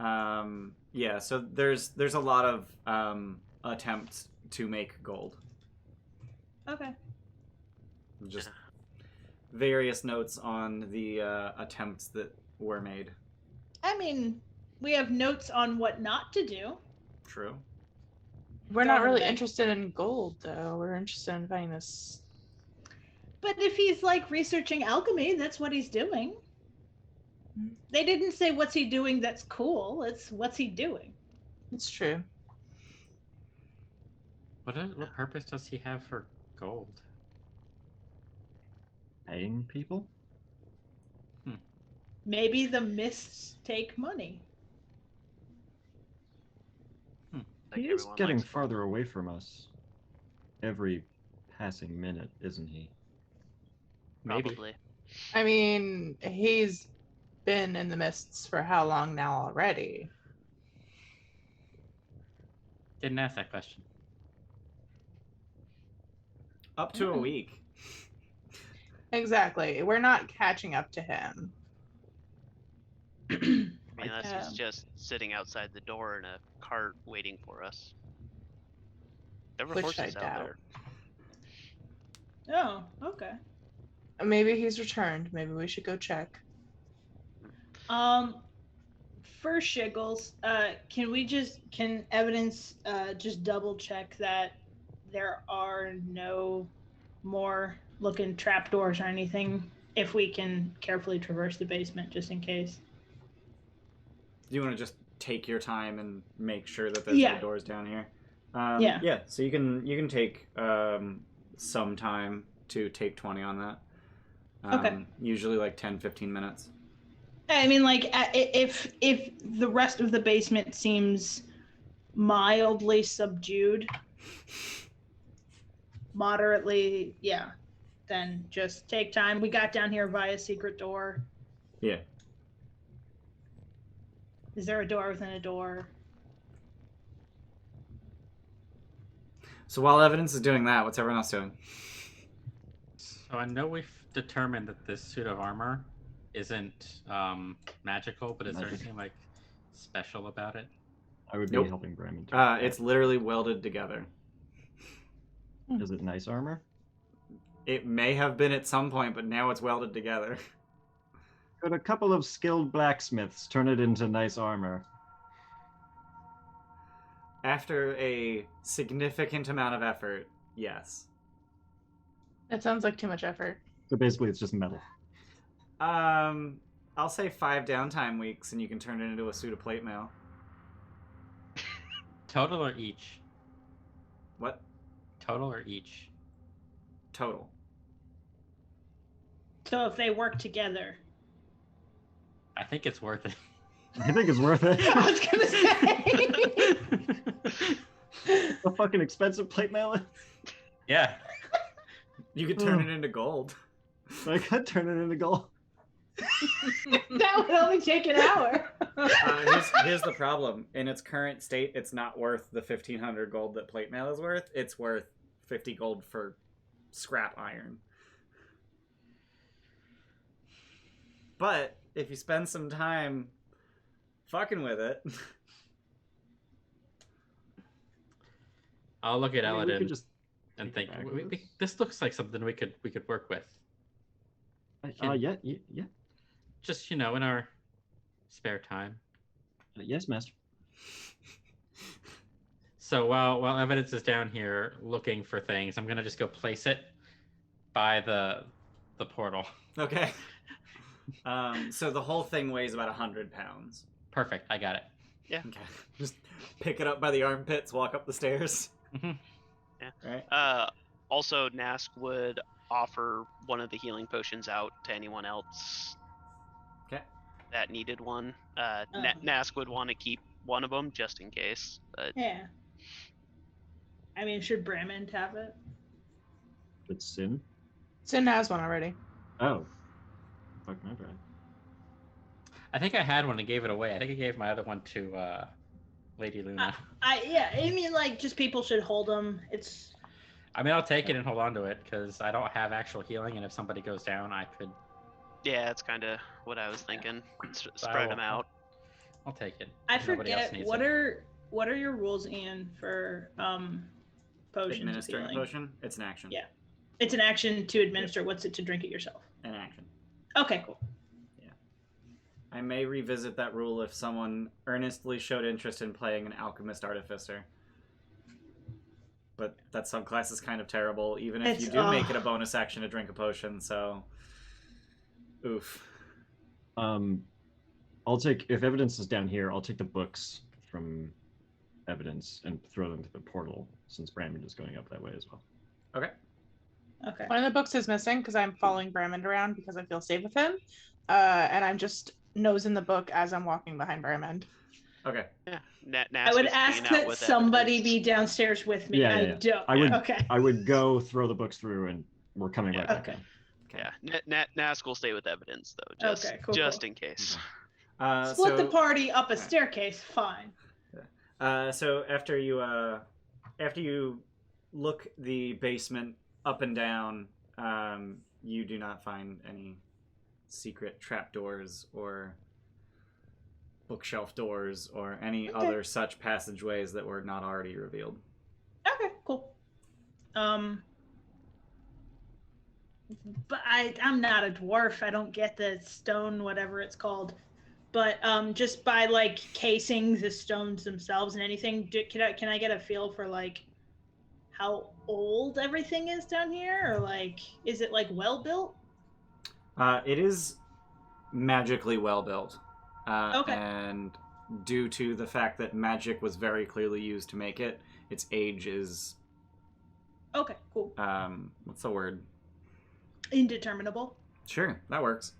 art. Yeah, so there's a lot of attempts to make gold. Okay. Just various notes on the attempts that were made. I mean, we have notes on what not to do. True. We're not Don't really think. interested in gold, though. We're interested in finding this. But if he's like researching alchemy, that's what he's doing. They didn't say what's he doing that's cool. It's what's he doing. It's true. What purpose does he have for gold? Paying people? Maybe the mists take money. Like He is everyone getting likes gold. farther away from us every passing minute, isn't he? Maybe. Probably. I mean, he's been in the mists for how long now already? Didn't ask that question. Up to a week. Exactly. We're not catching up to him. I mean, unless Yeah. he's just sitting outside the door in a cart waiting for us. There were Which horses I out doubt. there. Oh, okay. Maybe he's returned. Maybe we should go check. For Shiggles, can evidence just double check that there are no more looking trapdoors or anything if we can carefully traverse the basement just in case. Do you want to just take your time and make sure that there's Yeah. no doors down here? Yeah. Yeah. So you can take some time to take 20 on that. Okay. Usually like 10-15 minutes. I mean, like, if the rest of the basement seems mildly subdued, moderately, yeah, then just take time. We got down here via secret door. Yeah. Is there a door within a door? So while evidence is doing that, what's everyone else doing? So I know we've determined that this suit of armor isn't magical, but is there Magic. anything like special about it? I would Nope. be helping Brammond. It's literally welded together. Is it nice armor? It may have been at some point, but now it's welded together. Could a couple of skilled blacksmiths turn it into nice armor? After a significant amount of effort, yes. That sounds like too much effort. So basically, it's just metal. I'll say 5 downtime weeks, and you can turn it into a suit of plate mail. Total or each? What? Total or each? Total. So if they work together. I think it's worth it. I think it's worth it. I was gonna say. A fucking expensive plate mail. Yeah. You could turn it into gold. I could turn it into gold. That would only take an hour. Here's the problem. In its current state, it's not worth the 1,500 gold that plate mail is worth. It's worth 50 gold for scrap iron. But if you spend some time fucking with it, I'll look at I mean, we could Eladan just and take think it backwards. this looks like something we could work with. yeah. Just in our spare time. Yes, master. So while evidence is down here looking for things, I'm gonna just go place it by the portal. okay. So the whole thing weighs about 100 pounds. Perfect, I got it. Okay. Just pick it up by the armpits, walk up the stairs. Mhm. Yeah. Right. Also, Nask would offer one of the healing potions out to anyone else Okay. that needed one. Nask would want to keep one of them just in case. But Yeah. I mean, should Brammond have it? It's Sin. Sin has one already. Oh. Fuck my bad. I think I had one and gave it away. I think I gave my other one to Lady Luna. I mean, like, just people should hold them. It's. I mean, I'll take it and hold on to it because I don't have actual healing, and if somebody goes down, I could. yeah, that's kind of what I was thinking. So Spread them out. I'll take it. I if nobody else forget needs what it. are your rules, Ian, for potions? of Administering a healing? potion, it's an action. Yeah. It's an action to administer. What's it to drink it yourself? An action. Okay, cool. I may revisit that rule if someone earnestly showed interest in playing an alchemist artificer. But that subclass is kind of terrible, even if you do make it a bonus action to drink a potion, so... Oof. I'll take, if evidence is down here, I'll take the books from evidence and throw them to the portal, since Brammond is going up that way as well. Okay. Okay. One of the books is missing because I'm following Brammond around because I feel safe with him. And I'm just nosing the book as I'm walking behind Brammond. Okay. Yeah. I would ask that somebody be downstairs with me. Yeah, I yeah. don't. I would, Okay. I would go throw the books through, and we're coming right back. Okay. in. Yeah. Nask will stay with evidence though, just Okay, cool, just cool. in case. Split the party up a staircase. Fine. So after you look the basement up and down, you do not find any secret trapdoors or bookshelf doors or any other such passageways that were not already revealed. Okay, cool. But I'm not a dwarf. I don't get the stone, whatever it's called. But just by like casing the stones themselves and anything, can I get a feel for like how old everything is down here, or like is it like well built? It is magically well built. Okay. And due to the fact that magic was very clearly used to make it, its age is Okay, cool. what's the word? Indeterminable. Sure, that works.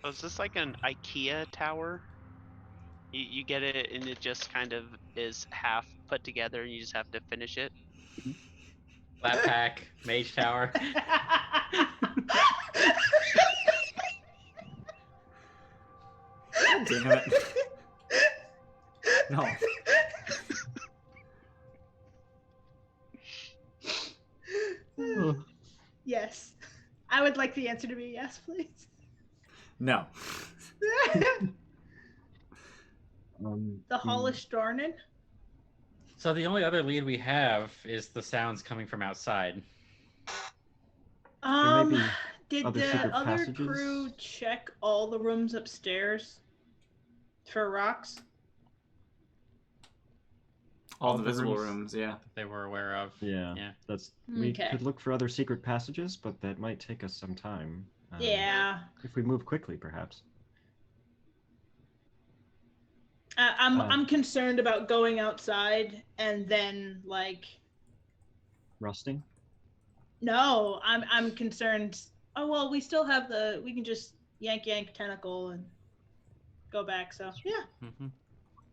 Oh, is this like an IKEA tower? You get it, and it just kind of is half put together, and you just have to finish it. Flat pack, mage tower. God damn it. No. Yes. I would like the answer to be yes, please. No. The Halaster. So the only other lead we have is the sounds coming from outside. There may be Did other the secret other passages. crew check all the rooms upstairs for rocks? All the visible rooms, yeah. That they were aware of. Yeah. Yeah. That's we Okay. could look for other secret passages, but that might take us some time. Yeah. If we move quickly, perhaps. I'm concerned about going outside and then like. Rusting? No, I'm concerned. Oh well, we still have we can just yank tentacle and go back. So yeah. Mm-hmm.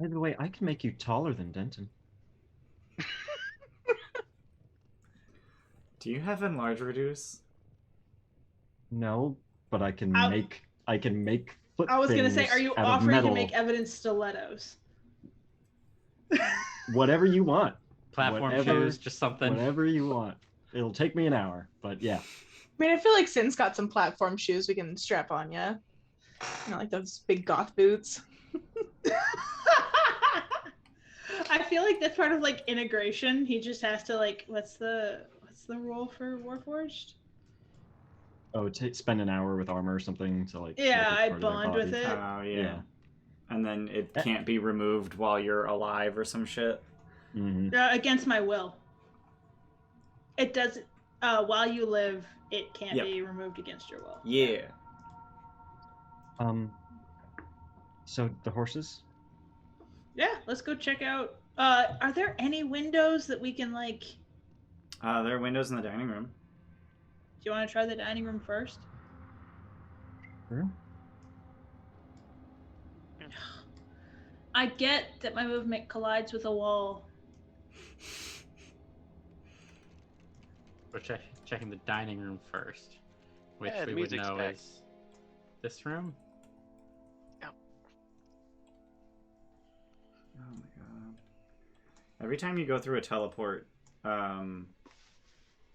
By the way, I can make you taller than Denton. Do you have enlarge reduce? No, but I can make foot I was gonna say, things are you out of offering to metal. make evidence stilettos? Whatever you want. Platform Whatever- shoes, just something. Whatever you want. It'll take me an hour, but yeah. I mean, I feel like Sin's got some platform shoes we can strap on you. You know, like those big goth boots. I feel like that's part of like integration. He just has to like, what's the rule for Warforged? Oh, spend an hour with armor or something to like. Yeah, make it I part of their bond with body. it. Oh, yeah. Yeah. And then it can't be removed while you're alive or some shit. Mm-hmm. Against my will. It does. While you live, it can't be removed against your will. Yeah. So the horses? Yeah, let's go check out. Are there any windows that we can like? There are windows in the dining room. Do you want to try the dining room first? Sure. I get that my movement collides with a wall. We're checking the dining room first, which Yeah, the we would music's know back. is this room. Oh my god. Every time you go through a teleport,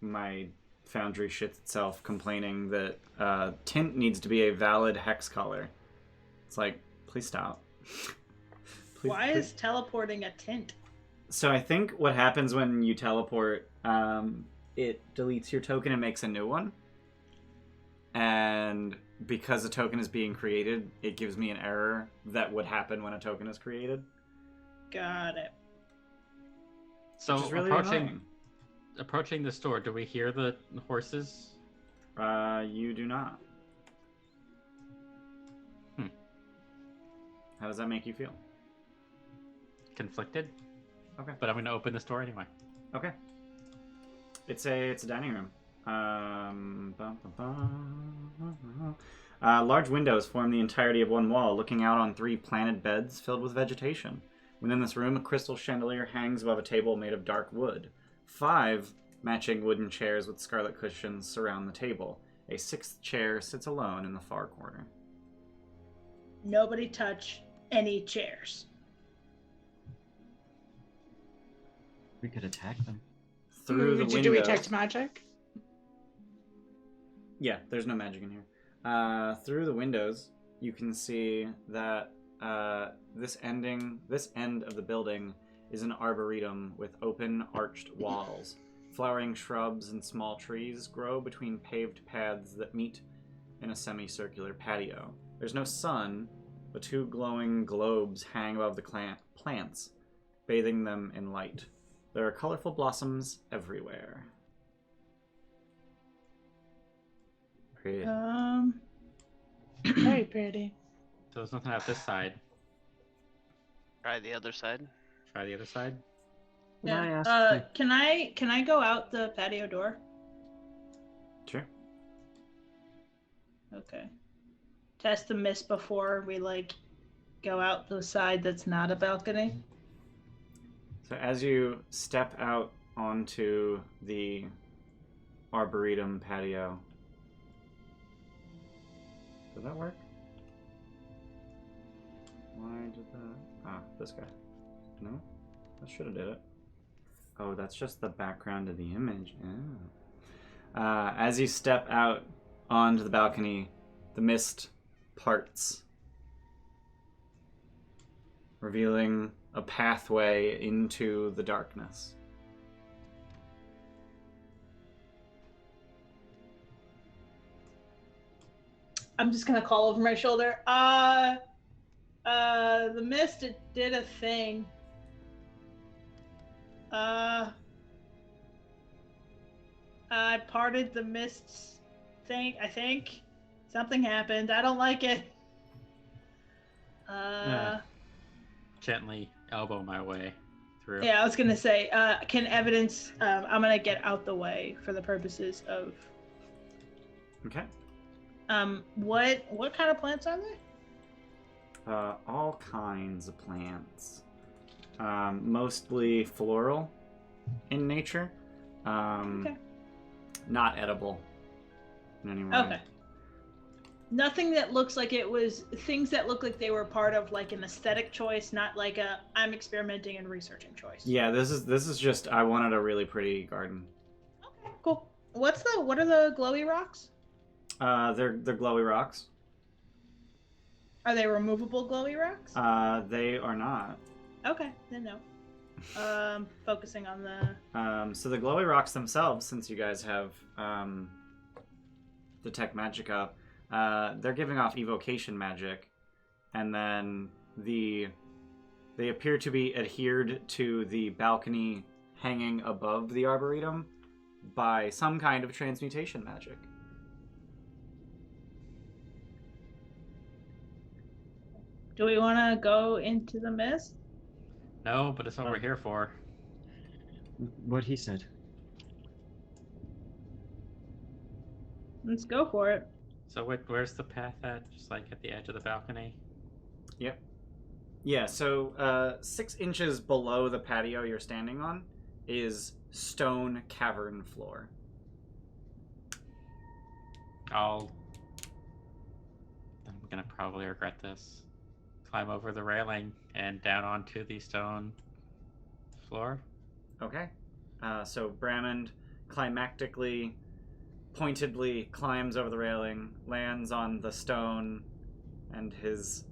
my foundry shits itself complaining that tint needs to be a valid hex color. It's like, please stop. Why is teleporting a tint? So I think what happens when you teleport, it deletes your token and makes a new one. And because a token is being created, it gives me an error that would happen when a token is created. Got it. So Which is really approaching the store, do we hear the horses? You do not. How does that make you feel? Conflicted? Okay. But I'm going to open the store anyway. Okay. It's a dining room. Large windows form the entirety of one wall, looking out on 3 planted beds filled with vegetation. Within this room, a crystal chandelier hangs above a table made of dark wood. 5 matching wooden chairs with scarlet cushions surround the table. A 6th chair sits alone in the far corner. Nobody touch any chairs. We could attack them. Through the Would window. you do detect magic? Yeah, there's no magic in here. Through the windows, you can see that this end of the building is an arboretum with open, arched walls. Flowering shrubs and small trees grow between paved paths that meet in a semicircular patio. There's no sun, but 2 glowing globes hang above the plants, bathing them in light. There are colorful blossoms everywhere. Pretty. Very pretty. So there's nothing out this side. Try the other side. Try the other side. Can I Yeah. ask Can I go out the patio door? Sure. Okay. Test the mist before we like go out the side that's not a balcony. So as you step out onto the arboretum patio, did that work? Why did that? Ah, this guy. No? That should have did it. Oh, that's just the background of the image. Oh. As you step out onto the balcony, the mist parts, revealing a pathway into the darkness. I'm just gonna call over my shoulder. The mist, it did a thing. I parted the mist's thing, I think. Something happened. I don't like it. Gently elbow my way through. Yeah, I was gonna say, can evidence, I'm gonna get out the way for the purposes of... Okay. What kind of plants are they? All kinds of plants. Mostly floral in nature. Okay. Not edible in any way. Okay. Nothing that looks like it was... Things that look like they were part of, like, an aesthetic choice, not like a I'm experimenting and researching choice. Yeah, this is just, I wanted a really pretty garden. Okay, cool. What are the glowy rocks? They're glowy rocks. Are they removable glowy rocks? They are not. Okay, then no. Focusing on the... So the glowy rocks themselves, since you guys have the tech magic up, they're giving off evocation magic, and then they appear to be adhered to the balcony hanging above the arboretum by some kind of transmutation magic. Do we want to go into the mist? No, but it's what we're here for. What he said. Let's go for it. So where's the path at? Just like at the edge of the balcony? Yep. Yeah, so 6 inches below the patio you're standing on is stone cavern floor. I'm gonna probably regret this. Climb over the railing and down onto the stone floor. Okay. So Brammond climactically, pointedly climbs over the railing, lands on the stone, and his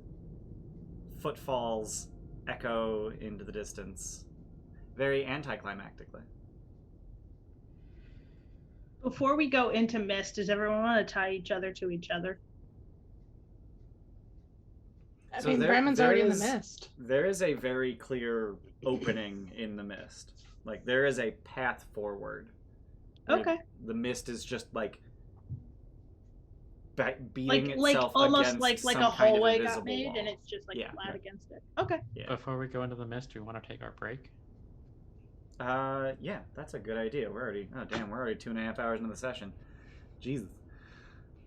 footfalls echo into the distance. Very anticlimactically. Before we go into mist, does everyone want to tie each other to each other? I So mean, there Brammond's already in the is- mist. There is a very clear opening in the mist. Like, there is a path forward. Okay. The mist is just, like, beating Like itself almost against like some a kind of hallway got invisible made wall. and it's just like Yeah. flat against it. Okay. Yeah. Before we go into the mist, do we want to take our break? Yeah, that's a good idea. We're already 2.5 hours into the session. Jesus.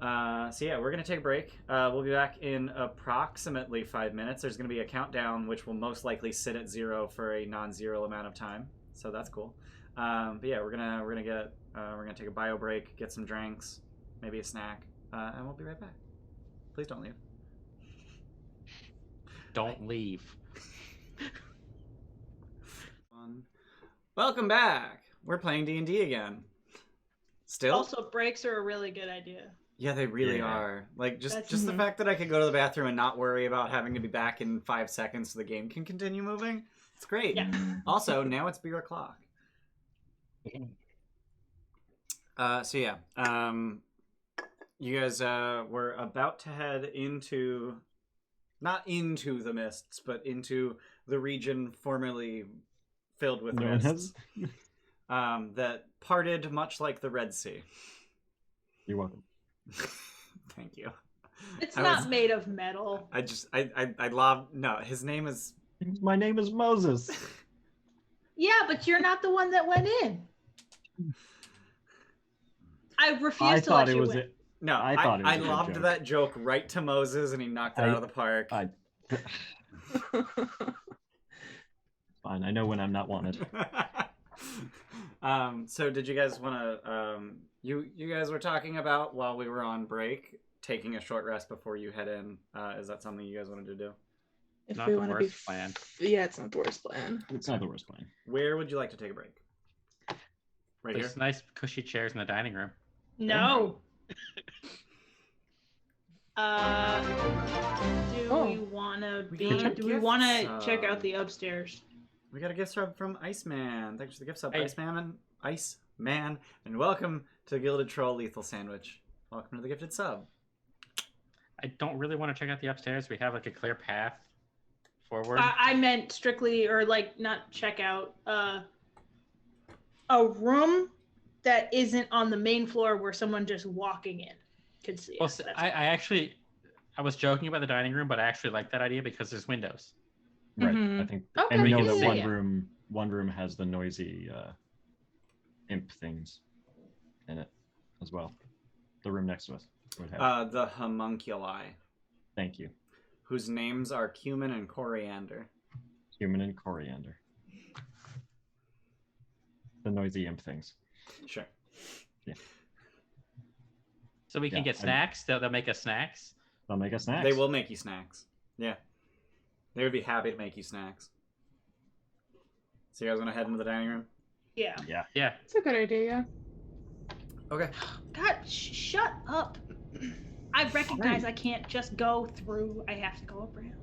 So yeah, we're gonna take a break. We'll be back in approximately 5 minutes. There's gonna be a countdown, which will most likely sit at 0 for a non-zero amount of time. So that's cool. But yeah, we're gonna take a bio break, get some drinks, maybe a snack, and we'll be right back. Please don't leave. Don't leave. Welcome back. We're playing D&D again. Still? Also, breaks are a really good idea. Yeah, they really Yeah. are. Like, just That's- the fact that I could go to the bathroom and not worry about having to be back in 5 seconds so the game can continue moving. It's great. Yeah. Also, now it's beer o'clock. So yeah, you guys were about to head into, not into the mists, but into the region formerly filled with Known mists. That parted much like the Red Sea. You're welcome. Thank you. It's I not was- made of metal. I love, no, his name is, My name is Moses. Yeah, but you're not the one that went in. I refuse I to thought let it you was win. it. no, I thought it was I a good lobbed joke. that joke right to Moses and he knocked it out of the park. Fine. I know when I'm not wanted. So did you guys want to, you guys were talking about while we were on break, taking a short rest before you head in. Is that something you guys wanted to do? If Not we the want to be worst plan. Yeah, it's not the worst plan. It's not the worst plan. Where would you like to take a break? Right here. There's nice cushy chairs in the dining room. No. Do Oh. we wanna We be? got a Do we gift wanna check sub. out the upstairs? We got a gift sub from Iceman. Thanks for the gift sub, Hey. Iceman, and welcome to Gilded Troll Lethal Sandwich. Welcome to the gifted sub. I don't really want to check out the upstairs. We have like a clear path forward. I meant strictly, or like not check out. A room that isn't on the main floor where someone just walking in could see. Well, us. That's I was joking about the dining room, but I actually like that idea because there's windows. Right. Mhm. I think, Okay, and we know yeah, that yeah. one room has the noisy imp things in it as well. The room next to us would have. The homunculi, Thank you. whose names are cumin and coriander. Human and coriander. The noisy imp things. Sure. So we can Yeah, get snacks. They'll make us snacks. They'll make us snacks. They will make you snacks. Yeah. They would be happy to make you snacks. So you guys want to head into the dining room? yeah. Yeah. Yeah. It's a good idea, yeah. Okay. God, shut up. I recognize I can't just go through. I have to go around.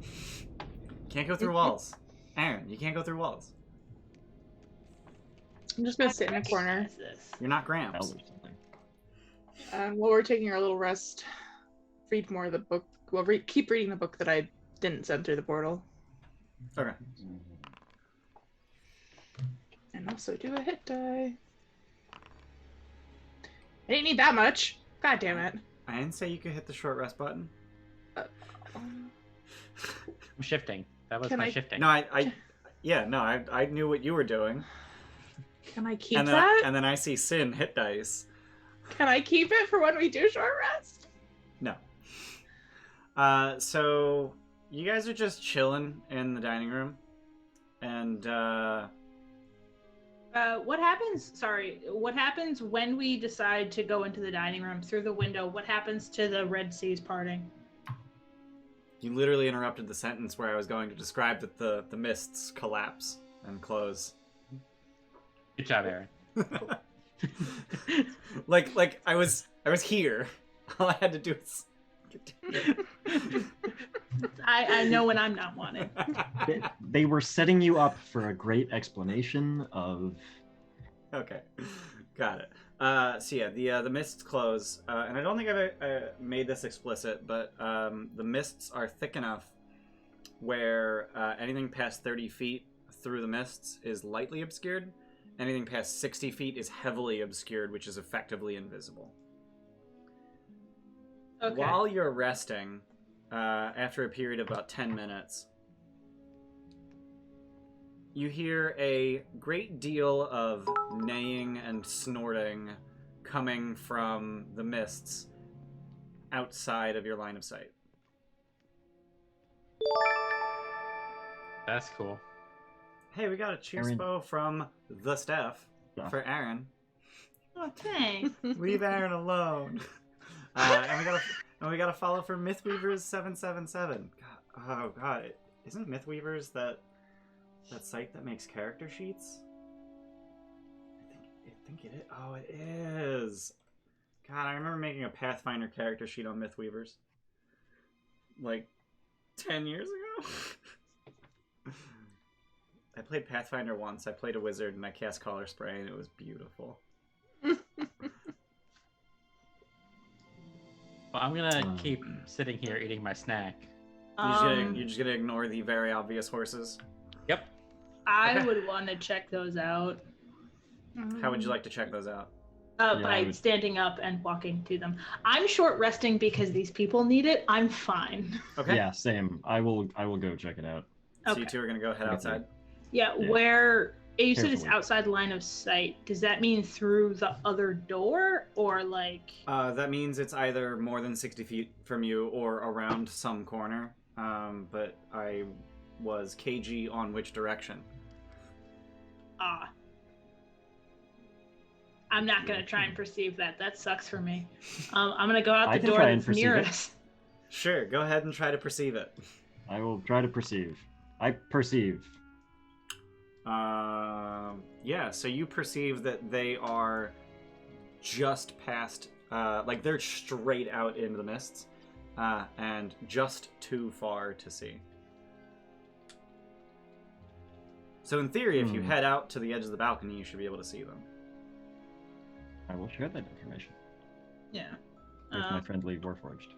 Can't go through walls. Aaron, you can't go through walls. I'm just gonna sit in a corner. This. You're not Hell Gramps. or something. While we're taking our little rest, read more of the book. Well, keep reading the book that I didn't send through the portal. Okay. And also do a hit die. I didn't need that much. God damn it. I didn't say you could hit the short rest button. Um, I'm shifting. That was Can my I- shifting. No, I knew what you were doing. Can I keep And then, that? and then I see Sin hit dice. Can I keep it for when we do short rest? No. So you guys are just chilling in the dining room, and What happens? Sorry, what happens when we decide to go into the dining room through the window? What happens to the Red Seas parting? you literally interrupted the sentence where I was going to describe that the mists collapse and close. Good job, Aaron. like I was here. All I had to do was. I know when I'm not wanted. They were setting you up for a great explanation of. Okay, got it. So yeah, the mists close, and I don't think I've made this explicit, but the mists are thick enough where anything past 30 feet through the mists is lightly obscured. Anything past 60 feet is heavily obscured, which is effectively invisible. Okay. While you're resting, after a period of about 10 minutes, you hear a great deal of neighing and snorting coming from the mists outside of your line of sight. That's cool. Hey, we got a cheerspo from the staff for Aaron. Oh, thanks. Leave Aaron alone. And we got a follow from Mythweavers777. Oh god, isn't Mythweavers that site that makes character sheets? I think it is. Oh, it is. God, I remember making a Pathfinder character sheet on Mythweavers like 10 years ago. I played Pathfinder once. I played a wizard and I cast Collar Spray and it was beautiful. Well, I'm gonna keep sitting here eating my snack. You're just gonna ignore the very obvious horses. Yep. I Okay. would want to check those out. How would you like to check those out? I By would- standing up and walking to them. I'm short resting because these people need it. I'm fine. Okay. Yeah, same. I will go check it out. So Okay. you two are gonna go head Okay. outside. Yeah, Yeah. where you said it's Carefully. outside line of sight. Does that mean through the other door or like? That means it's either more than 60 feet from you or around some corner. But I was cagey on which direction. I'm not gonna try and perceive that. That sucks for me. I'm gonna go out I the can door try and that's perceive near it. us. Sure, go ahead and try to perceive it. I will try to perceive. I perceive. Yeah, so you perceive that they are just past, like they're straight out into the mists, and just too far to see. So in theory, if you head out to the edge of the balcony, you should be able to see them. I will share that information Yeah. with my friendly Warforged.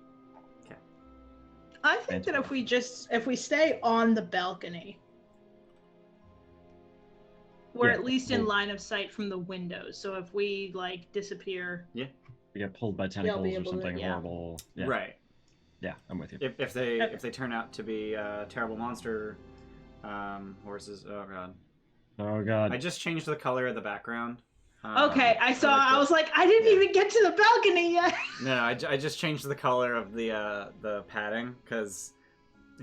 I think that if we stay on the balcony, we're Yeah, at least in well- line of sight from the windows. So if we like disappear, We get pulled by They'll be tentacles or able to- something yeah. horrible. Yeah. Right. Yeah, I'm with you. If they turn out to be terrible monster horses, oh god. Oh god. I just changed the color of the background. okay, I saw. like I the- was like, I didn't yeah. even get to the balcony yet. No, I just changed the color of the padding because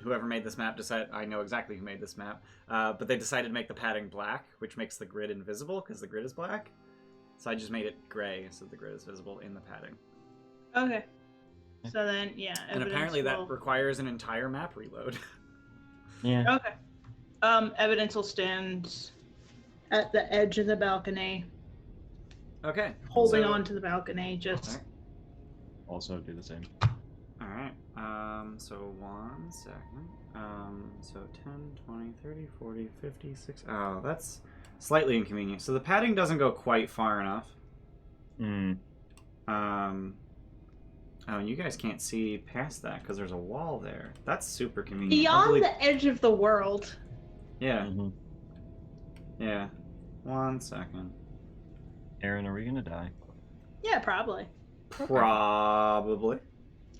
whoever made this map decided. I know exactly who made this map, but they decided to make the padding black, which makes the grid invisible because the grid is black. So I just made it gray so the grid is visible in the padding. Okay. So then, yeah. And evidence apparently will... that requires an entire map reload. Yeah. Okay. Evidence will stand at the edge of the balcony, Okay. holding so- on to the balcony, just. Alright. Also do the same. Alright, so 1 second. So 10, 20, 30, 40, 50, 60. Oh, that's slightly inconvenient. So the padding doesn't go quite far enough. Oh, you guys can't see past that because there's a wall there. That's super convenient. I Beyond believe- the edge of the world. Yeah, Mhm. yeah. 1 second. Aaron, are we gonna die? Yeah, probably. Probably.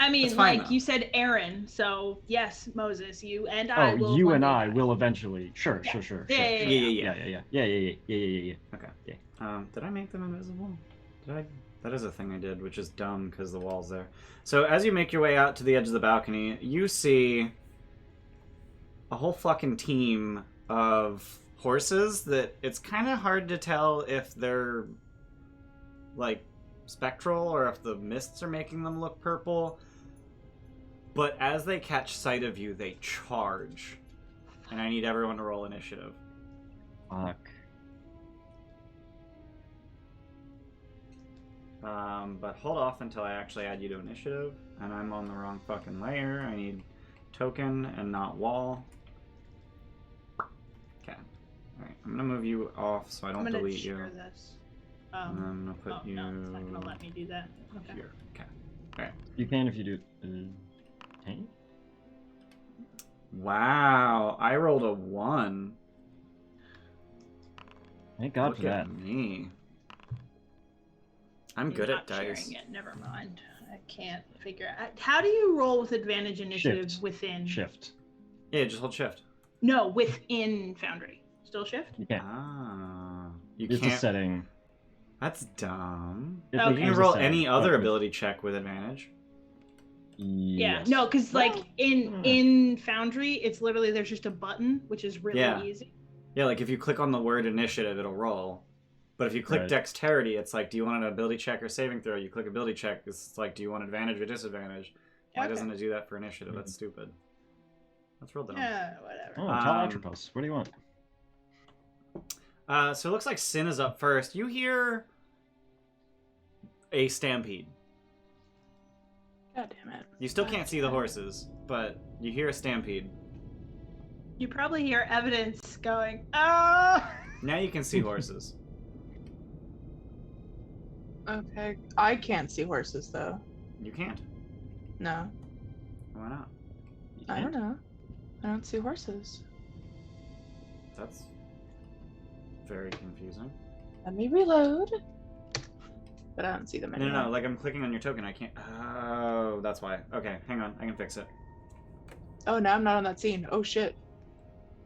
I mean, That's fine, like though. you said, Aaron. So yes, Moses, you and I will. Oh, you one and day I die. will eventually. Sure. Yeah. Sure. Yeah, Yeah. Yeah. Did I make them invisible? Did I? That is a thing I did, which is dumb because the wall's there. So as you make your way out to the edge of the balcony, you see a whole fucking team of horses that it's kind of hard to tell if they're like spectral or if the mists are making them look purple. But as they catch sight of you, they charge. And I need everyone to roll initiative. Fuck. But hold off until I actually add you to initiative. And I'm on the wrong fucking layer. I need token and not wall. Okay. Alright, I'm gonna move you off so I don't I'm gonna delete you. share this. And I'm gonna put you No, it's not gonna let me do that. Okay. here. Okay. Alright. You can if you do. Okay. Wow, I rolled a 1. Thank God Look for that. at me. I'm You're good not at dice. sharing it. Never mind. I can't figure out. How do you roll with advantage initiative Shift. within? Shift. Yeah, just hold shift. No, within Foundry. Still shift? You can't. Ah. You It's a can't. setting. That's dumb. It Okay. You can becomes a roll setting, any but other with- ability check with advantage. Yeah. Yes. No, because like Well, in Foundry, it's literally there's just a button, which is really Yeah. easy. Yeah, like if you click on the word initiative, it'll roll. But if you click Right. dexterity, it's like, do you want an ability check or saving throw? You click ability check, it's like, do you want advantage or disadvantage? Why Okay. doesn't it do that for initiative? That's stupid. That's real dumb. Yeah, whatever. Oh, tall Um, Atropos. What do you want? So it looks like Sin is up first. You hear a stampede. God damn it. You still can't see the horses, but you hear a stampede. You probably hear evidence going, oh! Now you can see horses. Okay. I can't see horses though. You can't. No. Why not? You I don't can't? know. I don't see horses. That's very confusing. Let me reload. But I don't see them No, anymore. no, like I'm clicking on your token. I can't. Oh, that's why. Okay, hang on. I can fix it. Oh, now I'm not on that scene. Oh shit.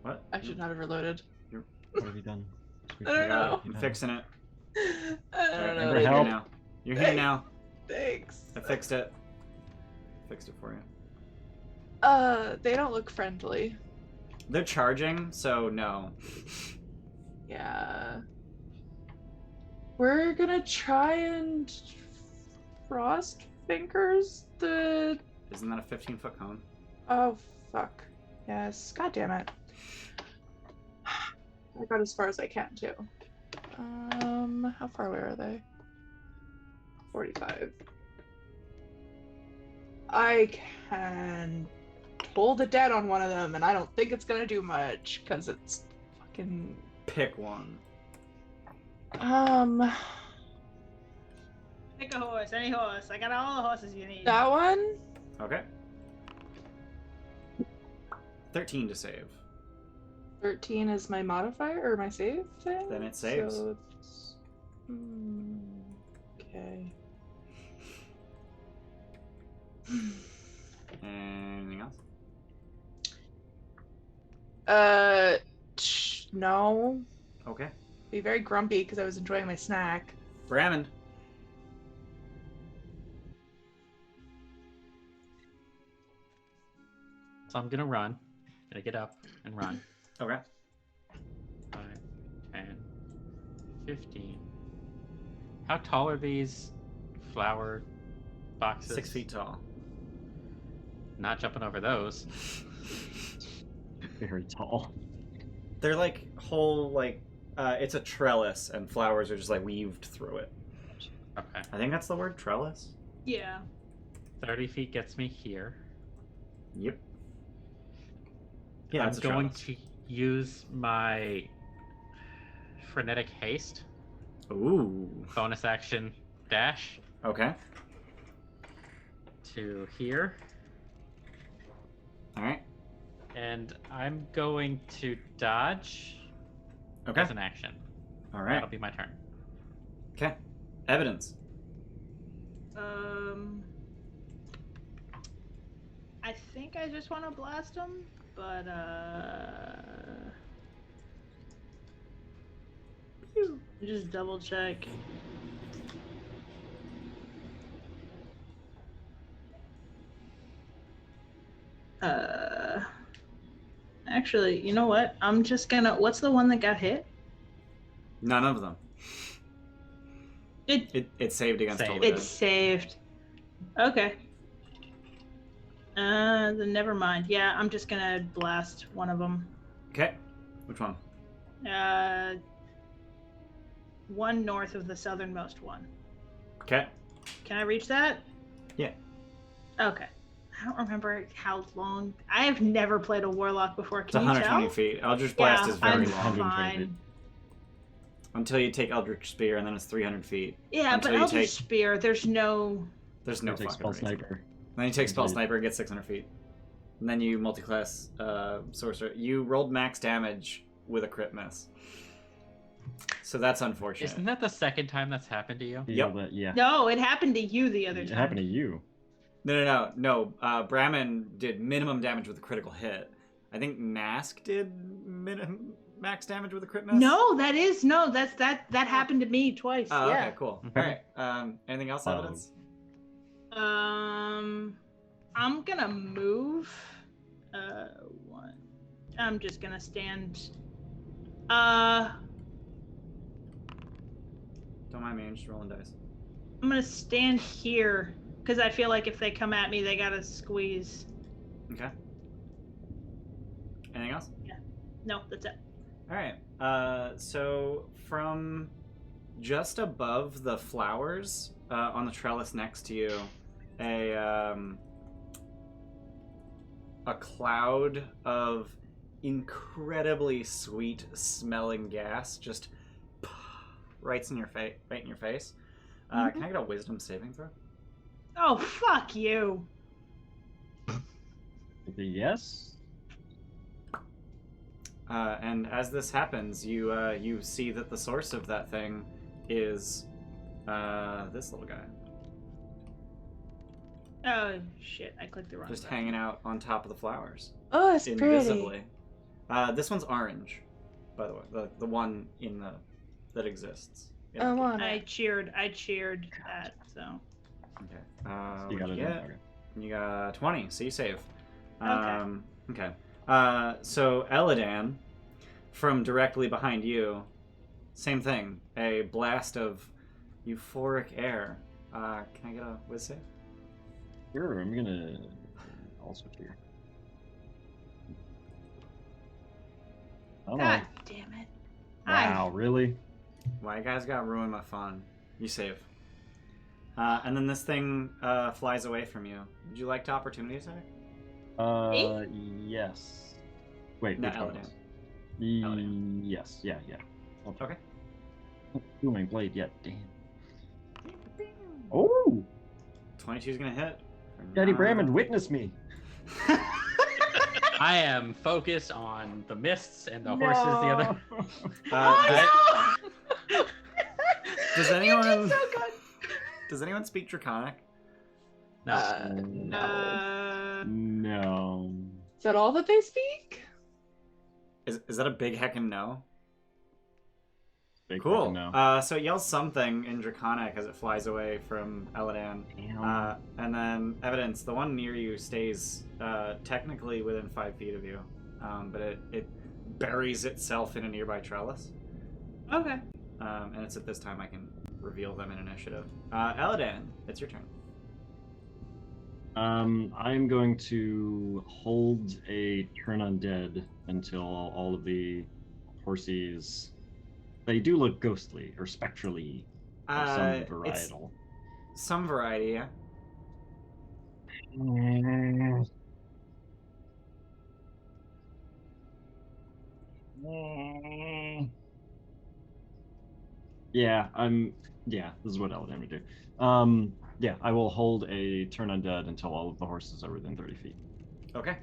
What? I should not have reloaded. What have you done? I don't know. I'm fixing it. I Alright, don't know. you're Amber, here help. now. You're here now. Thanks. I fixed it. Fixed it for you. They don't look friendly. They're charging, so no. Yeah. We're gonna try and frost fingers the. Isn't that a 15-foot cone? Oh fuck. Yes. God damn it. I got as far as I can too. How far away are they? 45. I can Toll the Dead on one of them, and I don't think it's gonna do much because it's fucking. Pick one. Pick a horse, any horse. I got all the horses you need. That one. Okay. 13 to save. 13 is my modifier or my save thing. Then it saves. So it's... Okay. Anything else? No. Okay. Be very grumpy because I was enjoying my snack. Brammond. So I'm gonna run. Gonna get up and run. Okay. 5, 10, 15. How tall are these flower boxes? 6 feet tall. Not jumping over those. Very tall. They're like whole, like, it's a trellis and flowers are just like weaved through it. Okay. I think that's the word, trellis. Yeah. 30 feet gets me here. Yep. Yeah, I'm it's a going trellis. to use my frenetic haste. Ooh. Bonus action dash Okay. to here. All right. And I'm going to dodge Okay. as an action. All right. That'll be my turn. Okay. Evidence. I think I just want to blast him, but just double check. Actually, you know what? I'm just gonna. What's the one that got hit? None of them. It It saved against Saved. all the It's saved. Okay. Then never mind. Yeah, I'm just gonna blast one of them. Okay. Which one? One north of the southernmost one. Okay. Can I reach that? Yeah. Okay. I don't remember how long. I have never played a warlock before. It's Can you 120 tell? feet. Eldritch Blast is very I'm long. 120 feet. fine. Until you take Eldritch Spear, and then it's 300 feet. Yeah, Until but you Eldritch take- Spear, there's no. There's no Take fucking Spell reason. Sniper. Then you take Spell Indeed. Sniper and get 600 feet. And then you multi-class Sorcerer. You rolled max damage with a crit miss. So that's unfortunate. Isn't that the second time that's happened to you? Yep. But yeah. No, it happened to you the other It time. happened to you. No. Brammond did minimum damage with a critical hit. I think Nask did max damage with a crit miss. No, that happened to me twice. Oh, yeah. okay, cool. Okay. All right. Anything else? Oh. Evidence? I'm gonna move. One. I'm just gonna stand. Don't mind me. I'm just rolling dice. I'm gonna stand here because I feel like if they come at me, they gotta squeeze. Okay. Anything else? No, that's it. All right. So from just above the flowers on the trellis next to you, a cloud of incredibly sweet smelling gas just right in your face. Can I get a wisdom saving throw? Oh, fuck you. Yes. And as this happens, you see that the source of that thing is this little guy, Oh, shit. I clicked the wrong just button. hanging out on top of the flowers, Oh, it's invisibly. This one's orange, by the way. The one that exists. pretty. I want I it. cheered that, so. Okay. You got What'd it. you get? Okay. You got 20, so you save. Okay. Okay. So Eladan, from directly behind you, same thing. A blast of euphoric air. Can I get a whiz save? Sure, I'm gonna also here. don't God know. damn it. Wow, really? Why you guys gotta ruin my fun? You save. And then this thing flies away from you. Would you like to opportunity attack? Yes. Wait, No, which one Eladan. was? Eladan. Yes, yeah. Okay. Doing blade yet, damn. Oh! 22's gonna hit. Daddy Brammond, witness me! I am focused on the mists and the horses. The other. Does You anyone? did so good. Does anyone speak Draconic? No. No. No. Is that all that they speak? Is that a big heckin' no? Big Cool. fucking no. So it yells something in Draconic as it flies away from Eladan. Damn. And then evidence, the one near you stays technically within 5 feet of you, but it buries itself in a nearby trellis. Okay. And it's at this time I can reveal them in initiative. Eladan, it's your turn. I'm going to hold a turn undead until all of the horses. They do look ghostly or spectrally of some It's varietal. some variety, yeah. Yeah, this is what Eldritch would do. Yeah, I will hold a turn undead until all of the horses are within 30 feet. Okay.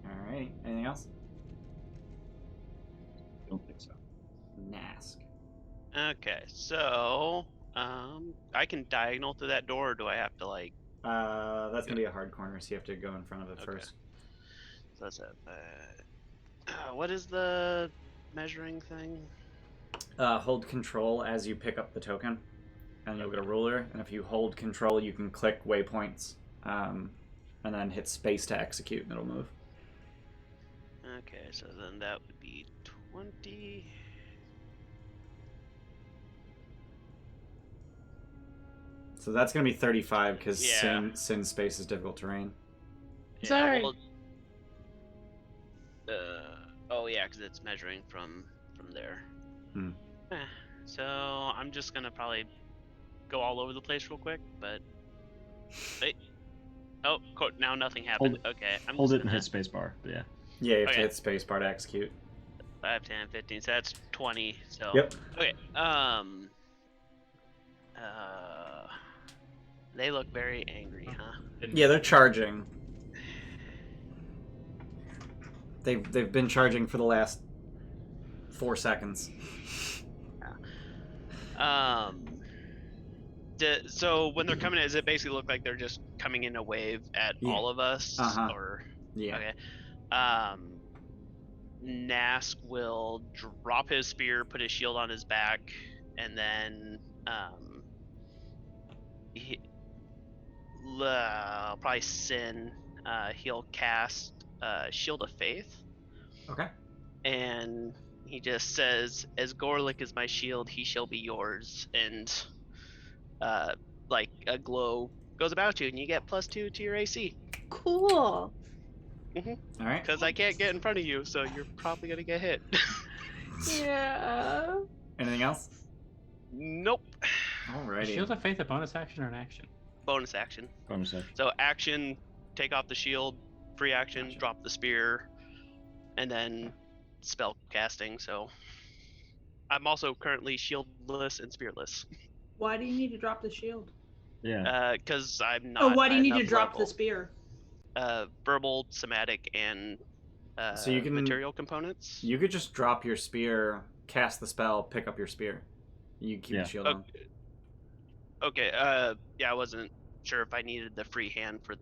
Alrighty. Anything else? Don't think so. Nask. Okay, so I can diagonal to that door, or do I have to like? That's gonna be a hard corner, so you have to go in front of it Okay. first. So that's it. What is the measuring thing? Hold control as you pick up the token, and you'll get a ruler. And if you hold control, you can click waypoints, and then hit space to execute, and it'll move. Okay, so then that would be 20. So that's gonna be 35 because Yeah. sin space is difficult terrain. Sorry. Well, oh yeah, because it's measuring from there. Hmm. So I'm just gonna probably go all over the place real quick, but wait. Oh, now nothing happened. Okay, I'm Hold just it and gonna hit spacebar. But yeah. Yeah, you have to Okay. hit space bar to execute. 5, 10, 15. So that's 20. So Yep. okay. They look very angry, huh? Yeah, they're charging. They've been charging for the last 4 seconds. So when they're coming, does it basically look like they're just coming in a wave at Yeah. all of us? Uh-huh. Or Yeah. okay. Nask will drop his spear, put his shield on his back, and then probably Sin. He'll cast Shield of Faith. Okay. And he just says, "As Gorlick is my shield, he shall be yours." And like a glow goes about you, and you get +2 to your AC. Cool. All right. Because I can't get in front of you, so you're probably gonna get hit. Yeah. Anything else? Nope. Alrighty. Is Shield of Faith a bonus action or an action? Bonus action. Bonus action. So action, take off the shield. Free action, Gotcha. drop the spear, and then spell casting. So I'm also currently shieldless and spearless. Why do you need to drop the shield? Yeah. Because I'm not. Oh, why do you at need to enough drop level. the spear? Verbal, somatic, and So you can- material components. You could just drop your spear, cast the spell, pick up your spear. You keep Yeah. the shield on. Okay. Yeah, I wasn't sure if I needed the free hand for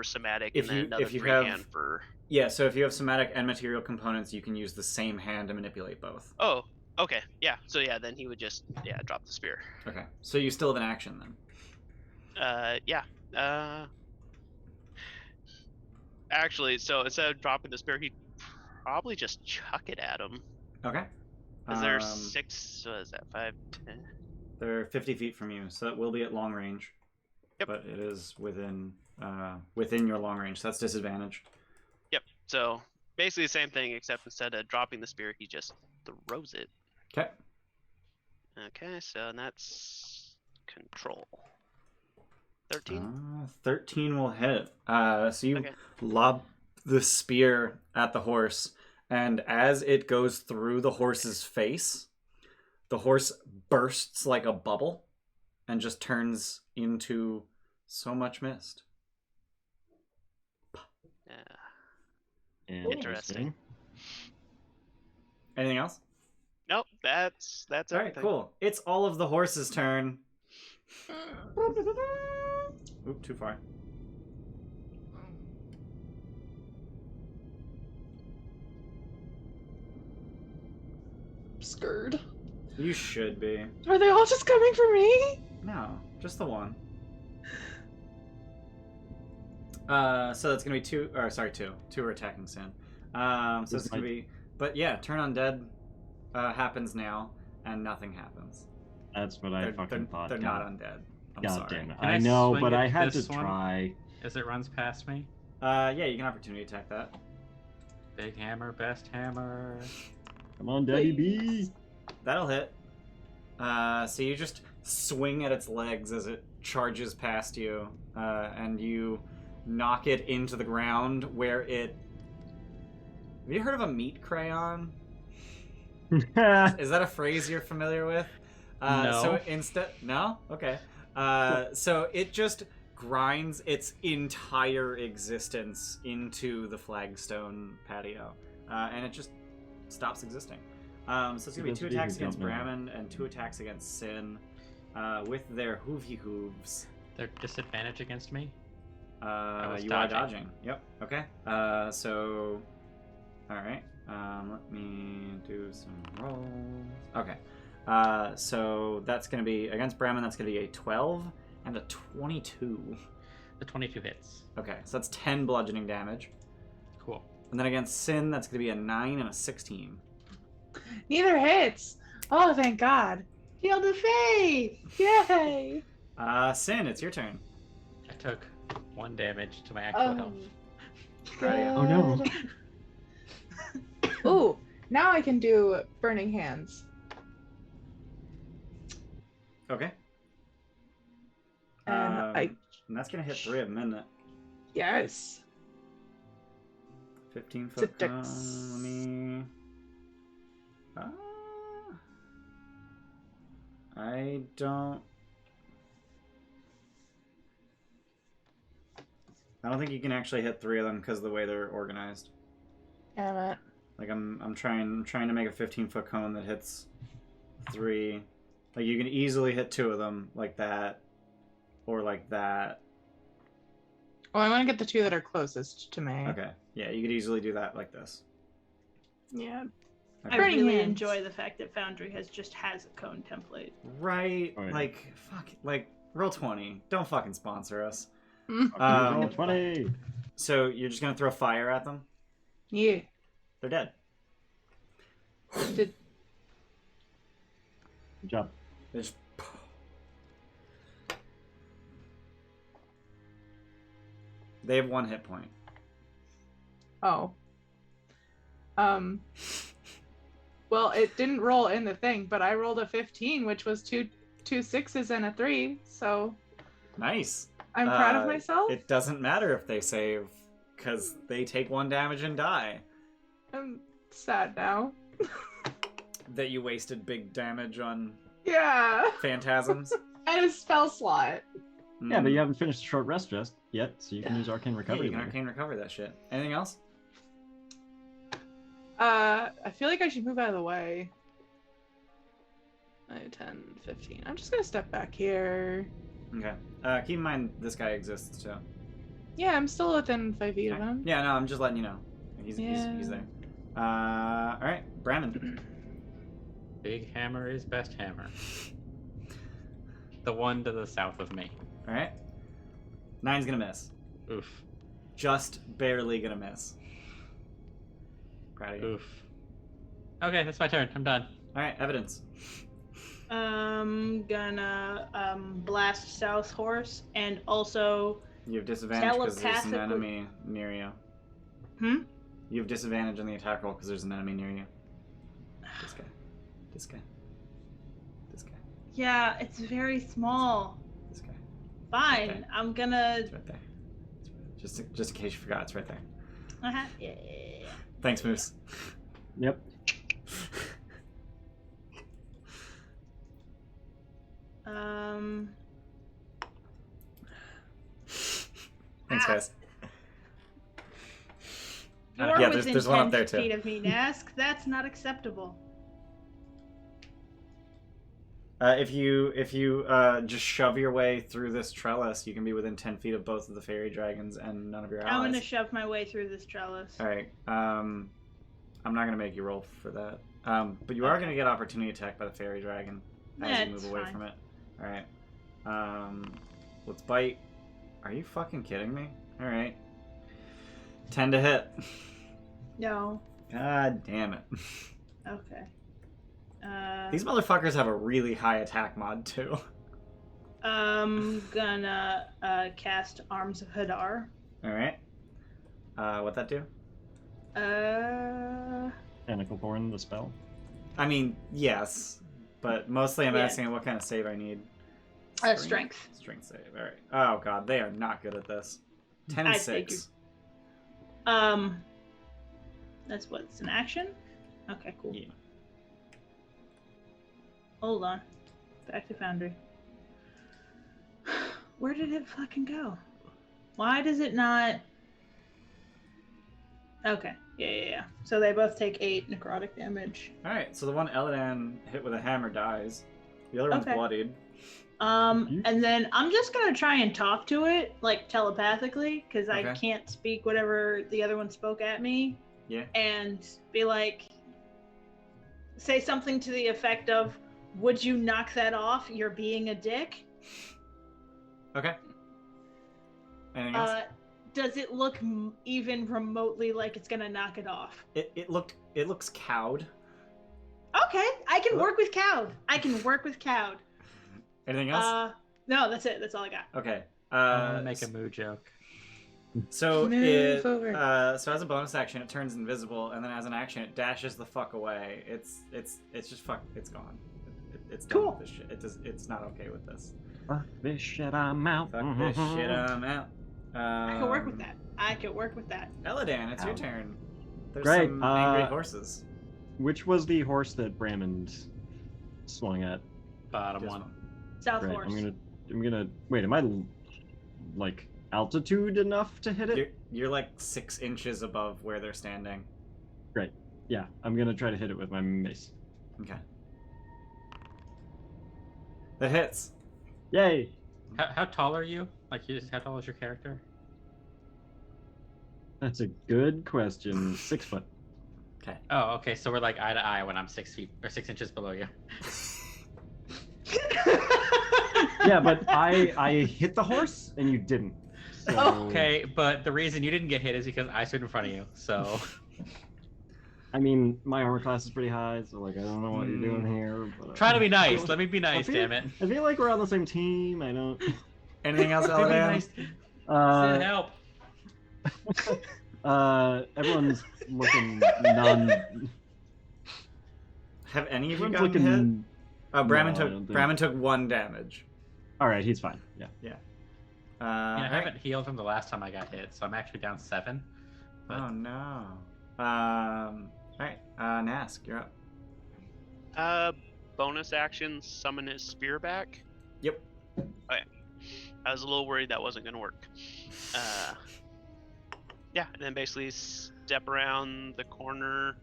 somatic, If and then you- another if you free have- hand for. Yeah, so if you have somatic and material components, you can use the same hand to manipulate both. Oh, okay. Yeah. So yeah, then he would just drop the spear. Okay. So you still have an action then. Yeah. Actually, so instead of dropping the spear, he'd probably just chuck it at him. Okay. Is there 6? What is that? 5, 10? They're 50 feet from you, so that will be at long range. Yep. But it is within your long range, so that's disadvantage. Yep. So basically the same thing, except instead of dropping the spear, he just throws it. Okay. Okay, so that's control. 13. 13 will hit. So you Okay. lob the spear at the horse, and as it goes through the horse's face, the horse bursts like a bubble and just turns into so much mist. Yeah. Interesting. Anything else? Nope, that's All right, everything. cool. It's all of the horse's turn. Oop, too far. I'm scared. You should be. Are they all just coming for me? No, just the one. So that's gonna be two. Two are attacking Sin. So it's gonna be. But yeah, turn undead happens now, and nothing happens. That's what I fucking thought. They're not undead. I'm God sorry. damn it. Can I I know, swing but at I had to this one? try. As it runs past me. Yeah, you can opportunity attack that. Big hammer, best hammer. Come on, Daddy B. That'll hit. So you just swing at its legs as it charges past you, and you knock it into the ground where it... Have you heard of a meat crayon? Is that a phrase you're familiar with? No. So instead... No? Okay. So it just grinds its entire existence into the flagstone patio, and it just stops existing. So it's going to be 2 attacks against Brammond and 2 attacks against Sin with their hoovy hooves. They're disadvantage against me? You dodging. are dodging. Yep. Okay. So... Alright. Let me do some rolls. Okay. So that's going to be... Against Brammond, that's going to be a 12 and a 22. The 22 hits. Okay. So that's 10 bludgeoning damage. Cool. And then against Sin, that's going to be a 9 and a 16. Neither hits. Oh, thank God. Heal the faith. Yay. Sin, it's your turn. I took 1 damage to my actual health. Right. Oh, no. Ooh, now I can do Burning Hands. Okay. And And that's going to hit 3 of them, isn't it? Yes. 15 It's a foot dex. cone. Let me... I don't think you can actually hit 3 of them because of the way they're organized. Damn it. Like I'm trying to make a 15-foot cone that hits 3. Like you can easily hit 2 of them like that, or like that. Well, I want to get the 2 that are closest to me. Okay. Yeah, you could easily do that like this. Yeah. Okay. I Burning really Hands. enjoy the fact that Foundry has a cone template. Right. Right. Like fuck. Like roll 20. Don't fucking sponsor us. Roll 20. So you're just gonna throw fire at them? Yeah. They're dead. Did Good job. They just... They have 1 hit point. oh. Well, it didn't roll in the thing, but I rolled a 15, which was two 6s and a 3, so Nice. I'm proud of myself. It doesn't matter if they save, because they take 1 damage and die. I'm sad now. That you wasted big damage on Yeah. phantasms. And a spell slot. Yeah, but you haven't finished the short rest just yet, so you can use Arcane Yeah, Recovery. you can later. arcane recover that shit. Anything else? I feel like I should move out of the way. 9, 10, 15. I'm just gonna step back here. Okay. Keep in mind this guy exists too. Yeah, I'm still within 5 feet of Okay. him. Yeah, no, I'm just letting you know. He's there. Alright, Brammond. Big hammer is best hammer. The one to the south of me. Alright. 9's gonna miss. Oof. Just barely gonna miss. Proud of you. Oof. Okay, that's my turn. I'm done. Alright, evidence. Gonna blast South Horse and also You have disadvantage because there's an Telepathically- enemy near you. Hmm? You have disadvantage on the attack roll because there's an enemy near you. This guy. This guy. This guy. Yeah, it's very small. This guy. Fine, Okay. I'm gonna. It's right there. It's right. Just in case you forgot, it's right there. Yeah. Thanks, Moose. Yep. Thanks, guys. You're Yeah, within there's one 10 up there, too. feet of me, Nask. That's not acceptable. If you just shove your way through this trellis, you can be within 10 feet of both of the fairy dragons and none of your allies. I'm gonna shove my way through this trellis. All right. I'm not gonna make you roll for that. But you are gonna get opportunity attack by the fairy dragon as you move away from it. All right. Let's bite. Are you fucking kidding me? All right. 10 to hit. No. God damn it. Okay. These motherfuckers have a really high attack mod too. I'm gonna cast Arms of Hadar. All right. What'd that do? Tentacle Thorn, the spell. I mean, yes, but mostly I'm Yeah. asking what kind of save I need. Strength. Strength save. All right. Oh god, they are not good at this. 10 and I 6. That's what? It's an action? Okay, cool. Yeah. Hold on. Back to Foundry. Where did it fucking go? Why does it not... Okay. Yeah. So they both take 8 necrotic damage. All right. So the one Eladan hit with a hammer dies. The other one's Okay. bloodied. And then I'm just gonna try and talk to it, like telepathically, because I Okay. can't speak whatever the other one spoke at me. Yeah. And be like, say something to the effect of, "Would you knock that off? You're being a dick." Okay. Anything else? Does it look even remotely like it's gonna knock it off? It looks cowed. Okay, I can work with cowed. Anything else? No, that's it. That's all I got. Okay. I'm gonna make a moo joke. So Move over. so as a bonus action, it turns invisible, and then as an action, it dashes the fuck away. It's just fuck. It's gone. It's done Cool. with this shit. It's not okay with this. Fuck this shit, I'm out. Fuck this shit. I'm out. I can work with that. Eladan, it's your Ow. turn. There's Great, some angry horses. Which was the horse that Brammond swung at? Bottom This one. South Right. Horse. I'm gonna wait. Am I like altitude enough to hit it? You're like 6 inches above where they're standing. Great. Yeah, I'm gonna try to hit it with my mace. Okay. That hits. Yay! How tall are you? Like, how tall is your character? That's a good question. 6 foot. Okay. Oh, okay. So we're like eye to eye when I'm 6 feet or 6 inches below you. Yeah, but I hit the horse and you didn't. So... Okay, but the reason you didn't get hit is because I stood in front of you. So I mean, my armor class is pretty high, so like I don't know what you're doing here. But, try to be nice. Let me be nice, feel- damn it. I feel like we're on the same team. I don't. Anything else, Let me be Eladan? nice. Send help. Everyone's looking none. Have any of you Everyone's gotten hit? looking. Oh, Brammond No, I don't think- Brammond took 1 damage. All right, he's fine. Yeah. I Alright. haven't healed from the last time I got hit, so I'm actually down 7. But Oh no. Alright, Nask, you're up. Bonus action, summon his spear back. Yep. Okay. I was a little worried that wasn't gonna work. Yeah, and then basically step around the corner.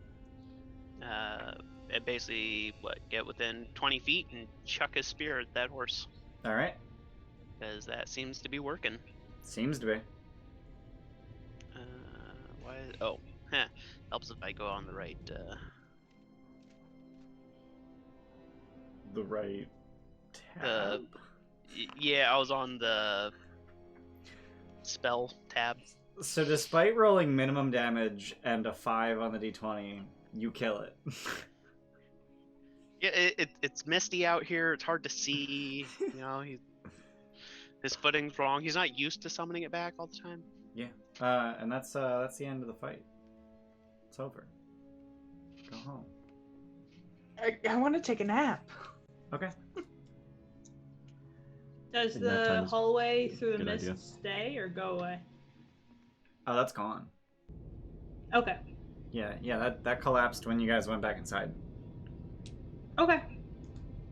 And basically, get within 20 feet and chuck his spear at that horse. Alright. Because that seems to be working. Seems to be. Helps if I go on the right. The right tab. Yeah, I was on the spell tab. So despite rolling minimum damage and a 5 on the d20, you kill it. Yeah, it's misty out here. It's hard to see. You know, his footing's wrong. He's not used to summoning it back all the time. Yeah. And that's the end of the fight. It's over. Go home. I want to take a nap. Okay. Does think that time the is hallway through the good mist idea. stay or go away? Oh, that's gone. Okay. Yeah, that collapsed when you guys went back inside. Okay.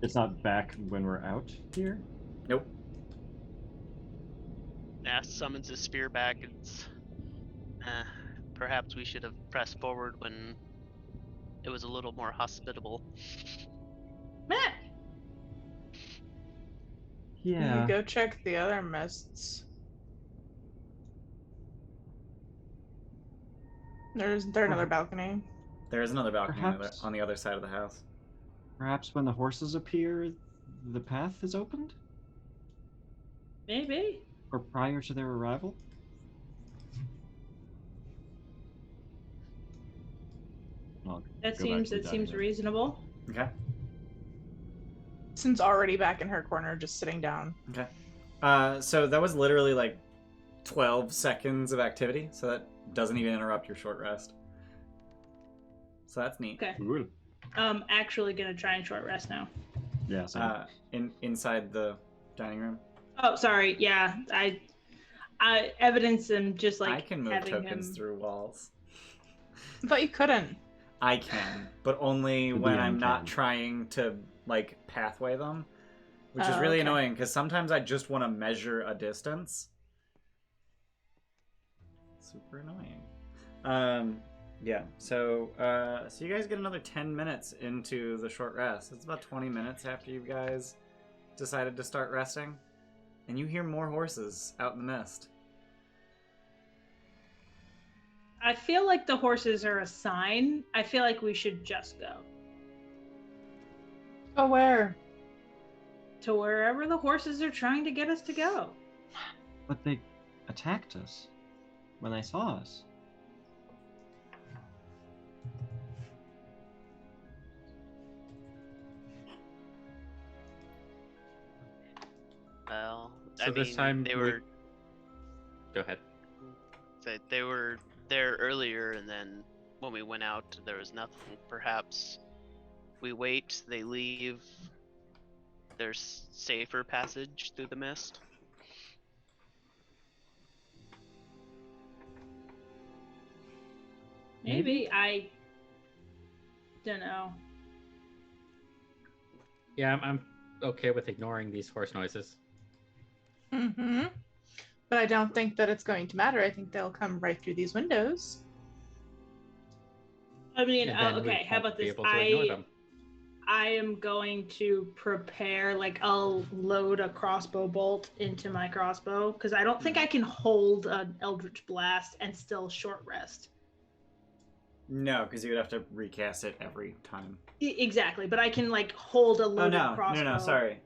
It's not back when we're out here? Nope. Nask summons his spear back. It's perhaps we should have pressed forward when it was a little more hospitable. Matt. You go check the other mists. There's another balcony. There is another balcony Perhaps- on the other side of the house. Perhaps when the horses appear, the path is opened? Maybe. Or prior to their arrival? I'll That go back to the dining seems room. reasonable. Okay. Since already back in her corner, just sitting down. Okay. So that was literally like 12 seconds of activity, so that doesn't even interrupt your short rest. So that's neat. Okay. Cool. Actually gonna try and short rest now. Yeah, same. Inside the dining room. Oh, sorry. Yeah, I evidence him just like I can move having tokens him. through walls. I thought you couldn't. I can, but only The when DM I'm not can. trying to like pathway them, which is Oh, really okay. annoying because sometimes I just want to measure a distance. Super annoying. Yeah. So you guys get another 10 minutes into the short rest. It's about 20 minutes after you guys decided to start resting, and you hear more horses out in the mist. I feel like the horses are a sign. I feel like we should just go Oh, where? to wherever the horses are trying to get us to go. But they attacked us when they saw us. Well, So I mean, this time they we- were Go ahead. they were there earlier, and then when we went out, there was nothing. Perhaps we wait, they leave. There's safer passage through the mist. Maybe I don't know. Yeah, I'm okay with ignoring these horse noises. Mm-hmm. But I don't think that it's going to matter. I think they'll come right through these windows. I mean, And then we okay. How won't about be this? able to ignore them. I am going to prepare, like, I'll load a crossbow bolt into my crossbow because I don't think I can hold an Eldritch Blast and still short rest. No, because you would have to recast it every time. Exactly, but I can like hold a Oh loaded no, crossbow. no, sorry.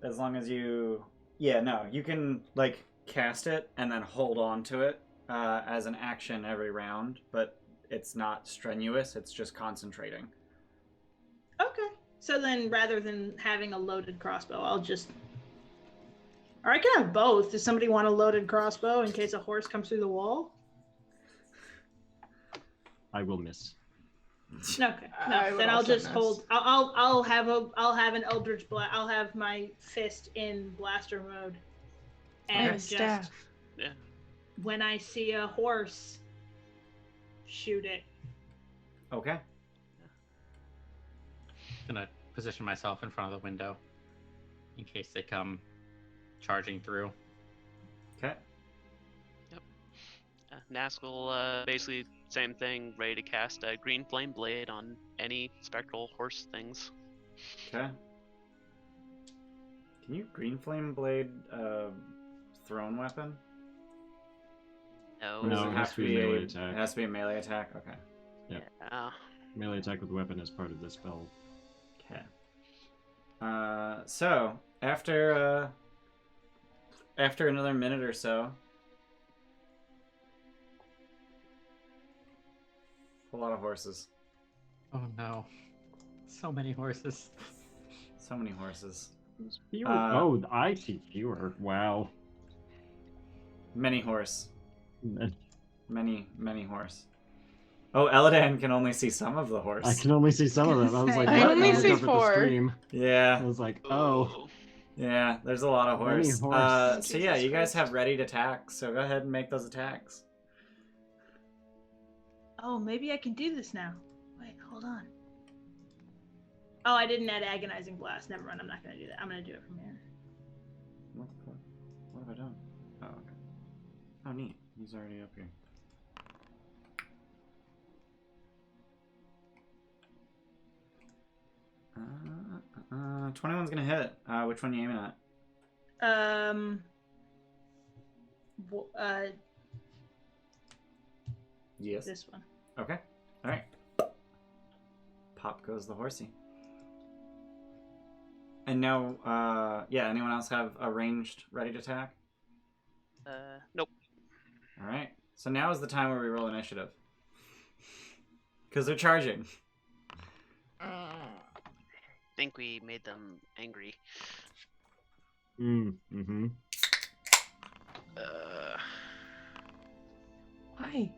As long as you, you can like cast it and then hold on to it as an action every round, but it's not strenuous. It's just concentrating. Okay, so then rather than having a loaded crossbow, I'll just, or I can have both. Does somebody want a loaded crossbow in case a horse comes through the wall? I will miss. Okay, I no, would then I'll also just miss. hold. I'll have an Eldritch Blast. I'll have my fist in blaster mode, and Okay. just Staff. Yeah. when I see a horse, shoot it. Okay. Gonna position myself in front of the window in case they come charging through. Okay. Nask will basically same thing, ready to cast a green flame blade on any spectral horse things. Okay. Can you green flame blade thrown weapon? No. Or does No, it it have has to to be be a melee It attack. has to be a melee attack. Okay. Yeah. Melee attack with weapon is part of this spell. Okay. So after another minute or so, a lot of horses. Oh no. So many horses. So many horses. Fewer. Uh, I see fewer. Wow. Many horse. Many horse. Oh, Eladan can only see some of the horse. I can only see some of them. I was like, I what? only I looked see up at the 4. stream. Yeah. I was like, oh. Yeah, there's a lot of Many horse. horse. So yeah, Jesus you guys Christ. have ready to attack, so go ahead and make those attacks. Oh, maybe I can do this now. Wait, hold on. Oh, I didn't add agonizing blast. Never mind. I'm not gonna do that. I'm gonna do it from here. What the fuck? What have I done? Oh, okay. Oh, neat. He's already up here. 21's gonna hit. Which one are you aiming at? Yes. This one. Okay. All right. Pop goes the horsey. And now, yeah. Anyone else have a ranged ready to attack? Nope. All right. So now is the time where we roll initiative. Because they're charging. Think we made them angry. Mm-hmm. Why?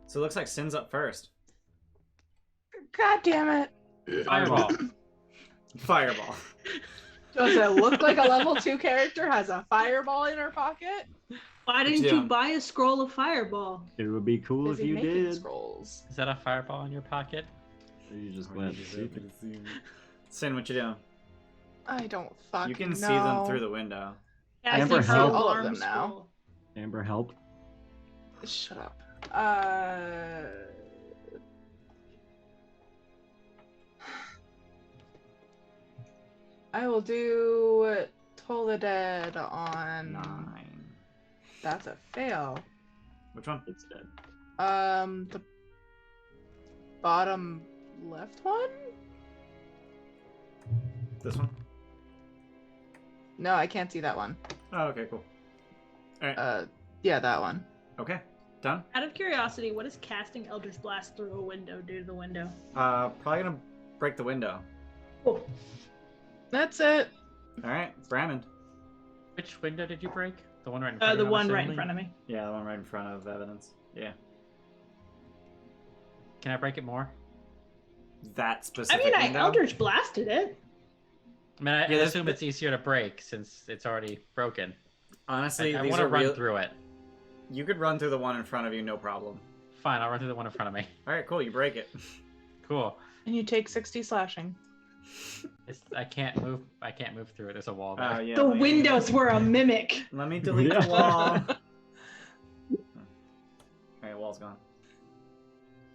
So it looks like Sin's up first. God damn it. Fireball. Fireball. Does it look like a level 2 character has a fireball in her pocket? Why didn't Yeah. you buy a scroll of fireball? It would be cool if Busy you making did. scrolls. Is that a fireball in your pocket? Are you just glad to see it? Sin, what you doing? I don't fucking You can know. see them through the window. Yeah, Amber, I see help. All of them now. scroll. Amber, help. Shut up. I will do Toll the Dead on... 9. That's a fail. Which one? It's dead. The bottom left one? This one? No, I can't see that one. Oh, okay, cool. Alright. Yeah, that one. Okay. Done? Out of curiosity, what does casting Eldritch Blast through a window do to the window? Probably gonna break the window. Cool. That's it. Alright, Brammond. Which window did you break? The one right in front of The you, I'm one right in assuming? front of me. Yeah, the one right in front of evidence. Yeah. Can I break it more? That I specific mean, I window? Eldritch Blasted it. I mean, I there's- assume it's easier to break since it's already broken. Honestly, I these want to are run real... through it. You could run through the one in front of you, no problem. Fine, I'll run through the one in front of me. Alright, cool, you break it. Cool. And you take 60 slashing. I can't move. I can't move through it. There's a wall there. Oh, yeah. The let me- windows were a mimic. Let me delete Yeah. the wall. Alright, wall's gone.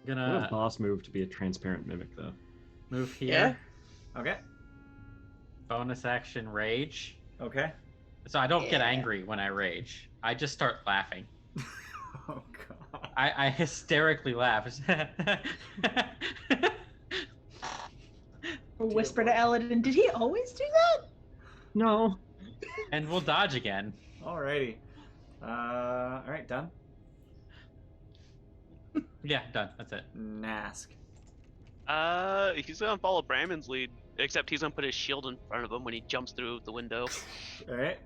I'm What a gonna boss move to be a transparent mimic, though. move here. Yeah. Okay. Bonus action rage. Okay. So I don't get Yeah. angry when I rage. I just start laughing. Oh, God. I hysterically laugh. Whisper to Eladan, did he always do that? No. And we'll dodge again. Alrighty. Alright, done. Yeah, done. That's it. Nask. He's gonna follow Brammond's lead, except he's gonna put his shield in front of him when he jumps through the window. Alright.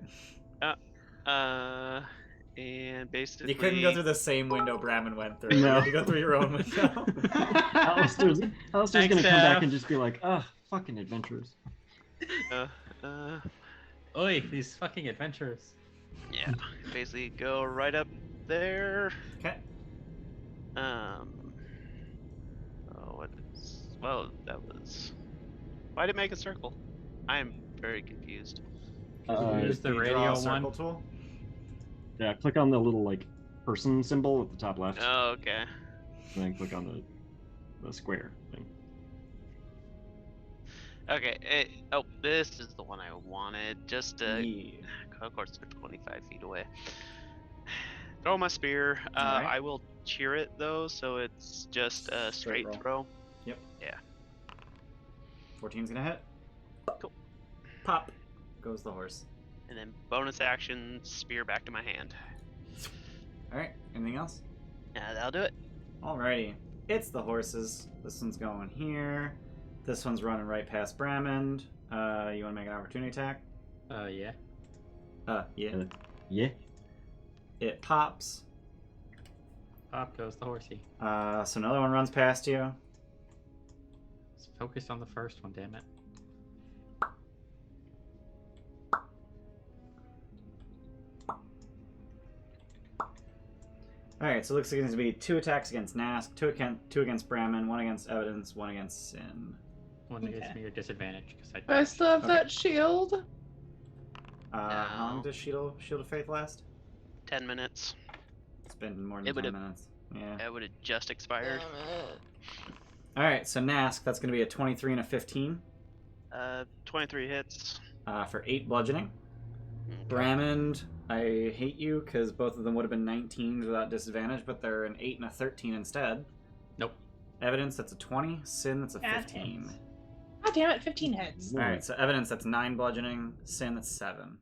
And basically... You couldn't go through the same window Brammond went through. No. You had to go through your own window. Halaster's Thanks, gonna come Steph. back and just be like, ugh, fucking adventurers. Oi, these fucking adventures. Yeah, basically go right up there. Okay. Oh, what is... Well, that was... Why did it make a circle? I am very confused. Use the Can you draw radio a circle one. tool? Yeah, click on the little, like, person symbol at the top left, Oh, okay. and then click on the square thing. Okay, oh, this is the one I wanted. Just to... Yeah. Of course, they're 25 feet away. Throw my spear. Alright. I will cheer it, though, so it's just a straight roll. throw. Yep. Yeah. 14's gonna hit. Cool. Pop. Goes the horse. And then bonus action, spear back to my hand. Alright, anything else? That'll do it. Alrighty. It's the horses. This one's going here. This one's running right past Brammond. You wanna make an opportunity attack? Yeah. Yeah. Yeah. It pops. Up goes the horsey. So another one runs past you. It's focused on the first one, damn it. Alright, so it looks like it's going to be 2 attacks against Nask, 2 against Brammond, 1 against Evidence, 1 against Sin. One against Okay. me or disadvantage because I still have Okay. that shield. How long No. does Shield of Faith last? 10 minutes. It's been more It than 10 would've- minutes. Yeah. It would have just expired. Damn it. Alright, so Nask, that's going to be a 23 and a 15 23 hits. for 8 bludgeoning. Brammond, I hate you because both of them would have been 19s without disadvantage, but they're an 8 and a 13 instead. Nope. Evidence, that's a 20. Sin, that's a That 15. hits. God damn it, 15 hits. Alright, so Evidence, that's 9 bludgeoning. Sin, that's 7.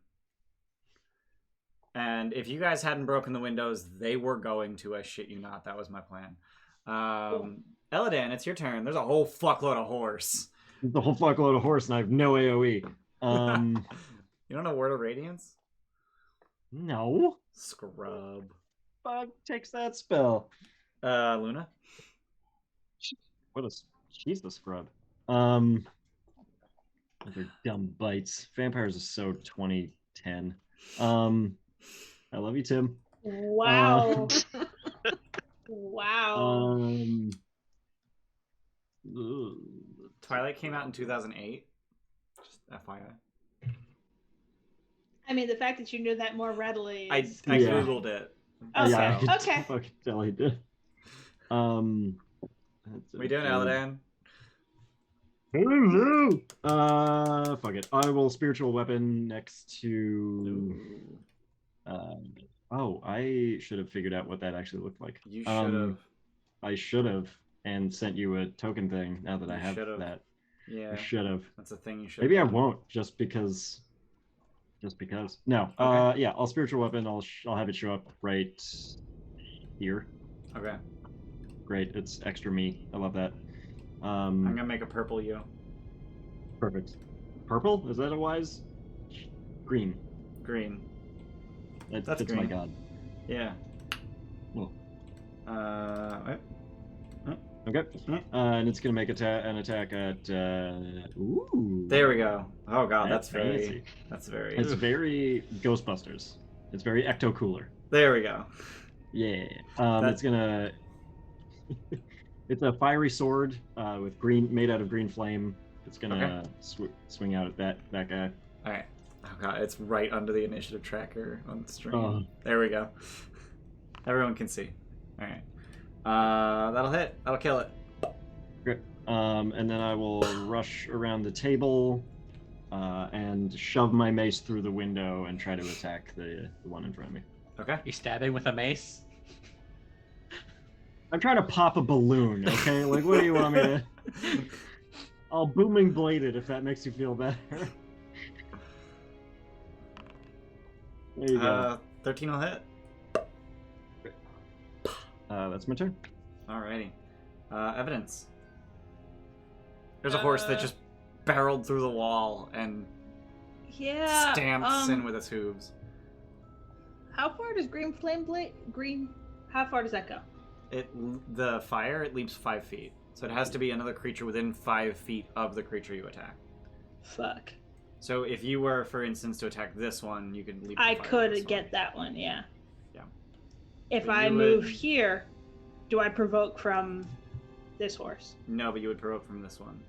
And if you guys hadn't broken the windows, they were going to. I shit you not. That was my plan. Eladan, it's your turn. There's a whole fuckload of horse. The whole fuckload of horse, and I have no AoE. You don't know Word of Radiance? No. Scrub. Fuck takes that spell. Luna? She's the scrub. They're dumb bites. Vampires are so 2010. I love you, Tim. Wow. Wow. Ugh. Twilight came out in 2008. Just FYI. I mean, the fact that you knew that more readily. I Is... Yeah. Googled it. Okay. Yeah, I could Okay. fucking tell he did. We doing Eladan? Fuck it. I will spiritual weapon next to. I should have figured out what that actually looked like. You should have. I should have, and sent you a token thing. Now that I You have should've. that, Yeah, I should have. that's a thing you should. Maybe I won't, just because. No. Okay. Yeah. I'll spiritual weapon. I'll have it show up right here. Okay. Great. It's extra me. I love that. I'm gonna make a purple you. Perfect. Purple? Is that a wise? Green. Green. That's That's my green. god. Yeah. Cool. What? Okay. And it's gonna make an attack at. Ooh. There we go. Oh god, that's very. fancy. That's very. It's very Ghostbusters. It's very Ecto Cooler. There we go. Yeah. That- It's gonna. It's a fiery sword with made out of green flame. It's gonna swing out at that guy. All right. Oh god, it's right under the initiative tracker on the stream. Oh. There we go. Everyone can see. All right. That'll hit. That'll kill it. Great. And then I will rush around the table and shove my mace through the window and try to attack the one in front of me. Okay. You stabbing with a mace? I'm trying to pop a balloon, okay? Like, what do you want me to... I'll booming blade it if that makes you feel better. There you go. 13 will hit. That's my turn. Alrighty. Evidence. There's a horse that just barreled through the wall and Yeah. stamps in with its hooves. How far does green flame blade? How far does that go? The fire, it leaps 5 feet. So it has to be another creature within 5 feet of the creature you attack. Fuck. So if you were, for instance, to attack this one, you could leap the I fire could with this get that one, yeah. Yeah. If But I you move would- here, do I provoke from this horse? one. No, but you would provoke from this one.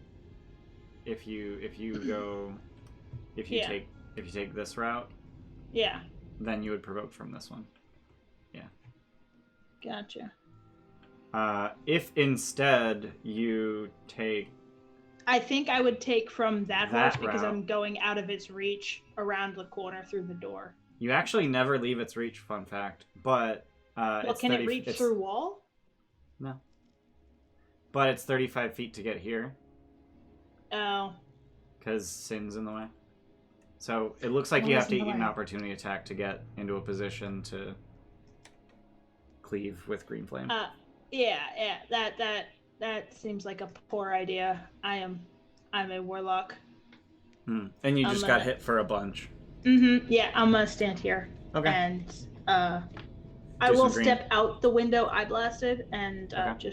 If you go, if you Yeah. take this route, Yeah, then you would provoke from this one. gotcha. If instead you take, I think I would take from that That horse because route. I'm going out of its reach around the corner through the door. you actually never leave its reach. Fun fact, but Well, it's can 30 it reach it's- through wall? No. But it's 35 feet to get here Oh, because Sin's in the way. So it looks like you What have to is in eat the an way? opportunity attack to get into a position to cleave with green flame. yeah. That seems like a poor idea. I'm a warlock. And you just I'm got gonna- hit for a bunch. Yeah, I'm gonna stand here Okay. and I will some green. step out the window I blasted and Okay.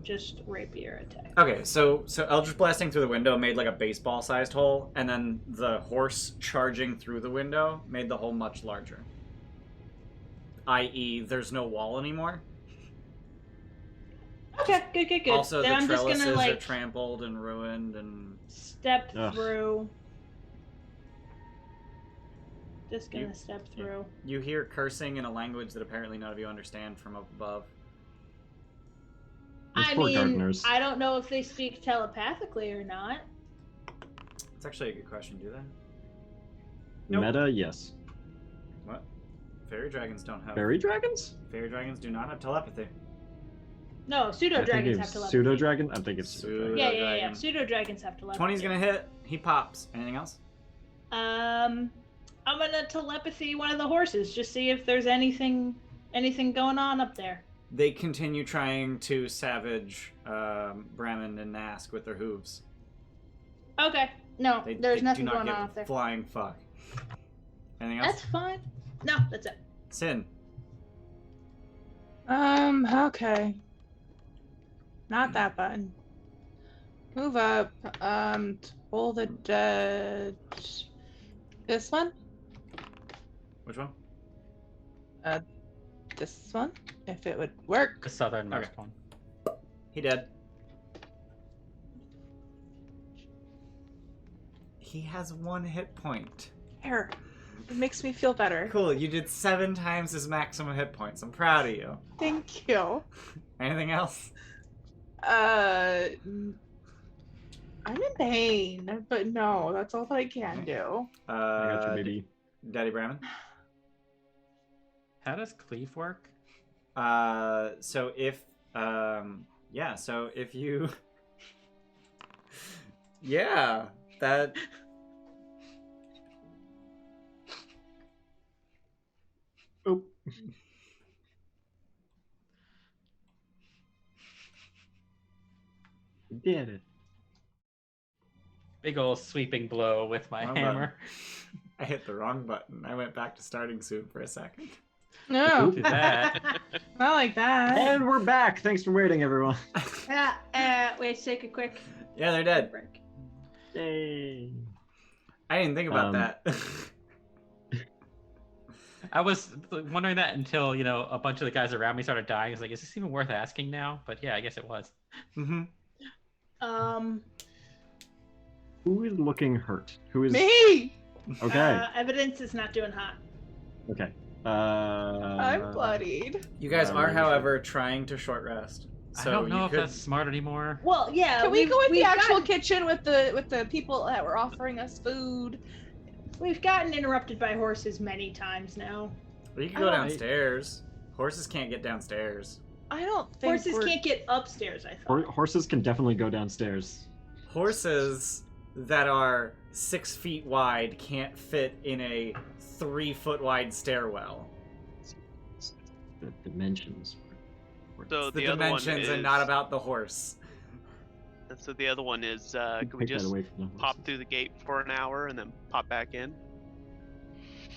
just rapier attack. Okay, so Eldritch blasting through the window made like a baseball-sized hole, and then the horse charging through the window made the hole much larger. I.e., there's no wall anymore. Okay, good. Also, Then the I'm just trellises gonna are like trampled and ruined, and step Ugh. through. Just gonna step through. you hear cursing in a language that apparently none of you understand from up above. Those I poor mean, gardeners. I don't know if they speak telepathically or not. It's actually a good question. Do they? Nope. Meta, yes. What? Fairy dragons don't have. Fairy dragons? Fairy dragons do not have telepathy. No, pseudo dragons have telepathy. Pseudo dragon. I think it's Pseudo- Yeah. dragon. Pseudo dragons have telepathy. 20's gonna hit. He pops. Anything else? I'm gonna telepathy one of the horses, just see if there's anything going on up there. They continue trying to savage Brammond and Nask with their hooves. Okay. No, there's they nothing do not going give on a up there. flying fuck. Anything else? That's fine. No, that's it. Sin. Okay. Not that button. Move up. Pull the dead. This one? Which one? This one? If it would work. The southernmost Okay. one. He dead. He has 1 hit point. Here. It makes me feel better. Cool, you did 7 times his maximum hit points. I'm proud of you. Thank you. Anything else? I'm in pain, but no, that's all that I can do. I got you, baby. Daddy Brammond? How does cleave work? So if you yeah, that Oh. Did it. Big ol' sweeping blow with my Wrong hammer. I hit the wrong button. I went back to starting soup for a second. No, Do that. not like that. And we're back. Thanks for waiting, everyone. Wait, take a quick Yeah, they're dead. break. Yay. I didn't think about that. I was wondering that until, a bunch of the guys around me started dying. I was like, is this even worth asking now? But yeah, I guess it was. Mm-hmm. Who is looking hurt? Who is Me! okay? Evidence is not doing hot. Okay. I'm bloodied. You guys I'm are, really however, trying to short rest. So I don't know you if could... that's smart anymore. Well, yeah. Can we go in the we've actual gotten- kitchen with the people that were offering us food? We've gotten interrupted by horses many times now. Well, you can go Oh. downstairs. Horses can't get downstairs. I don't think Horses we're... can't get upstairs, I thought. Horses can definitely go downstairs. Horses that are 6 feet wide can't fit in a 3 foot wide stairwell. The dimensions. So The the other one dimensions is, and not about the horse. So the other one is, can we Take that just away from the pop horses. through the gate for an hour and then pop back in?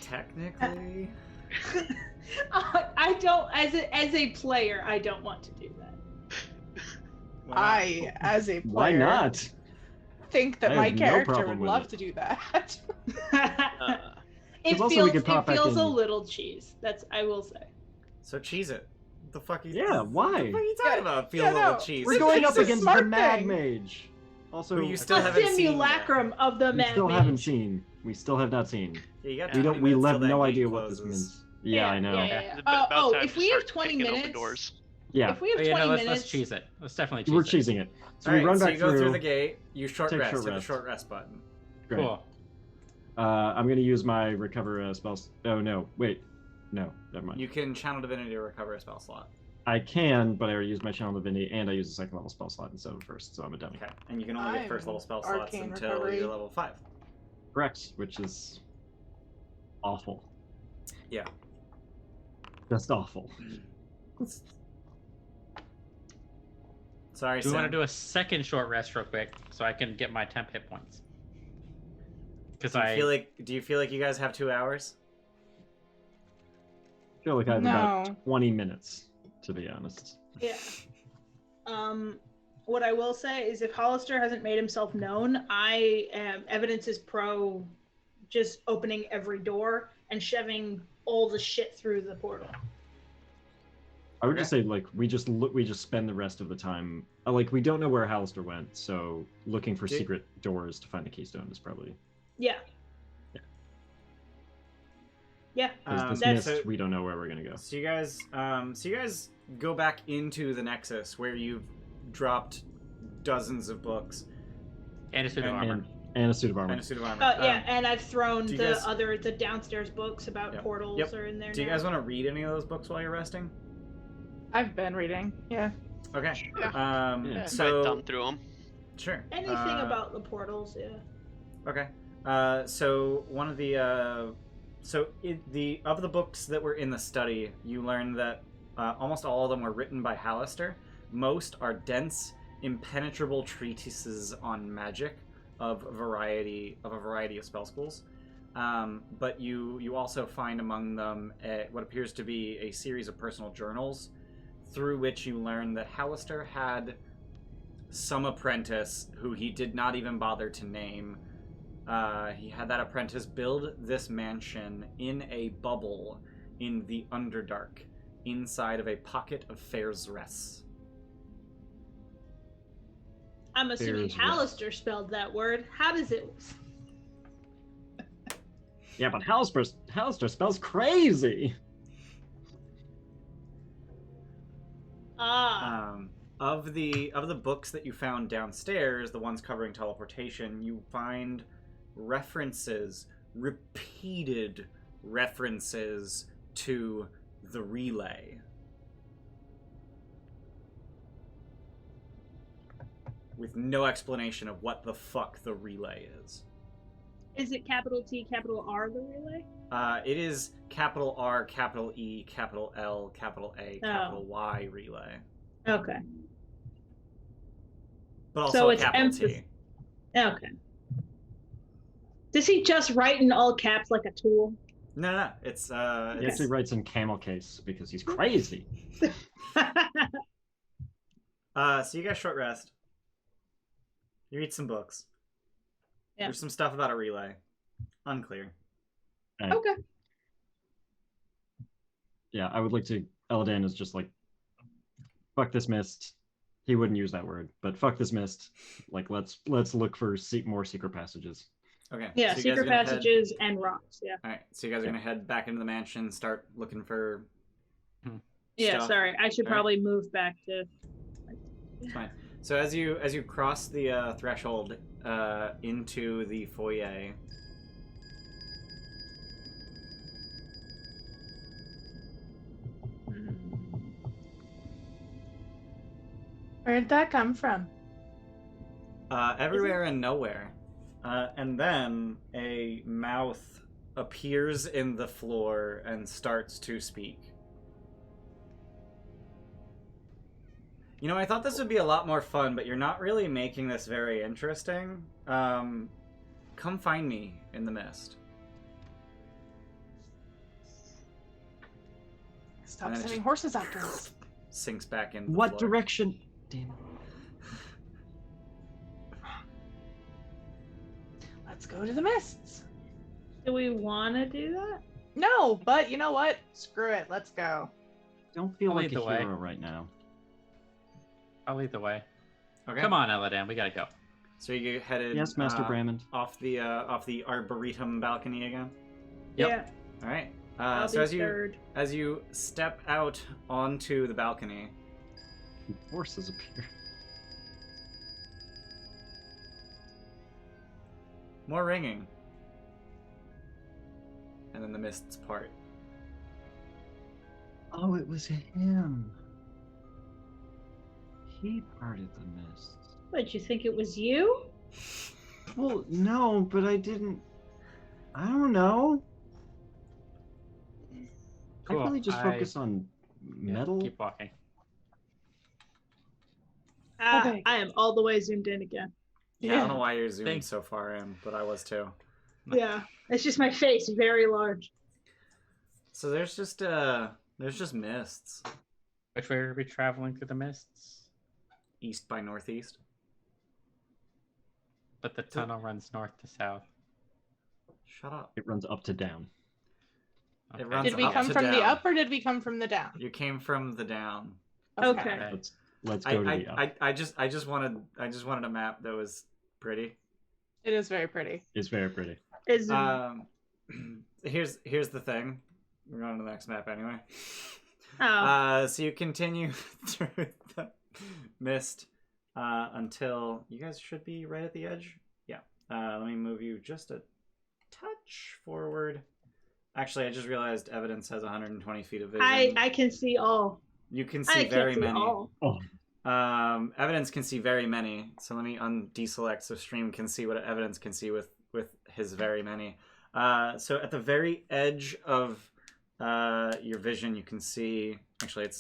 Technically, I don't, as a player, I don't want to do that. well, I, as a player, Why not? think that I my have no character problem would with love it. to do that. It also we feels, could pop it back feels a in. little cheese. That's, I will say. So cheese it. What the fuck are you? Yeah, why? What the fuck are you talking about? Feel yeah, a little no, cheese. We're This going is up a against the smart Mad thing. Mage. Also, Who you still The haven't seen simulacrum of the we man. still haven't seen. We still have not seen. Yeah, you got We 20 don't. We minutes till have that no gate idea what this closes. means. Yeah, I know. Yeah. It's about Oh, time if to we have start 20 kicking open minutes, doors. Yeah, if we have Oh, 20 yeah, no, minutes, let's cheese it. Let's definitely cheese we're it. cheesing it. So All we right, run so back you go through the gate. You short Take rest. short Hit the rest. short rest button. Great. Cool. I'm gonna use my recover spells. Oh no, wait, no, never mind. You can channel divinity to recover a spell slot. I can, but I already used my channel divinity and I used a second level spell slot instead of first, so I'm a dummy. Okay, and you can only get I'm first level spell slots arcane until recovery. you're level 5. Correct, which is awful. Yeah. Just awful. Sorry, Do we want to Sam. do a second short rest real quick so I can get my temp hit points? Because Do you feel like you guys have 2 hours? feel like I have No. about 20 minutes, to be honest. Yeah. What I will say is if Halaster hasn't made himself known, I am evidence is pro just opening every door and shoving all the shit through the portal. I would just say, like, we just spend the rest of the time, like, we don't know where Halaster went, so looking for secret doors to find the keystone is probably... Yeah. Yeah. Because this mist, we don't know where we're gonna go. So you guys go back into the Nexus where you've dropped dozens of books. And a suit of armor. And a suit of armor. Yeah, and I've thrown guys... the downstairs books about portals are in there. Do you guys want to read any of those books while you're resting? I've been reading. Yeah. Okay. Yeah. So thumb through them. Sure. Anything about the portals, yeah. Okay. So one of the of the books that were in the study, you learned that almost all of them were written by Halaster. Most are dense, impenetrable treatises on magic of a variety of spell schools. But you also find among them what appears to be a series of personal journals, through which you learn that Halaster had some apprentice who he did not even bother to name. He had that apprentice build this mansion in a bubble in the Underdark, inside of a pocket of Fair's Rest. I'm assuming Halaster spelled that word. How does it? Yeah, but Halaster spells crazy. Of the books that you found downstairs, the ones covering teleportation, you find repeated references to the relay. With no explanation of what the fuck the relay is. Is it capital T, capital R, the relay? It is capital R, capital E, capital L, capital A, capital Y relay. Okay. But also it's capital T. Okay. Does he just write in all caps like a tool? No. It's He actually writes in camel case because he's crazy. So you guys short rest. You read some books. Yeah. There's some stuff about a relay. Unclear. Right. Okay. Yeah, I would like to... Eladan is just like, fuck this mist. He wouldn't use that word, but fuck this mist. Like, let's look for more secret passages. Okay. Yeah, so secret passages and rocks, yeah. Alright, so you guys are going to head back into the mansion, start looking for Yeah, stuff. sorry. I should probably move back to... It's fine. So as you cross the threshold into the foyer, Where'd that come from? everywhere and nowhere. And then a mouth appears in the floor and starts to speak. You know, I thought this would be a lot more fun, but you're not really making this very interesting. Come find me in the mist. Stop sending horses after us. Sinks back into the What floor. direction? Damn it. Let's go to the mists. Do we want to do that? No, but you know what? Screw it. Let's go. Don't feel I'll like lead a the way. hero right now. I'll lead the way. Okay. Come on, Eladan, we gotta go. So you get headed Yes, Master Brammond. off the arboretum balcony again. Yep. Yeah. All right. I'll So be third. as you step out onto the balcony, Horses appear. more ringing, and then the mists part. Oh, it was him. He parted the mists. What, you think it was you? Well, no, but I didn't. I don't know. Cool. I really just focus on metal. Keep walking. Okay. I am all the way zoomed in again. Yeah, I don't know why you're zooming Thanks. so far in, but I was too. Yeah. It's just my face, very large. So there's just mists. Which way are we traveling through the mists? East by northeast. But the tunnel runs north to south. Shut up. It runs up to down. It runs Did we up come to from the down. up or did we come from the down? You came from the down. Okay. Let's go to the up. I just wanted a map that was pretty. It is very pretty. It's very pretty. Is Here's the thing. We're going to the next map anyway. So you continue through the mist until you guys should be right at the edge. Yeah. Let me move you just a touch forward. Actually, I just realized evidence has 120 feet of vision. I can see all. You can see very many. All. Oh. Evidence can see very many. So let me deselect so stream can see what evidence can see with his very many. So at the very edge of your vision, you can see. Actually,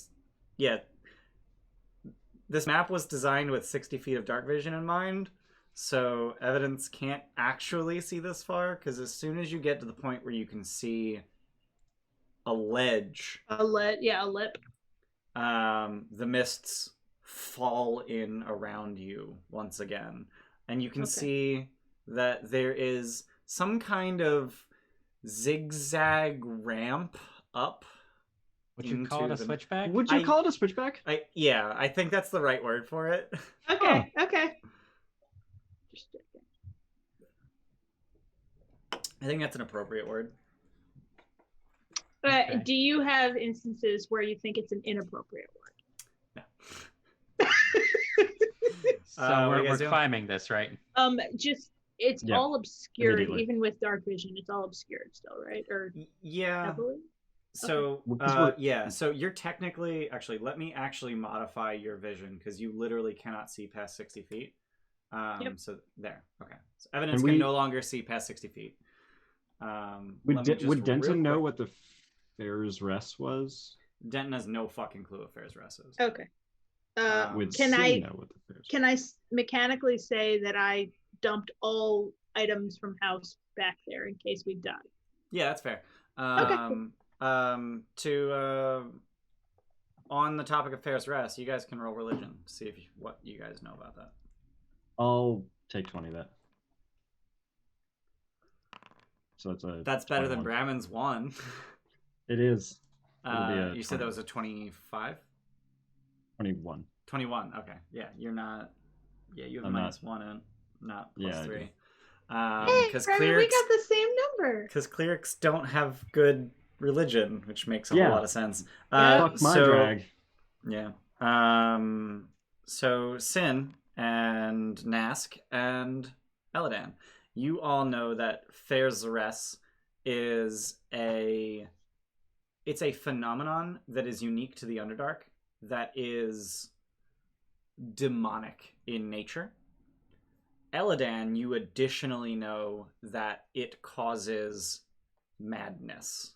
this map was designed with 60 feet of dark vision in mind. So evidence can't actually see this far because as soon as you get to the point where you can see a ledge, A lip. the mists fall in around you once again, and you can see that there is some kind of zigzag ramp up. Would you call it a switchback? Would you call it a switchback? I think that's the right word for it. Okay. Okay. Just checking. I think that's an appropriate word. But Okay. do you have instances where you think it's an inappropriate word? So what are you guys we're doing? climbing this, right? Just it's Yeah, all obscured, immediately. even with dark vision. It's all obscured still, right? Or Yeah. heavily? So Well, yeah, so you're technically let me modify your vision because you literally cannot see past 60 feet. Yep. So there. Okay. So evidence And can we- no longer see past 60 feet. Would Denton know what the Fair's Rest was? Denton has no fucking clue what Fair's Rest is. Okay. Would Can C I- know what the Fair's Can I mechanically say that I dumped all items from house back there in case we die? Yeah, that's fair. Okay. On the topic of Fair's Rest, you guys can roll religion. See what you guys know about that. I'll take 20 of that. So That's better than 21. Brammond's one. It is. It'll be a You said that 20. was a 25? 21. 21. Okay. Yeah, you're not. Yeah, you have a I'm minus one and not plus Yeah, I do. 3. Hey, Because Brennan, we clerics, got the same number. because clerics don't have good religion, which makes a Yeah. whole lot of sense. Fuck my drag. Yeah. So Sin and Nask and Eladan, you all know that Fair's is a phenomenon that is unique to the Underdark that is demonic in nature. Eladan, you additionally know that it causes madness.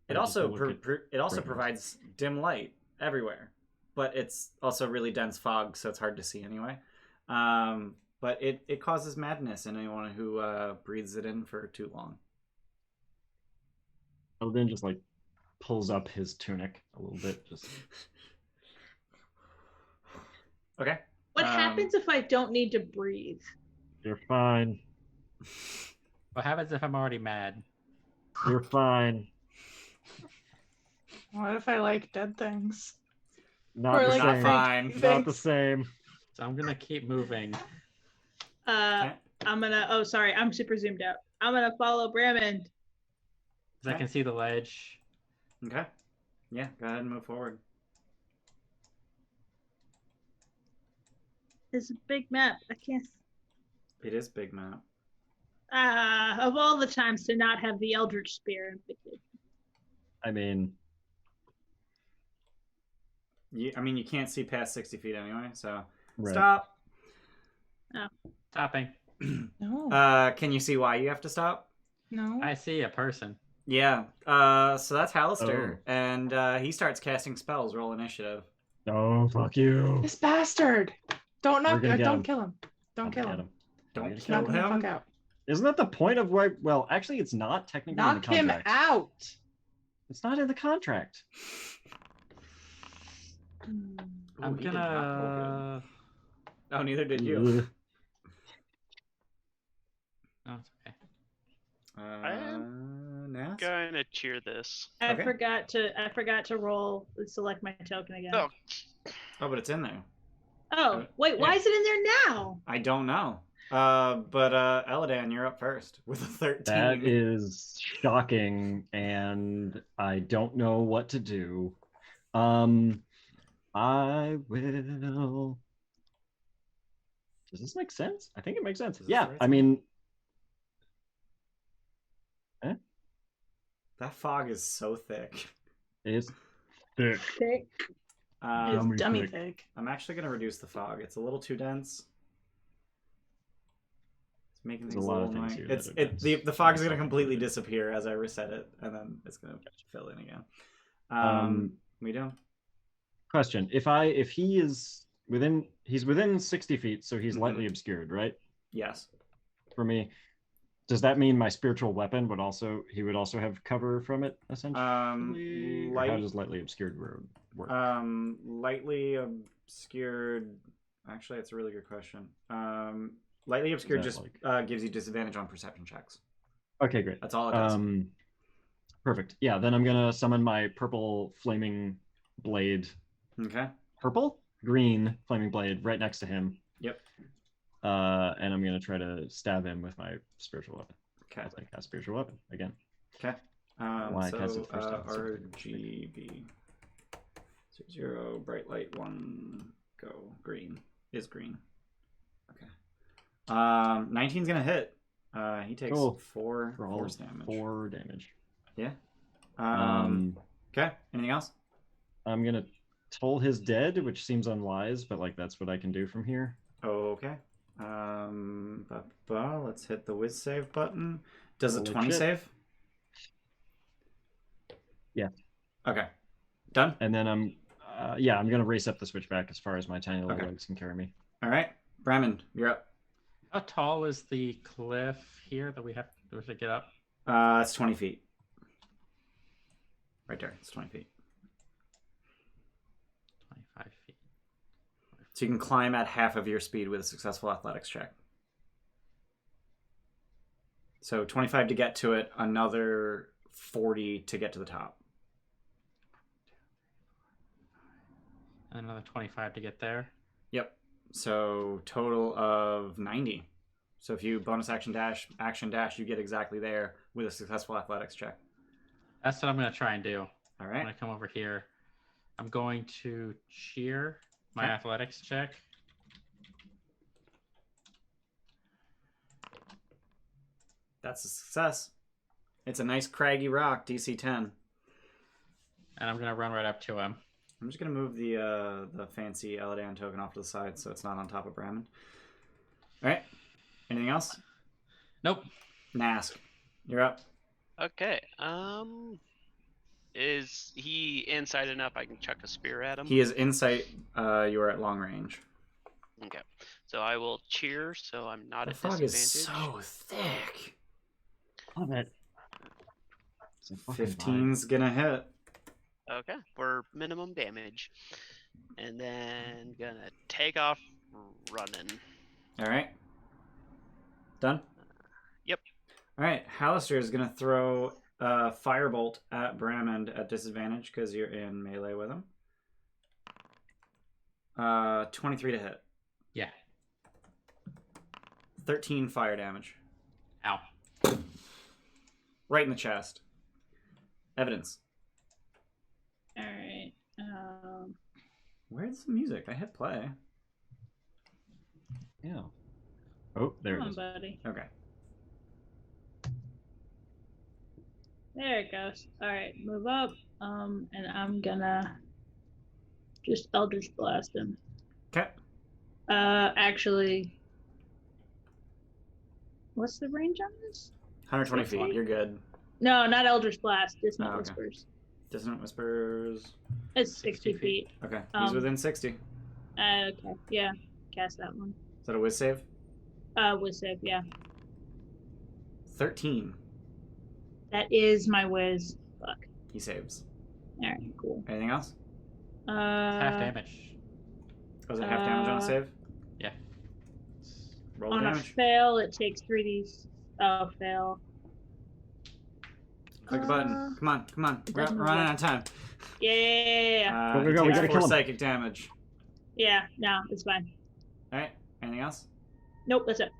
It I just also look at Brammond. provides dim light everywhere, but it's also really dense fog, so it's hard to see anyway. But it causes madness in anyone who breathes it in for too long. Eldin just pulls up his tunic a little bit. Just Okay. What happens if I don't need to breathe? you're fine. What happens if I'm already mad? You're fine. What if I like dead things? Not Or, the like, Not same. fine. Not the same. So I'm gonna keep moving. Okay. I'm gonna. Oh, sorry. I'm super zoomed out. I'm gonna follow Brammond. Because I can see the ledge. Okay. Yeah, go ahead and move forward. It's a big map. I can't. It is big map. Of all the times to not have the Eldritch Spear implicated. I mean, You can't see past 60 feet anyway, so right. stop. Stopping. No. Can you see why you have to stop? No. I see a person. Yeah. So that's Halaster, Oh. and he starts casting spells. Roll initiative. Oh, fuck you. This bastard. Don't We're knock. gonna get Don't him. kill him. Don't kill Get him. him. Don't We're kill Knock him the him. fuck out. Isn't that the point of why? Well, actually, it's not technically in the Knock him contract. out. It's not in the contract. I'm he did not roll gonna. good. Oh, neither did you. Oh, it's okay. Nask? Gonna cheer this. I Okay. forgot to roll select my token again. Oh, Oh, but it's in there. Oh, wait, why yeah. is it in there now? I don't know. But Eladan, you're up first with a 13. That is shocking, and I don't know what to do. I will. Does this make sense? I think it makes sense. Does this Yeah, right I sense? mean, That fog is so thick. it's thick. Thick. Um, It's dummy thick. thick. I'm actually gonna reduce the fog. It's a little too dense. It's making There's things a lot of little things annoying. here that are dense. The fog is gonna Myself completely included. disappear as I reset it, and then it's gonna fill in again. We do. Question: If he is within, he's within 60 feet, so he's Mhm. lightly obscured, right? Yes. For me, does that mean my spiritual weapon would also have cover from it essentially? Or how does lightly obscured work? Lightly obscured. Actually, that's a really good question. Lightly obscured that just gives you disadvantage on perception checks. Okay, great. That's all it does. Perfect. Yeah, then I'm gonna summon my purple flaming blade. Okay. Purple? Green flaming blade right next to him. Yep. And I'm gonna try to stab him with my spiritual weapon. Okay. As I cast spiritual weapon again. Okay. Why I cast So it first time, so- RGB 0 bright light 1 go green is green. Okay. 19's gonna hit. He takes Cool. 4 For all force damage. 4 damage. Yeah. Okay. Anything else? I'm gonna toll his dead, which seems unwise, but like that's what I can do from here. Okay. Let's hit the whiz save button. Does a Holy 20 shit. save? Yeah. Okay. Done? And then I'm gonna race up the switchback as far as my tiny little legs can carry me. All right. Brammond, you're up. How tall is the cliff here that we have to get up? It's 20 feet. Right there. It's 20 feet. 25 feet. So you can climb at half of your speed with a successful athletics check. So 25 to get to it, another 40 to get to the top. Another 25 to get there. Yep. So total of 90. So if you bonus action dash, you get exactly there with a successful athletics check. That's what I'm going to try and do. All I'm right. going to come over here. I'm going to cheer my Okay. athletics check. That's a success. It's a nice craggy rock, DC 10. And I'm going to run right up to him. I'm just going to move the fancy Eladan token off to the side so it's not on top of Brammond. All right. Anything else? Nope. Nask, you're up. okay. Is he inside enough I can chuck a spear at him? He is insight. You are at long range. Okay. So I will cheer, so I'm not The at fog disadvantage. is so thick. Love it. It's a fucking 15's gonna hit. Okay, for minimum damage. And then gonna take off running. All right. Done? Yep. All right. Halaster is gonna throw a firebolt at Brammond at disadvantage because you're in melee with him. 23 to hit. Yeah. 13 fire damage. Ow. Right in the chest. Evidence. All right. Where's the music? I hit play. Yeah. Oh, there Come it on, is. buddy. Okay. There it goes. All right, move up. And I'm gonna just Eldritch Blast him. Okay. Actually, what's the range on this? 120 feet. 20. You're good. No, not Eldritch Blast. Dissonant Oh, okay. Whispers. Dissonant Whispers. It's 60 60 feet. Okay. He's Um, within 60. Is Okay, yeah. Cast that one. that a whiz save? With save, yeah. 13. That is my whiz. Fuck. He saves. All right, cool. Anything else? Half damage. Was it half damage on a save? Yeah. Roll On damage. a fail, it takes 3d. Oh, fail. Click the button. Come on, come on. We're running out of time. Yeah. Go, He go, we takes gotta 4 kill him. psychic damage. Yeah, no, it's fine. All right. Anything else? Nope, that's it.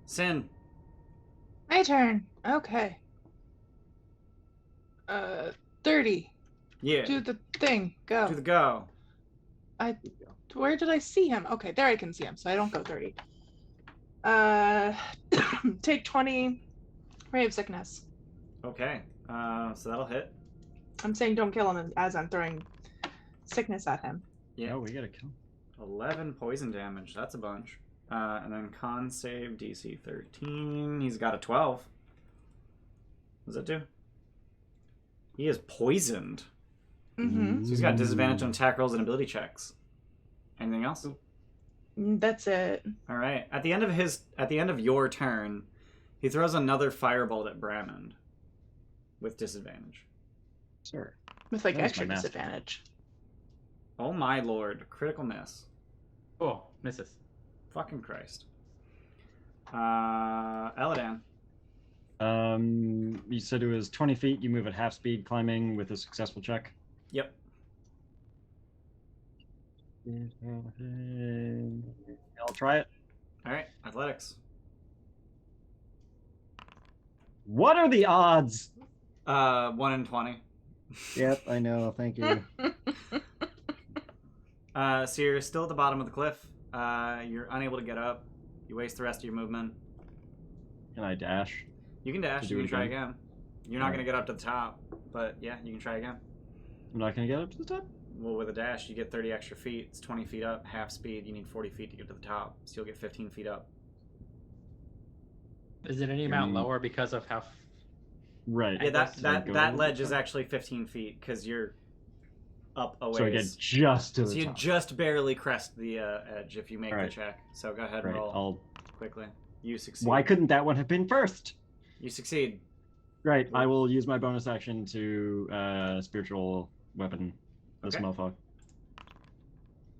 Sin. My turn. Okay. 30. Yeah. Do the thing. Go. Do the go. Where did I see him? Okay, there I can see him, so I don't go 30. Take 20 Ray of Sickness. Okay. So that'll hit. I'm saying don't kill him as I'm throwing sickness at him. Yeah. No, we gotta kill him. 11 poison damage. That's a bunch. And then con save DC 13. He's got a 12. What does that do? He is poisoned. Mm-hmm. So he's got disadvantage on attack rolls and ability checks. Anything else? That's it. All right. At the end of your turn, he throws another firebolt at Brammond with disadvantage. Sir. With like That was extra my math. disadvantage. Oh my lord! Critical miss. Cool. Misses. Fucking Christ. Eladan. You said it was 20 feet. You move at half speed, climbing with a successful check. Yep. I'll try it. All right. Athletics. What are the odds? 1 in 20. Yep, I know. Thank you. So you're still at the bottom of the cliff. You're unable to get up. You waste the rest of your movement. Can I dash? You can dash. To do You it can try again? again. You're not going to get up to the top, but yeah, you can try again. I'm not gonna get up to the top. Well, with a dash, you get 30 extra feet. It's 20 feet up, half speed. You need 40 feet to get to the top, so you'll get 15 feet up. Is it any amount lower because of how? Right. Yeah, that So that, go that over ledge the is top. actually 15 feet because you're up a ways. So I get just to So the you top. just barely crest the edge if you make the Alright. check. So go ahead and Right. roll I'll. quickly. You succeed. Why couldn't that one have been first? You succeed. Right. I will use my bonus action to spiritual weapon this Okay. mofo.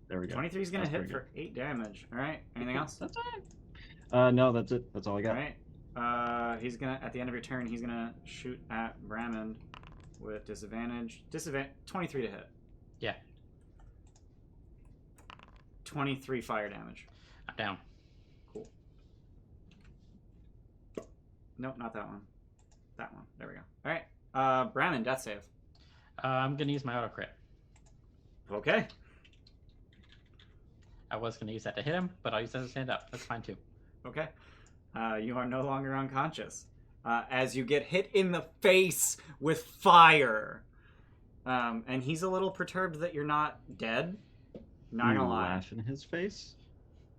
There we go. 23 is going to That's hit pretty for 8 damage. All right. Anything else? That's all right. No, that's it. That's all I All got. right. He's gonna at the end of your turn. He's gonna shoot at Brammond with disadvantage. 23 to hit. Yeah. 23 fire damage. I'm down. Cool. Nope, not that one. That one. There we go. All right. Brammond, death save. I'm gonna use my auto crit. Okay. I was gonna use that to hit him, but I'll use that to stand up. That's fine too. Okay. You are no longer unconscious. As you get hit in the face with fire. And he's a little perturbed that you're not dead. Not You gonna lie. laugh in his face.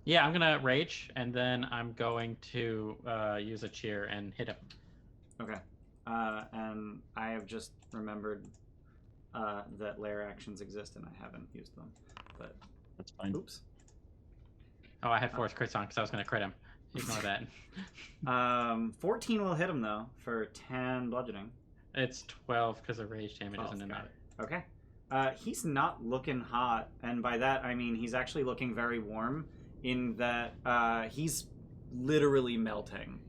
Yeah, I'm gonna rage, and then I'm going to use a cheer and hit him. Okay. And I have just remembered that lair actions exist and I haven't used them. But That's fine. oops. Oh, I had force crits on because I was gonna crit him. Ignore that. 14 will hit him though for 10 bludgeoning. It's 12 because the rage damage isn't in got there. it. Okay. He's not looking hot, and by that I mean he's actually looking very warm. In that he's literally melting.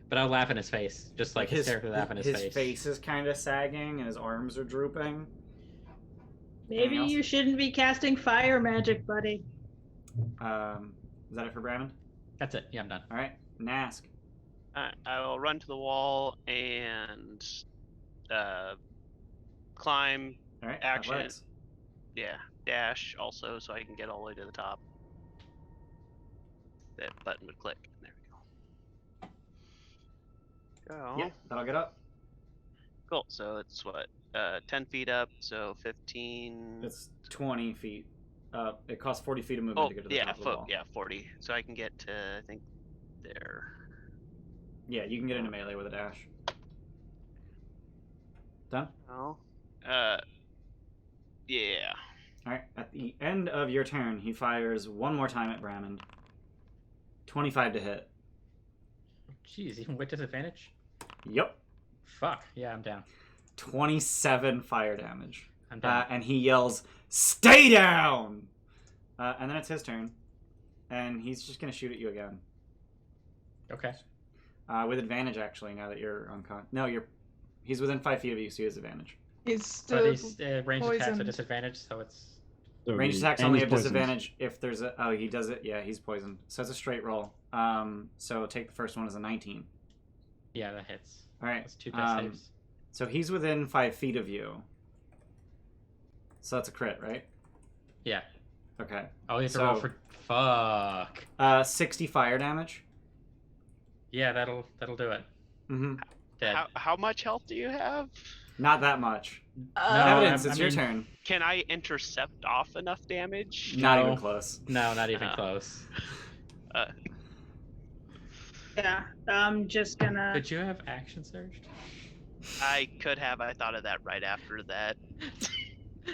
But I'll laugh in his face, just like his character laugh in his face. His face is kind of sagging, and his arms are drooping. Maybe Anything else? you shouldn't be casting fire magic, buddy. Is that it for Brammond? That's it. Yeah, I'm done. All right, Nask. I will run to the wall and climb. All right, Action. athletics. Yeah, dash also, so I can get all the way to the top. That button would click. There we go. Go. Yep, that'll get up. Cool. So it's what? 10 feet up, so 15. It's 20 feet up. It costs 40 feet of movement Oh, to get to the yeah, top of the wall. yeah, 40. So I can get to, I think, there. Yeah, you can get into melee with a dash. Done? Oh. Yeah. Alright, at the end of your turn, he fires one more time at Brammond. 25 to hit. Jeez, even with disadvantage? Yep. Fuck. Yeah, I'm down. 27 fire damage. I'm down. And he yells, "Stay down!" And then it's his turn. And he's just going to shoot at you again. Okay. With advantage, actually, now that you're No, he's within 5 feet of you, so he has advantage. He's But still these range attacks poisoned. at disadvantage, so it's... So Range he- attacks and only he's have poisoned. disadvantage if there's a... Oh, he does it. Yeah, he's poisoned. So it's a straight roll. So take the first one as a 19. Yeah, that hits. All right. That's 2 death saves. So he's within 5 feet of you. So that's a crit, right? Yeah. Okay. Oh, you have to So- roll for... Fuck. 60 fire damage. Yeah, that'll do it. Mm-hmm. Dead. How much health do you have? Not that much. No, Evidence, I it's your mean- turn. Can I intercept off enough damage? Not No. even close. No, not even close. Yeah, I'm just gonna. Could you have action surged? I could have. I thought of that right after that.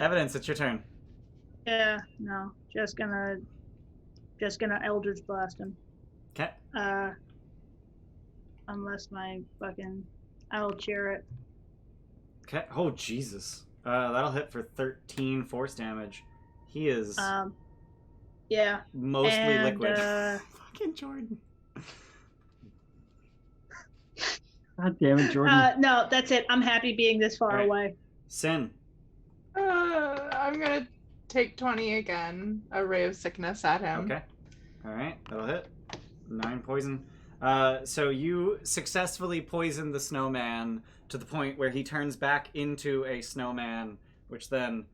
Evidence, it's your turn. Yeah, no, just gonna Eldritch Blast him. Okay. Unless my fucking, I'll cheer it. Okay. Oh, Jesus. That'll hit for 13 force damage. He is Yeah. mostly and, liquid. Fucking Jordan. God damn it, Jordan. No, that's it. I'm happy being this far Alright. away. Sin. I'm gonna take 20 again. A ray of sickness at him. Okay. Alright, that'll hit. 9 poison. So you successfully poison the snowman to the point where he turns back into a snowman, which then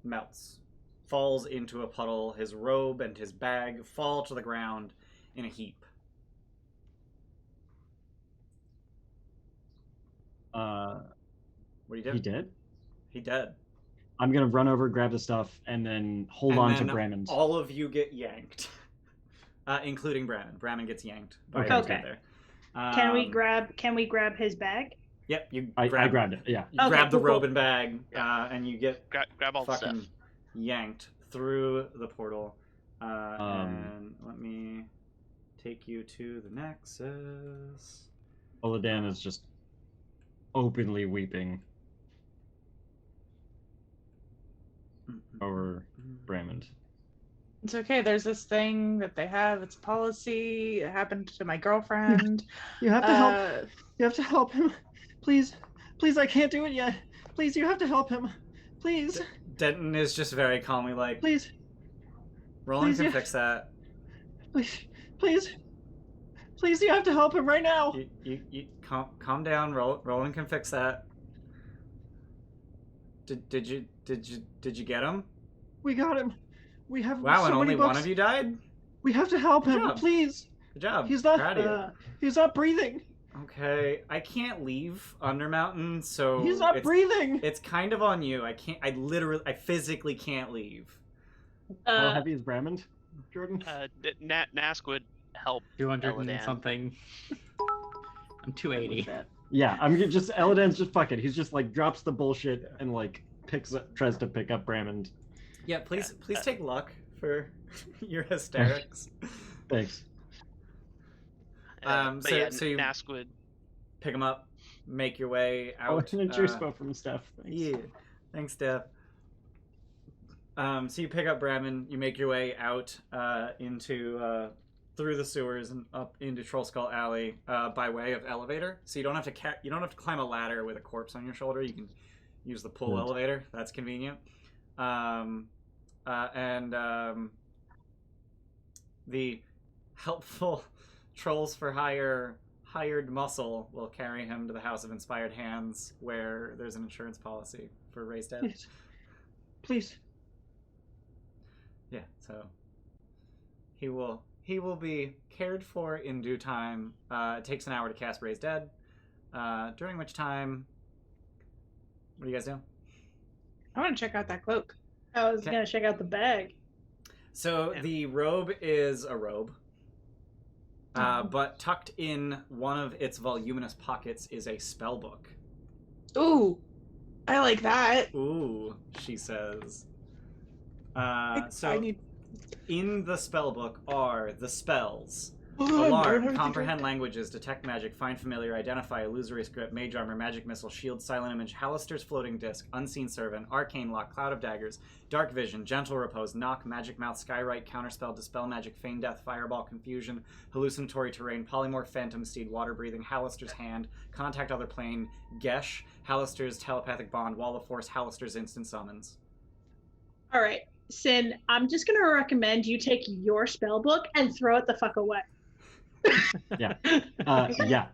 melts. Falls into a puddle. His robe and his bag fall to the ground in a heap. What do you do? He did? He dead. I'm gonna run over, grab the stuff, and then hold And on then to Brammond. all of you get yanked, including Brammond. Brammond gets yanked. by Okay. who's Okay. there. Can we grab his bag? Yep, you I grab, grabbed it, yeah. you Okay, grab the cool, robe cool. and bag, and you get Grab all the fucking stuff. yanked through the portal. And let me take you to the Nexus. Eladan is just openly weeping over Brammond. It's okay. There's this thing that they have. It's a policy. It happened to my girlfriend. You have to help. You have to help him. Please. Please, I can't do it yet. Please, you have to help him. Please. Denton is just very calmly like, Please. Roland please, can yeah. fix that. Please. Please. Please, you have to help him right now. You calm down. Roland can fix that. Did you get him? We got him. We have Wow, so and many only books. one of you died? We have to help Good him, job. please. Good job. He's not. Proud of you. He's not breathing. Okay, I can't leave Undermountain, so He's not breathing. It's kind of on you. I physically can't leave. How heavy is Brammond, Jordan? Nask would help 200 and Eladan. something. I'm 280. Yeah, Eladan's just fuck it. He's just like drops the bullshit and like tries to pick up Brammond. Yeah, please take luck for your hysterics. Thanks. But so yeah, you Nask would. pick him up, make your way Oh, out. and a juice bow from Steph. Thanks. Yeah, thanks, Steph. So you pick up Brammond, you make your way out into through the sewers and up into Troll Skull Alley by way of elevator. So you don't have to climb a ladder with a corpse on your shoulder. You can use the pull Good. elevator. That's convenient. The helpful Trolls for Hire hired muscle will carry him to the House of Inspired Hands, where there's an insurance policy for raised dead. Please. Please. Yeah, so he will be cared for in due time. It takes an hour to cast Raise Dead, during which time, what do you guys do? I want to check out that cloak. I was Okay. gonna check out the bag. So Yeah. the robe is a robe, but tucked in one of its voluminous pockets is a spell book. Ooh, I like that. Ooh, she says. I So need. in the spell book are the spells Alarm, comprehend languages, detect magic, find familiar, identify, illusory script, mage armor, magic missile, shield, silent image, Halaster's floating disc, unseen servant, arcane lock, cloud of daggers, dark vision, gentle repose, knock, magic mouth, skywrite, counterspell, dispel magic, feign death, fireball, confusion, hallucinatory terrain, polymorph, phantom steed, water breathing, Halaster's hand, contact other plane, Gesh, Halaster's telepathic bond, wall of force, Halaster's instant summons. All right, Sin, I'm just gonna recommend you take your spell book and throw it the fuck away. Yeah. Yeah.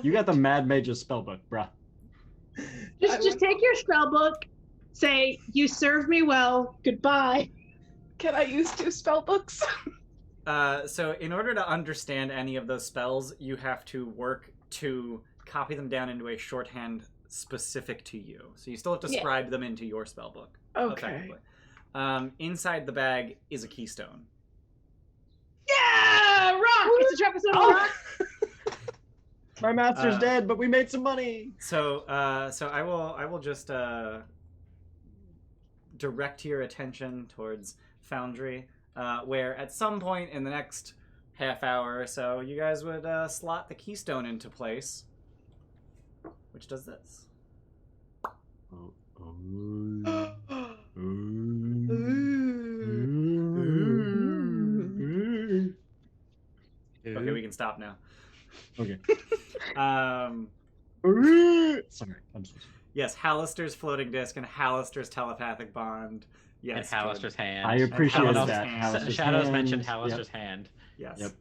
You got the Mad Mage's spellbook, bruh. Just take your spell book, say, you served me well, goodbye. Can I use 2 spell books? So in order to understand any of those spells, you have to work to copy them down into a shorthand specific to you. So you still have to scribe them into your spellbook. Okay. Inside the bag is a keystone. Yeah, rock! It's a trapezoid rock. My master's dead, but we made some money. So I will just direct your attention towards Foundry, where at some point in the next half hour or so, you guys would slot the keystone into place, which does this. Okay, we can stop now. Okay. Sorry, I'm so sorry. Yes, Halaster's floating disc and Halaster's telepathic bond. Yes, and Halaster's hand. I appreciate Halaster's that. hand. Halaster's Shadows hand. mentioned Halaster's hand. Yes. Yep.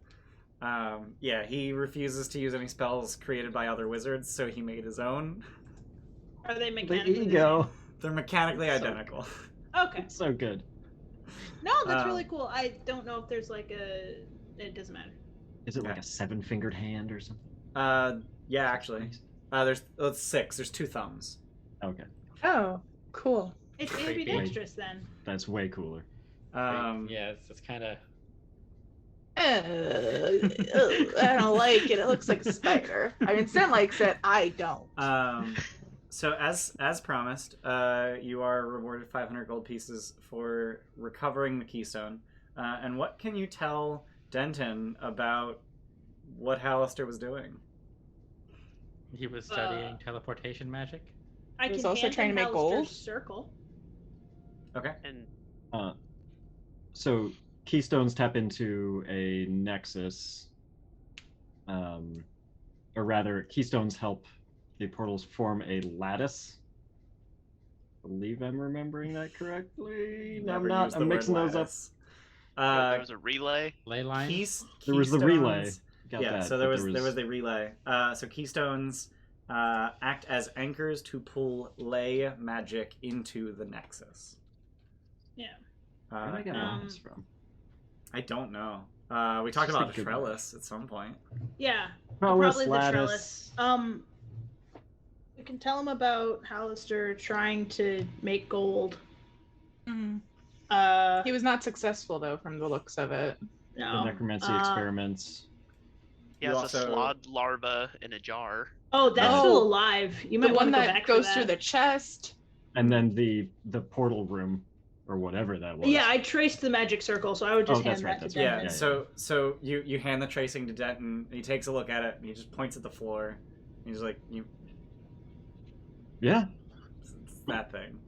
Yeah, he refuses to use any spells created by other wizards, so he made his own. Are they The mechanically the ego. They're mechanically So- identical. same? Okay. So good. No, that's really cool. I don't know if there's like a... It doesn't matter. Is it like Okay. a 7-fingered hand or something? Yeah, actually. There's 6. There's 2 thumbs. Okay. Oh, cool. It's Creepy. ambidextrous then. That's way cooler. Yeah, it's kind of. I don't like it. It looks like a spider. I mean, Sin likes it. I don't. So as promised, you are rewarded 500 gold pieces for recovering the keystone. And what can you tell Denton about what Halaster was doing? He was studying teleportation magic. I He was can also hand trying to him make Halaster's gold? circle. Okay. And So keystones tap into a nexus, or rather, keystones help the portals form a lattice. I believe I'm remembering that correctly. No, I'm Never not. used I'm the mixing word those up. lattice. there was a relay. Ley line. There was the relay. Keystones- Got yeah, that, so there but was the relay. So keystones act as anchors to pull ley magic into the nexus. Yeah. Where did I get Um, lattice from? I don't know. We talked Just about a the good trellis at some point. Yeah. Trellis, Probably the lattice. trellis. We can tell him about Halaster trying to make gold. Mhm. Uh, He was not successful, though, from the looks of it. no. The necromancy experiments. He You has also- a slod larva in a jar. Oh, that's Oh. still alive. You might The want one to go that back goes for through the that. chest. And then the portal room, or whatever that was. Yeah, I traced the magic circle, so I would just Oh, that's hand right, that that's to right. Denton. Yeah, so you hand the tracing to Denton, and he takes a look at it, and he just points at the floor. And he's like, Yeah. it's that thing.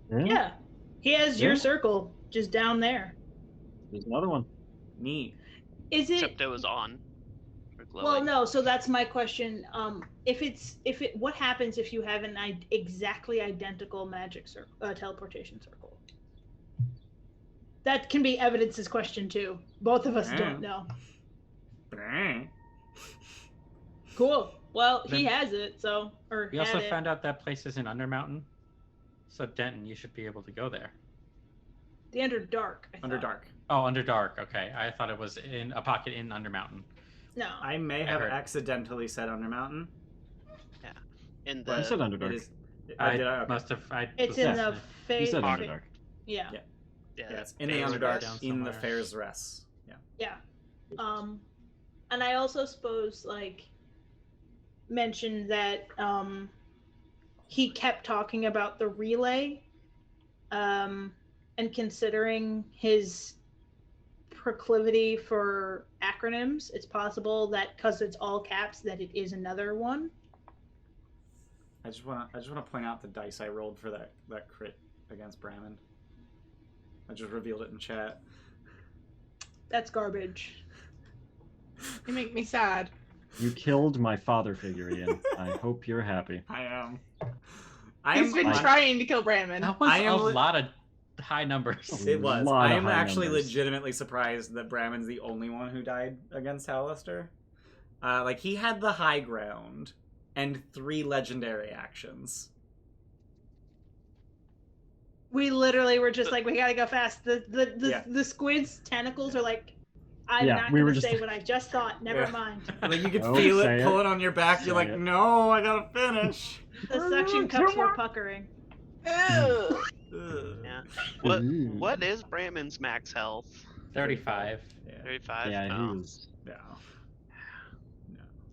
Yeah. He has your Yeah. circle just down there. There's another one. Neat. Is it? Except it was on. Or glowing. Well, no. So that's my question. What happens if you have an exactly identical magic circle, teleportation circle? That can be evidence's question too. Both of us don't know. Cool. Well, he has it, so We also found out that place is in Undermountain. So Denton, you should be able to go there. the Underdark. I thought. Underdark. Oh, Underdark. Okay, I thought it was in a pocket in Undermountain. No. I may have heard. accidentally said Undermountain. In You said the Underdark. It is. I did I? Okay. must have. It's was in listening. the You phase. said Pocket. Underdark. Yeah. yeah, Yeah, it's in the Fair's Underdark, Rest. in the somewhere. Fair's Rest. Yeah. Yeah. And I also suppose mentioned that he kept talking about the relay, and considering his proclivity for acronyms. It's possible that because it's all caps, that it is another one. I just want to point out the dice I rolled for that crit against Brammond. I just revealed it in chat. That's garbage. You make me sad. You killed my father figure, Ian. I hope you're happy. I am. He's been trying to kill Brammond. That was a lot of high numbers. It was. Lot I of am high actually numbers. legitimately surprised that Brammond's the only one who died against Halaster. Like, he had the high ground and 3 legendary actions. We literally were just like, we gotta go fast. The squid's tentacles are like, I'm not we gonna were just- say what I just thought. Never mind. Like, you could Don't feel say it it. pulling on your back. You're like, Say it. no, I gotta finish. The suction cups were puckering. Ew. Ugh. Yeah. Ooh. What is Brammond's max health? 35. Yeah. 35. Yeah, Oh. he was. No.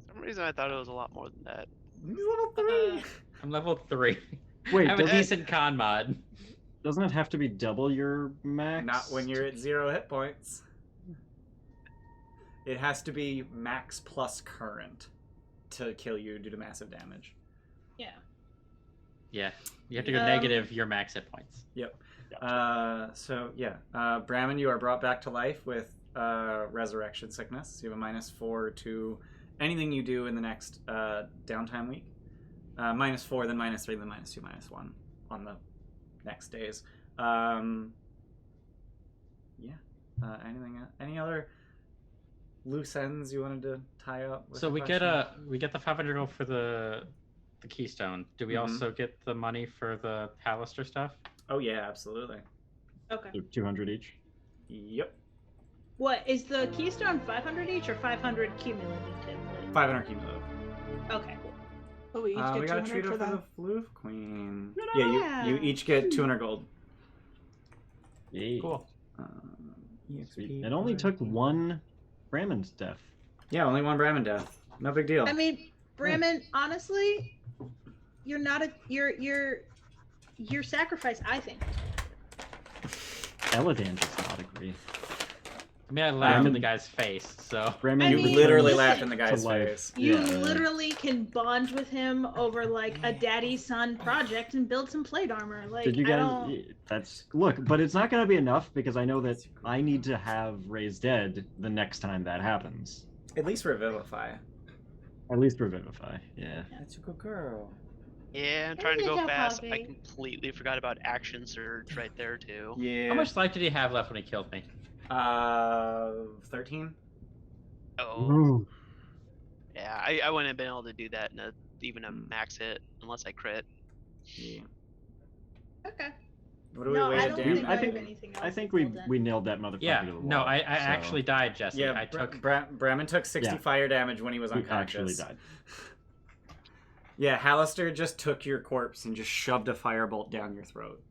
For some reason I thought it was a lot more than that. He's level 3. I'm level 3. Wait, I have a doesn't, decent con mod. doesn't it have to be double your max? Not when you're at 0 hit points. It has to be max plus current to kill you due to massive damage. Yeah. Yeah. You have to go negative your max hit points. Yep. Brammond, you are brought back to life with resurrection sickness. You have a -4 to anything you do in the next downtime week. -4, then -3, then -2, -1 on the next days. Any other loose ends you wanted to tie up with? So a we question? get the 500 gold for the keystone. Do we Mhm. also get the money for the Halaster stuff? Oh yeah, absolutely. Okay. So 200 each. Yep. What is the keystone? 500 each or 500 cumulative? 500 cumulative. Okay. Oh, we each get We got a 200 treat for for that. the Floof Queen. Yeah. You each get 200 gold. Yay. Cool. Sweet. EXP It only took 1 Brammond's death. Yeah, only 1 Brammond death. No big deal. I mean, Brammond, honestly, you're not your sacrifice, I think. Eladan does not agree. I mean, I laughed in Brammond- the guy's face, so. Brammond I you mean, literally listen, laughed in the guy's to life. face. You Yeah. literally can bond with him over like a daddy-son project and build some plate armor. Like, Did you I guys? don't... That's look, but it's not going to be enough because I know that I need to have Raise Dead the next time that happens. At least revivify. At least Revivify. Yeah. That's a good girl. Yeah, I'm trying to Good go job, fast. I Poppy. completely forgot about action surge right there too. Yeah. How much life did he have left when he killed me? 13? Oh, Ooh. yeah. I wouldn't have been able to do that in even a max hit unless I crit. Yeah. Okay. What do we No, weigh I it don't down think I at? think- anything else I think is we built in. we nailed that motherfucker Yeah. to the wall. No, I so actually died, Jesse. Yeah, I took. Brammond took 60 Yeah. fire damage when he was he unconscious. actually died. Yeah, Halaster just took your corpse and just shoved a firebolt down your throat.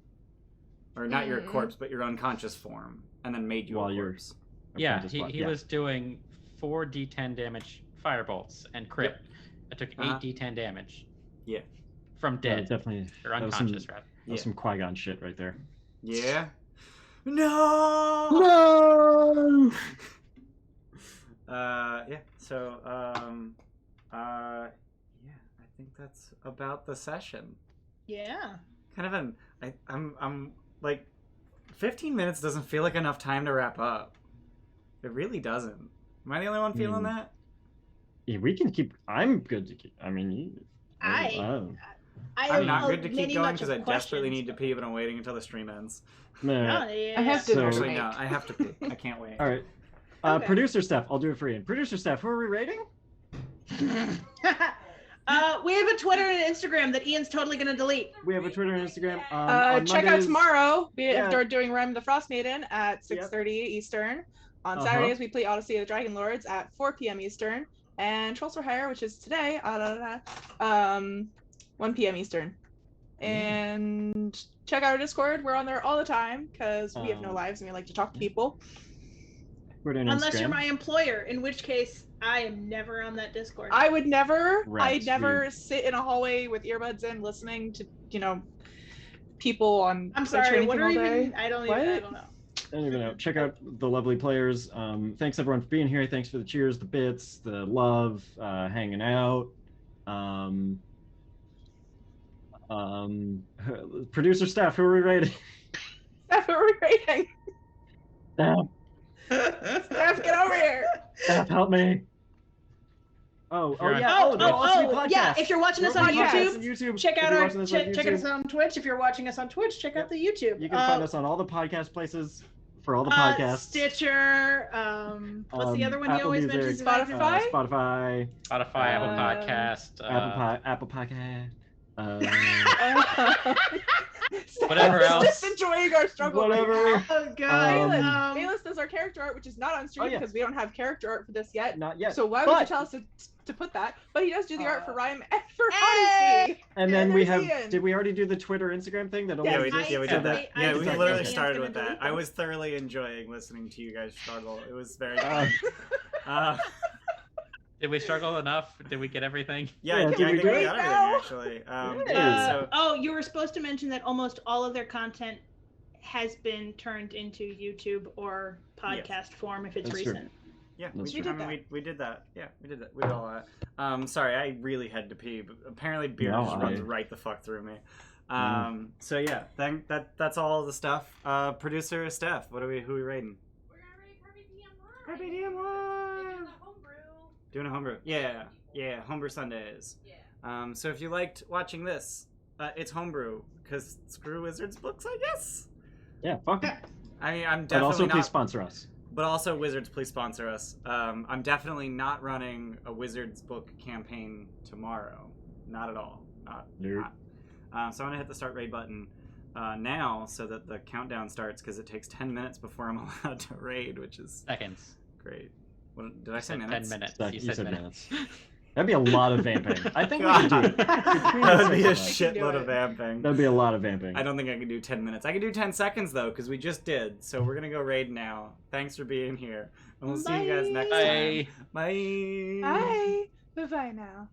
Or not your corpse, but your unconscious form, and then made you While a you're- corpse. Yeah, Apprentice he Blood, yeah. was doing 4d10 damage firebolts and crit. I took Uh-huh. 8d10 damage. Yeah. From Yeah, dead. definitely. Or that was unconscious, some, rather. that was some Qui-Gon shit right there. Yeah. No. No. Yeah. So, yeah, I think that's about the session. Yeah. Kind of I'm like, 15 minutes doesn't feel like enough time to wrap up. It really doesn't. Am I the only one feeling that? Yeah, we can keep. I'm good to keep. I mean, I'm not good to keep going because I desperately need to pee, but I'm waiting until the stream ends. Nah. Yeah. I have to So- Actually, no, I have to pee. I can't wait. All right. Okay. Producer staff, I'll do it for you. Producer staff, who are we rating? We have a Twitter and Instagram that Ian's totally gonna delete. We have a Twitter and Instagram. On Check out Mondays- tomorrow. We Yeah. are doing Rem the Frost Maiden at 6:30 Eastern. On Uh-huh. Saturdays, we play Odyssey of the Dragon Lords at 4 p.m. Eastern. And Trolls for Hire, which is today, 1 p.m. Eastern. And check out our Discord. We're on there all the time because we have no lives and we like to talk to people. Twitter and Unless you're Instagram. my employer, in which case I am never on that Discord. I would never, Rats, sit in a hallway with earbuds in listening to, people on I'm Twitch or sorry. anything What are all day. even? I don't What? even. I don't know. don't even know. Check out the lovely players. Thanks everyone for being here. Thanks for the cheers, the bits, the love, hanging out. Producer staff, who are we rating? Staff, who are we rating? Staff, Staff, get over here. staff, help me. Oh yeah. Oh, there'll also be podcasts. yeah. If you're watching us on Podcasts YouTube, on check If out you're our watching us on check us YouTube, on Twitch. If you're watching us on Twitch, check out the YouTube. You can find us on all the podcast places for all the podcasts. Stitcher. What's the other one you Apple always Music, mention? Spotify? Spotify. Apple Podcast. Apple Podcast. Whatever else. Just enjoying our struggle. Whatever. Right now. Oh god. Bayless does our character art, which is not on stream yeah. because we don't have character art for this yet. Not yet. So why would you But- tell us to put that? But he does do the art for Rhyme and for Hey! Odyssey. And then we there's have. Ian. Did we already do the Twitter, Instagram thing? That only Yeah, we exists? did. Yeah, we I- did that. I- Yeah, I we think literally Ian's started gonna with that. delete I them. was thoroughly enjoying listening to you guys struggle. It was very Uh, fun. Did we struggle enough? Did we get everything? Yeah, Yeah, I did think we we do it got now? everything actually. Yeah. So Oh, you were supposed to mention that almost all of their content has been turned into YouTube or podcast form if it's That's true. recent. yeah, That's we true. did that. Yeah, we did that. We did all that. Sorry, I really had to pee, but apparently beer No, just runs I- right the fuck through me. So yeah, that's all the stuff. Producer Steph, who are we rating? We're gonna rate Carpe Diem Live. homebrew. Doing a homebrew. Yeah, homebrew Sundays. Yeah. So if you liked watching this, it's homebrew because screw Wizards books, I guess. Yeah, fuck it. I mean, I'm But definitely also, not. please sponsor us. But also, Wizards, please sponsor us. I'm definitely not running a Wizards book campaign tomorrow. Not at all. Nope. So I'm gonna hit the start raid button now, so that the countdown starts because it takes 10 minutes before I'm allowed to raid, which is Seconds. great. What, did I say Said minutes? 10 minutes. You said minutes. That'd be a lot of vamping. I think we could do it. That would be a Between shitload it. of vamping. That'd be a lot of vamping. I don't think I can do 10 minutes. I can do 10 seconds though, because we just did. So we're gonna go raid now. Thanks for being here, and we'll see you guys next Bye. time. Bye. Bye. Bye-bye now.